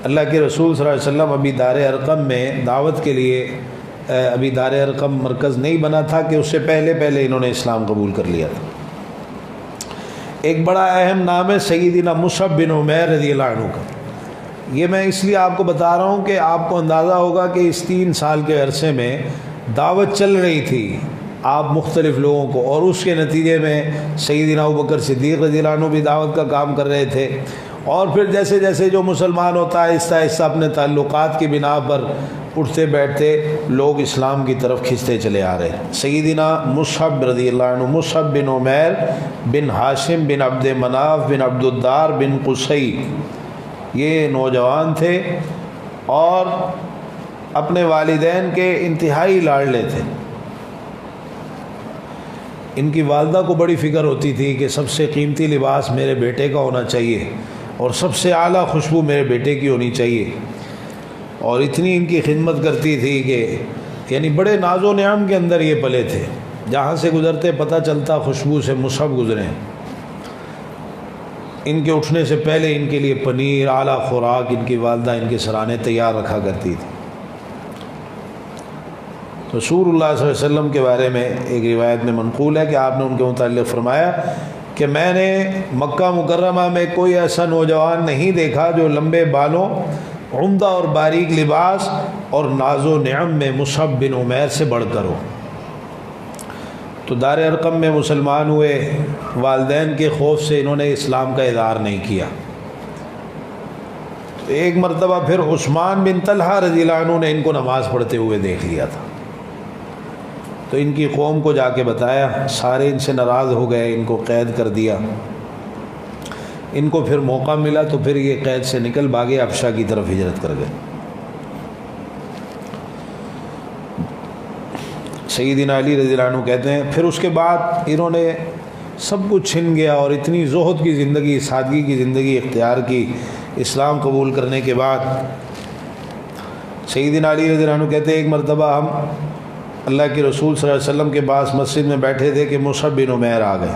اللہ کے رسول صلی اللہ علیہ وسلم ابھی دار ارقم میں دعوت کے لیے، ابھی دار ارقم مرکز نہیں بنا تھا کہ اس سے پہلے انہوں نے اسلام قبول کر لیا تھا۔ ایک بڑا اہم نام ہے سیدنا مصعب بن عمیر رضی اللہ عنہ کا۔ یہ میں اس لیے آپ کو بتا رہا ہوں کہ آپ کو اندازہ ہوگا کہ اس 3 سال کے عرصے میں دعوت چل رہی تھی آپ مختلف لوگوں کو، اور اس کے نتیجے میں سیدنا ابوبکر صدیق رضی اللہ عنہ بھی دعوت کا کام کر رہے تھے، اور پھر جیسے جیسے جو مسلمان ہوتا ہے آہستہ آہستہ اپنے تعلقات کی بنا پر اٹھتے بیٹھتے لوگ اسلام کی طرف کھنچتے چلے آ رہے ہیں۔ سیدنا مصعب رضی اللہ عنہ، مصعب بن عمیر بن ہاشم بن عبد مناف بن عبد الدار بن قصی، یہ نوجوان تھے اور اپنے والدین کے انتہائی لاڈلے تھے۔ ان کی والدہ کو بڑی فکر ہوتی تھی کہ سب سے قیمتی لباس میرے بیٹے کا ہونا چاہیے، اور سب سے اعلیٰ خوشبو میرے بیٹے کی ہونی چاہیے، اور اتنی ان کی خدمت کرتی تھی کہ یعنی بڑے ناز و نعم کے اندر یہ پلے تھے۔ جہاں سے گزرتے پتہ چلتا خوشبو سے مصعب گزرے۔ ان کے اٹھنے سے پہلے ان کے لیے پنیر، اعلیٰ خوراک ان کی والدہ ان کے سرانے تیار رکھا کرتی تھی۔ رسول اللہ صلی اللہ علیہ وسلم کے بارے میں ایک روایت میں منقول ہے کہ آپ نے ان کے متعلق فرمایا کہ میں نے مکہ مکرمہ میں کوئی ایسا نوجوان نہیں دیکھا جو لمبے بالوں، عمدہ اور باریک لباس اور ناز و نعم میں مصعب بن عمیر سے بڑھ کر ہو۔ تو دار ارقم میں مسلمان ہوئے، والدین کے خوف سے انہوں نے اسلام کا اظہار نہیں کیا۔ تو ایک مرتبہ پھر عثمان بن طلحہ رضی اللہ عنہ نے ان کو نماز پڑھتے ہوئے دیکھ لیا تھا، تو ان کی قوم کو جا کے بتایا، سارے ان سے ناراض ہو گئے، ان کو قید کر دیا۔ ان کو پھر موقع ملا تو پھر یہ قید سے نکل بھاگے، حبشہ کی طرف ہجرت کر گئے۔ سیدنا علی رضی اللہ عنہ کہتے ہیں پھر اس کے بعد انہوں نے سب کچھ چھن گیا اور اتنی زہد کی زندگی، سادگی کی زندگی اختیار کی اسلام قبول کرنے کے بعد۔ سیدنا علی رضی اللہ عنہ کہتے ہیں ایک مرتبہ ہم اللہ کے رسول صلی اللہ علیہ وسلم کے پاس مسجد میں بیٹھے تھے کہ مصعب بن عمیر آ گئے۔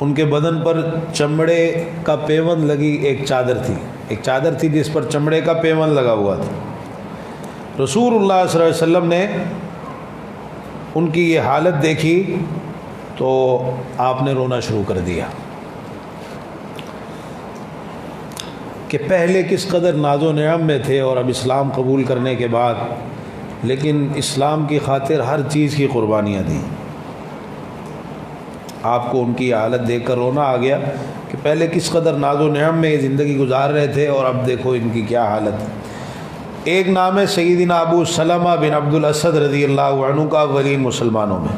ان کے بدن پر چمڑے کا پیوند لگی ایک چادر تھی جس پر چمڑے کا پیوند لگا ہوا تھا۔ رسول اللہ صلی اللہ علیہ وسلم نے ان کی یہ حالت دیکھی تو آپ نے رونا شروع کر دیا کہ پہلے کس قدر ناز و نعم میں تھے اور اب اسلام قبول کرنے کے بعد لیکن اسلام کی خاطر ہر چیز کی قربانیاں دیں۔ آپ کو ان کی حالت دیکھ کر رونا آ گیا کہ پہلے کس قدر ناز و نعم میں زندگی گزار رہے تھے اور اب دیکھو ان کی کیا حالت ہے۔ ایک نام ہے سیدنا ابو سلمہ بن عبد الاسد رضی اللہ عنہ کا، اولین مسلمانوں میں۔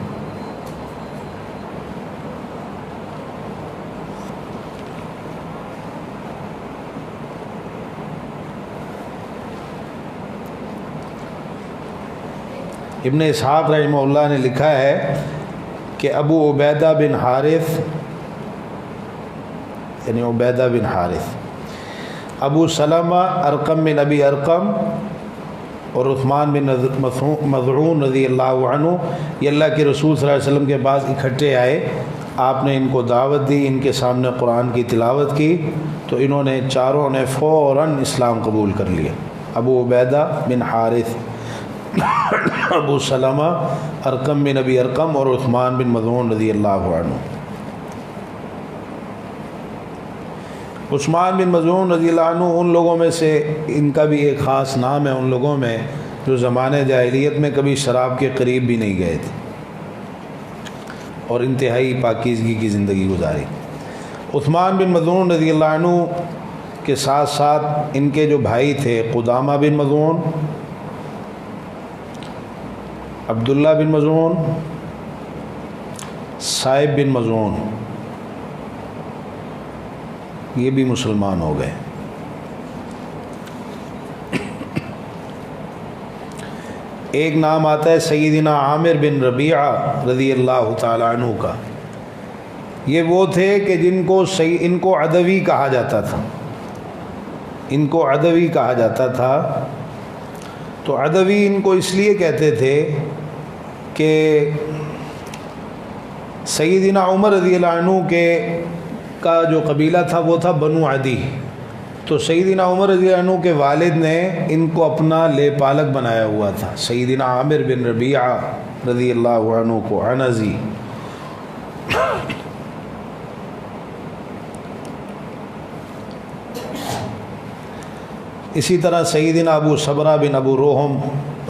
ابن اسحاق رحمہ اللہ نے لکھا ہے کہ ابو عبیدہ بن حارث یعنی عبیدہ بن حارث، ابو سلمہ ارقم بن ابی ارقم اور عثمان بن مظعون رضی اللہ عنہ یہ اللہ کے رسول صلی اللہ علیہ وسلم کے پاس اکٹھے آئے۔ آپ نے ان کو دعوت دی، ان کے سامنے قرآن کی تلاوت کی تو انہوں نے چاروں نے فوراً اسلام قبول کر لیا۔ ابو عبیدہ بن حارث، ابو سلمہ ارقم بن ابی ارقم اور عثمان بن مظعون رضی اللہ عنہ۔ عثمان بن مظعون رضی اللہ عنہ ان لوگوں میں سے، ان کا بھی ایک خاص نام ہے ان لوگوں میں جو زمانے جاہلیت میں کبھی شراب کے قریب بھی نہیں گئے تھے اور انتہائی پاکیزگی کی زندگی گزاری۔ عثمان بن مظعون رضی اللہ عنہ کے ساتھ ساتھ ان کے جو بھائی تھے قدامہ بن مظعون، عبداللہ بن مظعون، صائب بن مظعون، یہ بھی مسلمان ہو گئے۔ ایک نام آتا ہے سیدنا عامر بن ربیعہ رضی اللہ تعالی عنہ کا۔ یہ وہ تھے کہ ان کو عدوی کہا جاتا تھا، ان کو عدوی کہا جاتا تھا۔ تو عدوی ان کو اس لیے کہتے تھے کہ سیدنا عمر رضی اللہ عنہ کا جو قبیلہ تھا وہ تھا بنو عدی، تو سیدنا عمر رضی اللہ عنہ کے والد نے ان کو اپنا لے پالک بنایا ہوا تھا۔ سیدنا عامر بن ربیعہ رضی اللہ عنہ کو عنزی۔ اسی طرح سیدنا ابو صبرہ بن ابو روحم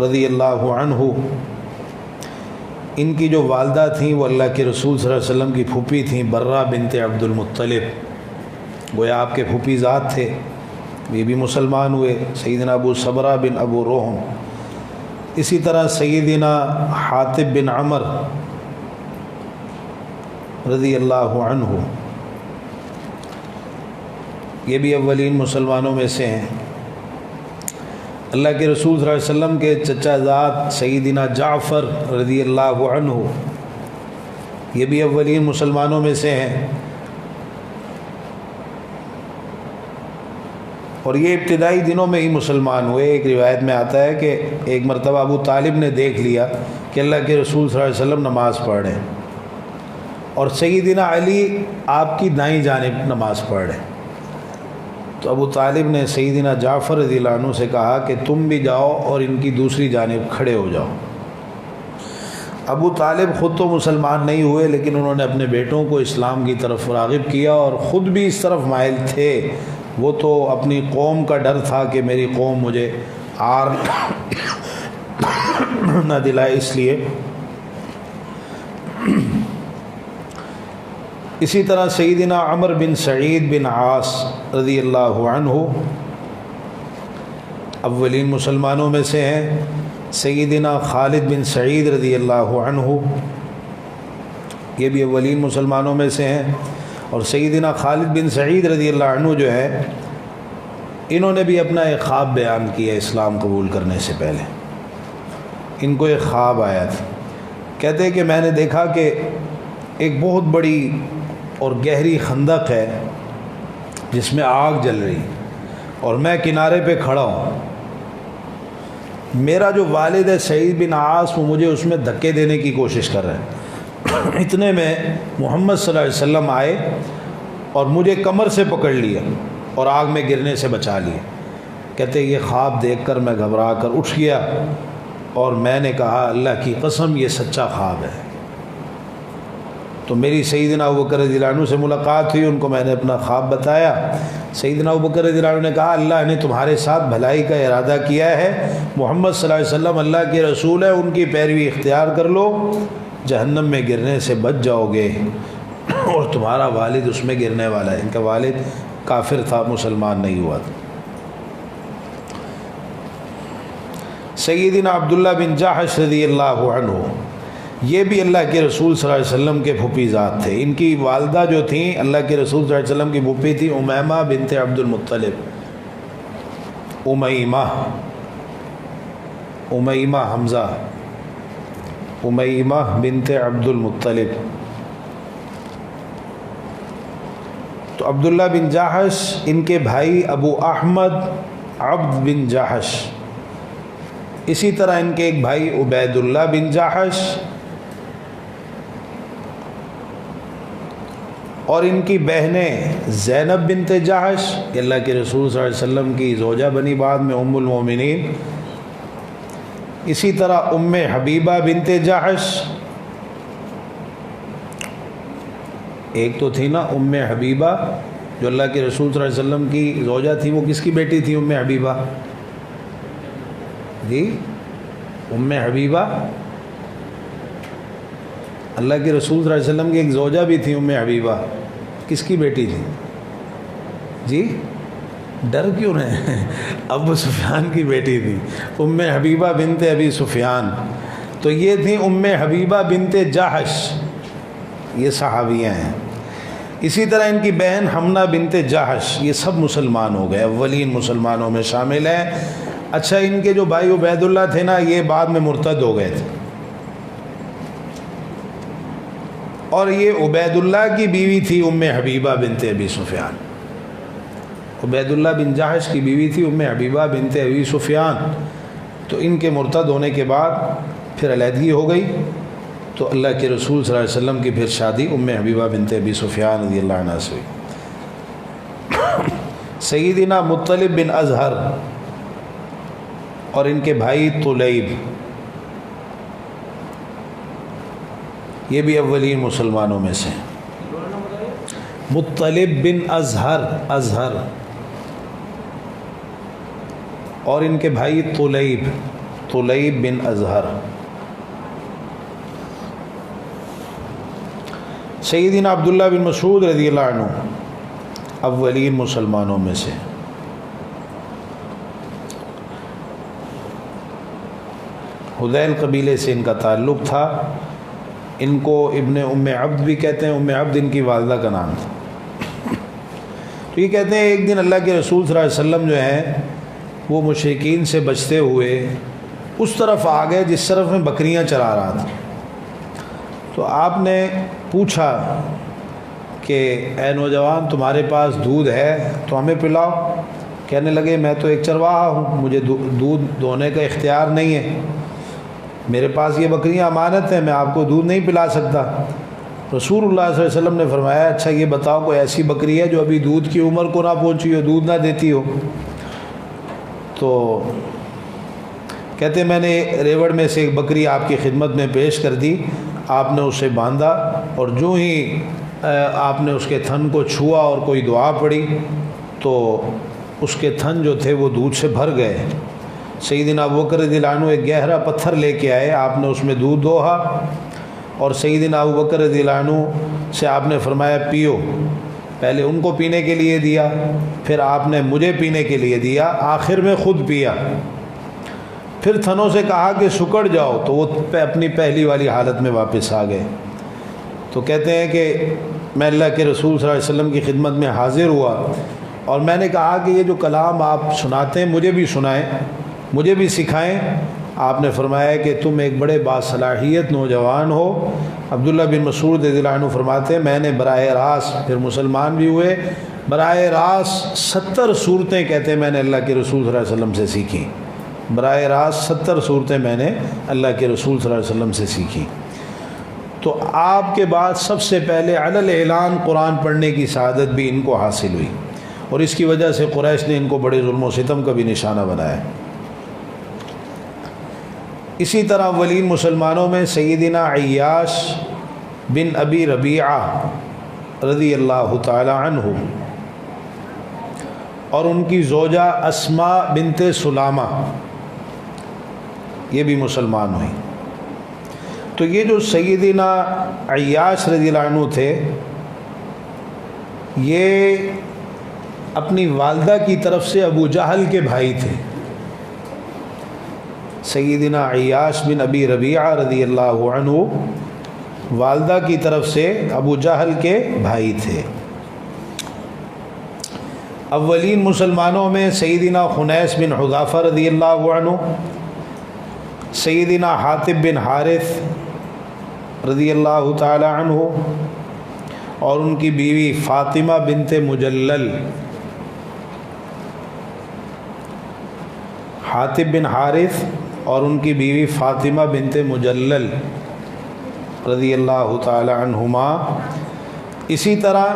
رضی اللہ عنہ، ان کی جو والدہ تھیں وہ اللہ کے رسول صلی اللہ علیہ وسلم کی پھوپھی تھیں، برہ بنت عبد المطلب، گویا آپ کے پھوپھی ذات تھے، یہ بھی مسلمان ہوئے، سیدنا ابو صبرہ بن ابو روحم۔ اسی طرح سیدنا حاطب بن عمر رضی اللہ عنہ، یہ بھی اولین مسلمانوں میں سے ہیں۔ اللہ کے رسول صلی اللہ علیہ وسلم کے چچا زاد سیدنا جعفر رضی اللہ عنہ، یہ بھی اولین مسلمانوں میں سے ہیں۔ اور یہ ابتدائی دنوں میں ہی مسلمان ہوئے۔ ایک روایت میں آتا ہے کہ ایک مرتبہ ابو طالب نے دیکھ لیا کہ اللہ کے رسول صلی اللہ علیہ وسلم نماز پڑھ رہے ہیں اور سیدنا علی آپ کی دائیں جانب نماز پڑھ رہے ہیں، تو ابو طالب نے سیدنا جعفر رضی اللہ عنہ سے کہا کہ تم بھی جاؤ اور ان کی دوسری جانب کھڑے ہو جاؤ۔ ابو طالب خود تو مسلمان نہیں ہوئے لیکن انہوں نے اپنے بیٹوں کو اسلام کی طرف راغب کیا اور خود بھی اس طرف مائل تھے۔ وہ تو اپنی قوم کا ڈر تھا کہ میری قوم مجھے عار نہ دلائے، اس لیے۔ اسی طرح سیدنا عمر بن سعید بن عاص رضی اللہ عنہ اولین مسلمانوں میں سے ہیں۔ سیدنا خالد بن سعید رضی اللہ عنہ، یہ بھی اولین مسلمانوں میں سے ہیں۔ اور سیدنا خالد بن سعید رضی اللہ عنہ جو ہے، انہوں نے بھی اپنا ایک خواب بیان کیا اسلام قبول کرنے سے پہلے۔ ان کو ایک خواب آیا تھا، کہتے ہیں کہ میں نے دیکھا کہ ایک بہت بڑی اور گہری خندق ہے جس میں آگ جل رہی اور میں کنارے پہ کھڑا ہوں. میرا جو والد ہے سعید بن عاص وہ مجھے اس میں دھکے دینے کی کوشش کر رہے ہیں. اتنے میں محمد صلی اللہ علیہ وسلم آئے اور مجھے کمر سے پکڑ لیا اور آگ میں گرنے سے بچا لیا. کہتے یہ خواب دیکھ کر میں گھبرا کر اٹھ گیا اور میں نے کہا اللہ کی قسم یہ سچا خواب ہے. تو میری سیدنا ابوبکر رضی اللہ عنہ سے ملاقات ہوئی، ان کو میں نے اپنا خواب بتایا. سیدنا ابوبکر رضی اللہ عنہ نے کہا اللہ نے تمہارے ساتھ بھلائی کا ارادہ کیا ہے، محمد صلی اللہ علیہ وسلم اللہ کے رسول ہے، ان کی پیروی اختیار کر لو، جہنم میں گرنے سے بچ جاؤ گے، اور تمہارا والد اس میں گرنے والا ہے. ان کا والد کافر تھا، مسلمان نہیں ہوا تھا. سیدنا عبداللہ بن جاحش رضی اللہ عنہ یہ بھی اللہ کے رسول صلی اللہ علیہ وسلم کے پھوپھی ذات تھے. ان کی والدہ جو تھیں اللہ کے رسول صلی اللہ علیہ وسلم کی پھوپھی تھی امیمہ بنت عبد المطلب. امیمہ حمزہ، امیمہ بنت عبد المطلب. تو عبداللہ بن جاحش ان کے بھائی ابو احمد عبد بن جاحش، اسی طرح ان کے ایک بھائی عبید اللہ بن جاحش، اور ان کی بہنیں زینب بنت جاحش کہ اللہ کے رسول صلی اللہ علیہ وسلم کی زوجہ بنی بعد میں ام المومنین. اسی طرح ام حبیبہ بنت جاحش، ایک تو تھی نا ام حبیبہ جو اللہ کے رسول صلی اللہ علیہ وسلم کی زوجہ تھی، وہ کس کی بیٹی تھی ام حبیبہ؟ جی ام حبیبہ اللہ کے رسول صلی اللہ علیہ وسلم کی ایک زوجہ بھی تھی ام حبیبہ، کس کی بیٹی تھی؟ جی ڈر کیوں رہے؟ ابو سفیان کی بیٹی تھی ام حبیبہ بنت ابی سفیان. تو یہ تھی ام حبیبہ بنت جاحش، یہ صحابیہ ہیں. اسی طرح ان کی بہن حمنہ بنت جاحش، یہ سب مسلمان ہو گئے، اولین مسلمانوں میں شامل ہیں. اچھا ان کے جو بھائی عبید اللہ تھے نا یہ بعد میں مرتد ہو گئے تھے، اور یہ عبید اللہ کی بیوی تھی ام حبیبہ بنت ابی سفیان. عبید اللہ بن جاحش کی بیوی تھی ام حبیبہ بنت ابی سفیان. تو ان کے مرتد ہونے کے بعد پھر علیحدگی ہو گئی، تو اللہ کے رسول صلی اللہ علیہ وسلم کی پھر شادی ام حبیبہ بنت ابی سفیان رضی اللہ عنہ سے ہوئی. سیدنا مطلب بن ازہر اور ان کے بھائی طلیب، یہ بھی اولین مسلمانوں میں سے. مطلب بن ازہر اور ان کے بھائی طلیب بن ازہر. سیدنا عبداللہ بن مسعود رضی اللہ عنہ اولین مسلمانوں میں سے. حذیل قبیلے سے ان کا تعلق تھا. ان کو ابن ام عبد بھی کہتے ہیں، ام عبد ان کی والدہ کا نام تھا. تو یہ کہتے ہیں ایک دن اللہ کے رسول صلی اللہ علیہ وسلم جو ہیں وہ مشرکین سے بچتے ہوئے اس طرف آ گئے جس طرف میں بکریاں چرا رہا تھا. تو آپ نے پوچھا کہ اے نوجوان تمہارے پاس دودھ ہے تو ہمیں پلاؤ. کہنے لگے میں تو ایک چرواہا ہوں، مجھے دودھ دونے کا اختیار نہیں ہے، میرے پاس یہ بکریاں امانت ہیں، میں آپ کو دودھ نہیں پلا سکتا. رسول اللہ صلی اللہ علیہ وسلم نے فرمایا اچھا یہ بتاؤ کوئی ایسی بکری ہے جو ابھی دودھ کی عمر کو نہ پہنچی ہو، دودھ نہ دیتی ہو؟ تو کہتے میں نے ریوڑ میں سے ایک بکری آپ کی خدمت میں پیش کر دی، آپ نے اسے باندھا اور جو ہی آپ نے اس کے تھن کو چھوا اور کوئی دعا پڑھی تو اس کے تھن جو تھے وہ دودھ سے بھر گئے. سیدنا ابوبکر رضی اللہ عنہ ایک گہرا پتھر لے کے آئے، آپ نے اس میں دودھ دوہا اور سیدنا ابوبکر رضی اللہ عنہ سے آپ نے فرمایا پیو. پہلے ان کو پینے کے لیے دیا، پھر آپ نے مجھے پینے کے لیے دیا، آخر میں خود پیا. پھر تھنوں سے کہا کہ سکڑ جاؤ، تو وہ اپنی پہلی والی حالت میں واپس آ گئے. تو کہتے ہیں کہ میں اللہ کے رسول صلی اللہ علیہ وسلم کی خدمت میں حاضر ہوا اور میں نے کہا کہ یہ جو کلام آپ سناتے ہیں مجھے بھی سنائیں، مجھے بھی سکھائیں. آپ نے فرمایا کہ تم ایک بڑے باصلاحیت نوجوان ہو۔ عبداللہ بن مسعود رضی اللہ عنہ فرماتے ہیں میں نے براہ راست، پھر مسلمان بھی ہوئے، براہ راست 70 صورتیں کہتے ہیں میں نے اللہ کے رسول صلی اللہ علیہ وسلم سے سیکھی، براہ راست 70 صورتیں میں نے اللہ کے رسول صلی اللہ علیہ وسلم سے سیکھی۔ تو آپ کے بعد سب سے پہلے علی الاعلان قرآن پڑھنے کی سعادت بھی ان کو حاصل ہوئی، اور اس کی وجہ سے قریش نے ان کو بڑے ظلم و ستم کا بھی نشانہ بنایا۔ اسی طرح اولین مسلمانوں میں سیدنا عیاش بن ابی ربیعہ رضی اللہ تعالی عنہ اور ان کی زوجہ اسماء بنت سلامہ، یہ بھی مسلمان ہوئی۔ تو یہ جو سیدنا عیاش رضی اللہ عنہ تھے، یہ اپنی والدہ کی طرف سے ابو جہل کے بھائی تھے۔ سیدنا عیاش بن ابی ربیعہ رضی اللہ عنہ والدہ کی طرف سے ابو جہل کے بھائی تھے۔ اولین مسلمانوں میں سیدنا خنیس بن حذافہ رضی اللہ عنہ، سیدنا حاطب بن حارث رضی اللہ تعالی عنہ اور ان کی بیوی فاطمہ بنت مجلل۔ حاطب بن حارث اور ان کی بیوی فاطمہ بنت مجلل رضی اللہ تعالی عنہما۔ اسی طرح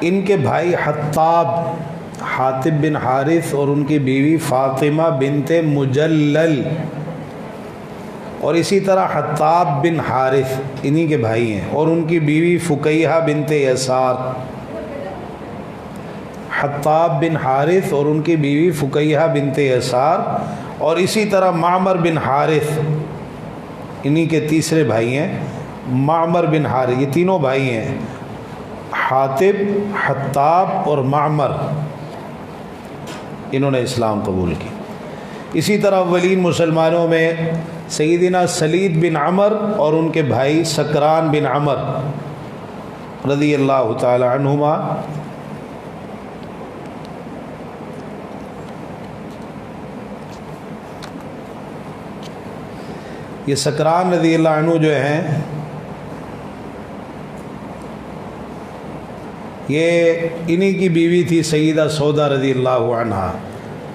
ان کے بھائی حطاب، حاطب بن حارث اور ان کی بیوی فاطمہ بنت مجلل، اور اسی طرح حطاب بن حارث انہی کے بھائی ہیں، اور ان کی بیوی فقیہہ بنت یسار۔ حطاب بن حارث اور ان کی بیوی فقیہہ بنت یسار، اور اسی طرح معمر بن حارث انہی کے تیسرے بھائی ہیں، معمر بن حارث، یہ تینوں بھائی ہیں، حاطب، حطاب اور معمر، انہوں نے اسلام قبول کی۔ اسی طرح اولین مسلمانوں میں سیدنا سلید بن عمر اور ان کے بھائی سکران بن عمر رضی اللہ تعالی عنہما۔ یہ سکران رضی اللہ عنہ جو ہیں، یہ انہی کی بیوی تھی سیدہ سودا رضی اللہ عنہا۔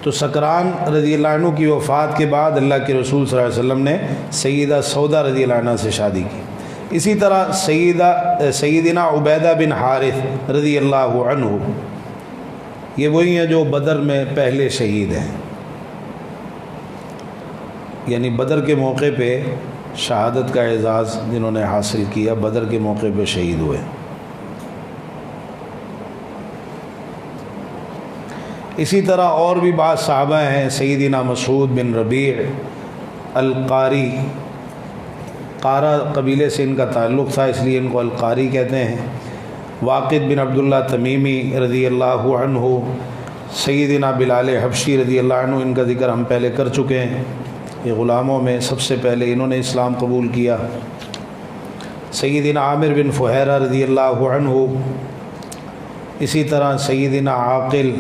تو سکران رضی اللہ عنہ کی وفات کے بعد اللہ کے رسول صلی اللہ علیہ وسلم نے سیدہ سودا رضی اللہ عنہ سے شادی کی۔ اسی طرح سیدنا عبیدہ بن حارث رضی اللہ عنہ، یہ وہی ہیں جو بدر میں پہلے شہید ہیں، یعنی بدر کے موقع پہ شہادت کا اعزاز جنہوں نے حاصل کیا، بدر کے موقع پہ شہید ہوئے۔ اسی طرح اور بھی بعض صحابہ ہیں، سیدنا مسعود بن ربیع القاری، قارہ قبیلے سے ان کا تعلق تھا اس لیے ان کو القاری کہتے ہیں۔ واقد بن عبداللہ تمیمی رضی اللہ عنہ، سیدنا بلال حبشی رضی اللہ عنہ، ان کا ذکر ہم پہلے کر چکے ہیں، یہ غلاموں میں سب سے پہلے انہوں نے اسلام قبول کیا۔ سیدنا عامر بن فہیرہ رضی اللہ عنہ، اسی طرح سیدنا عاقل،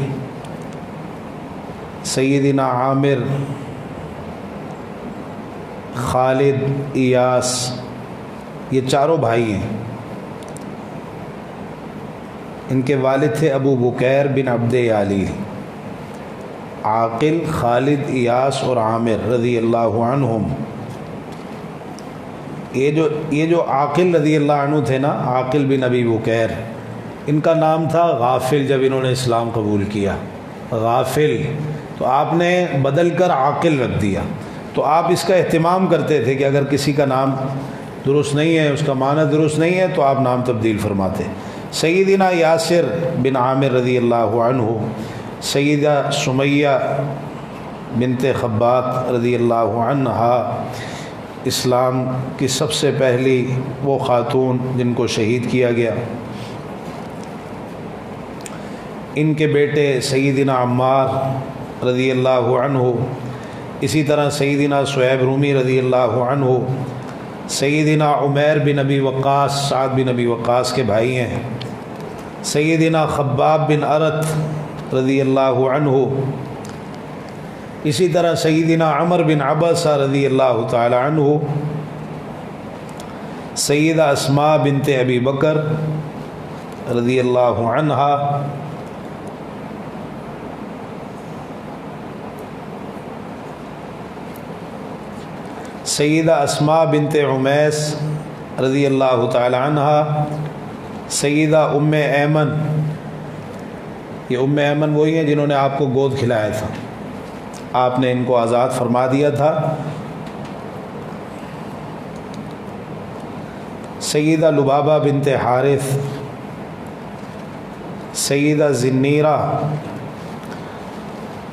سیدنا عامر، خالد، ایاس، یہ چاروں بھائی ہیں۔ ان کے والد تھے ابو بکیر بن عبد علی۔ عاقل، خالد، ایاس اور عامر رضی اللہ عنہم، یہ جو عاقل رضی اللہ عنہ تھے نا، عاقل بن ابی بکیر، ان کا نام تھا غافل جب انہوں نے اسلام قبول کیا، غافل، تو آپ نے بدل کر عاقل رکھ دیا۔ تو آپ اس کا اہتمام کرتے تھے کہ اگر کسی کا نام درست نہیں ہے، اس کا معنی درست نہیں ہے، تو آپ نام تبدیل فرماتے۔ سیدنا یاسر بن عامر رضی اللہ عنہ، سیدہ سمیہ بنت خبات رضی اللہ عنہا، اسلام کی سب سے پہلی وہ خاتون جن کو شہید کیا گیا۔ ان کے بیٹے سیدنا عمار رضی اللہ عنہ، اسی طرح سیدنا صہیب رومی رضی اللہ عنہ، سیدنا عمیر بن ابی وقاص، سعد بن ابی وقاص کے بھائی ہیں، سیدنا خباب بن ارت رضی اللہ عنہ، اسی طرح سیدنا عمر بن عبسہ رضی اللہ تعالی عنہ، سیدہ اسماء بنت ابی بکر رضی اللہ عنہا، سیدہ اسماء بنت عمیس رضی اللہ تعالی عنہا، سیدہ ام ایمن، یہ ام ایمن وہی ہیں جنہوں نے آپ کو گود کھلایا تھا، آپ نے ان کو آزاد فرما دیا تھا، سیدہ لبابہ بنت حارث، سیدہ زنیرہ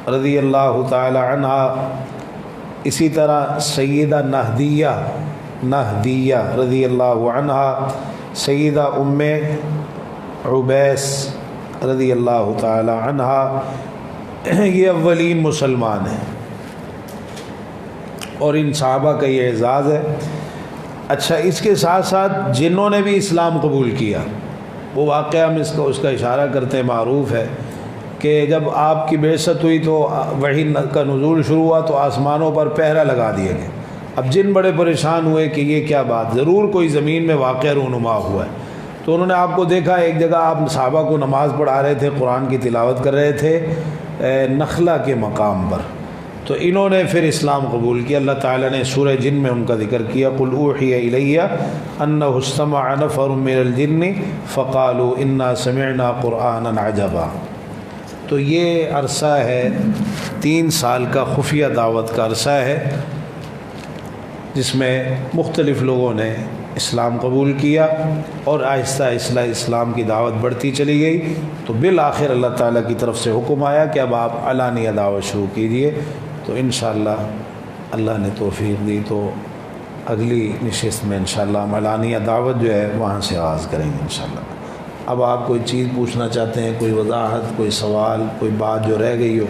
رضی اللہ تعالی عنہا، اسی طرح سیدہ نہدیہ رضی اللہ عنہا، سیدہ ام عبیس رضی اللہ تعالی عنہا، یہ اولین مسلمان ہیں اور ان صحابہ کا یہ اعزاز ہے۔ اچھا، اس کے ساتھ ساتھ جنہوں نے بھی اسلام قبول کیا، وہ واقعہ ہم اس کا اشارہ کرتے ہیں، معروف ہے کہ جب آپ کی بعثت ہوئی تو وحی کا نزول شروع ہوا تو آسمانوں پر پہرا لگا دیا گیا۔ اب جن بڑے پریشان ہوئے کہ یہ کیا بات، ضرور کوئی زمین میں واقعہ رونما ہوا ہے، تو انہوں نے آپ کو دیکھا ایک جگہ آپ صحابہ کو نماز پڑھا رہے تھے، قرآن کی تلاوت کر رہے تھے نخلا کے مقام پر، تو انہوں نے پھر اسلام قبول کیا۔ اللہ تعالیٰ نے سورہ جن میں ان کا ذکر کیا، قُلْ أُوحِيَ إِلَيَّ أَنَّهُ اسْتَمَعَ نَفَرٌ مِّنَ الْجِنِّ فَقَالُوا إِنَّا سَمِعْنَا قُرْآنًا عَجَبًا۔ تو یہ عرصہ ہے 3 سال کا خفیہ دعوت کا عرصہ ہے، جس میں مختلف لوگوں نے اسلام قبول کیا اور آہستہ آہستہ اسلام کی دعوت بڑھتی چلی گئی، تو بالآخر اللہ تعالیٰ کی طرف سے حکم آیا کہ اب آپ علانیہ دعوت شروع کیجئے۔ تو انشاءاللہ اللہ نے توفیق دی تو اگلی نشست میں انشاءاللہ ہم علانیہ دعوت جو ہے وہاں سے آغاز کریں گے انشاءاللہ۔ اب آپ کوئی چیز پوچھنا چاہتے ہیں، کوئی وضاحت، کوئی سوال، کوئی بات جو رہ گئی ہو؟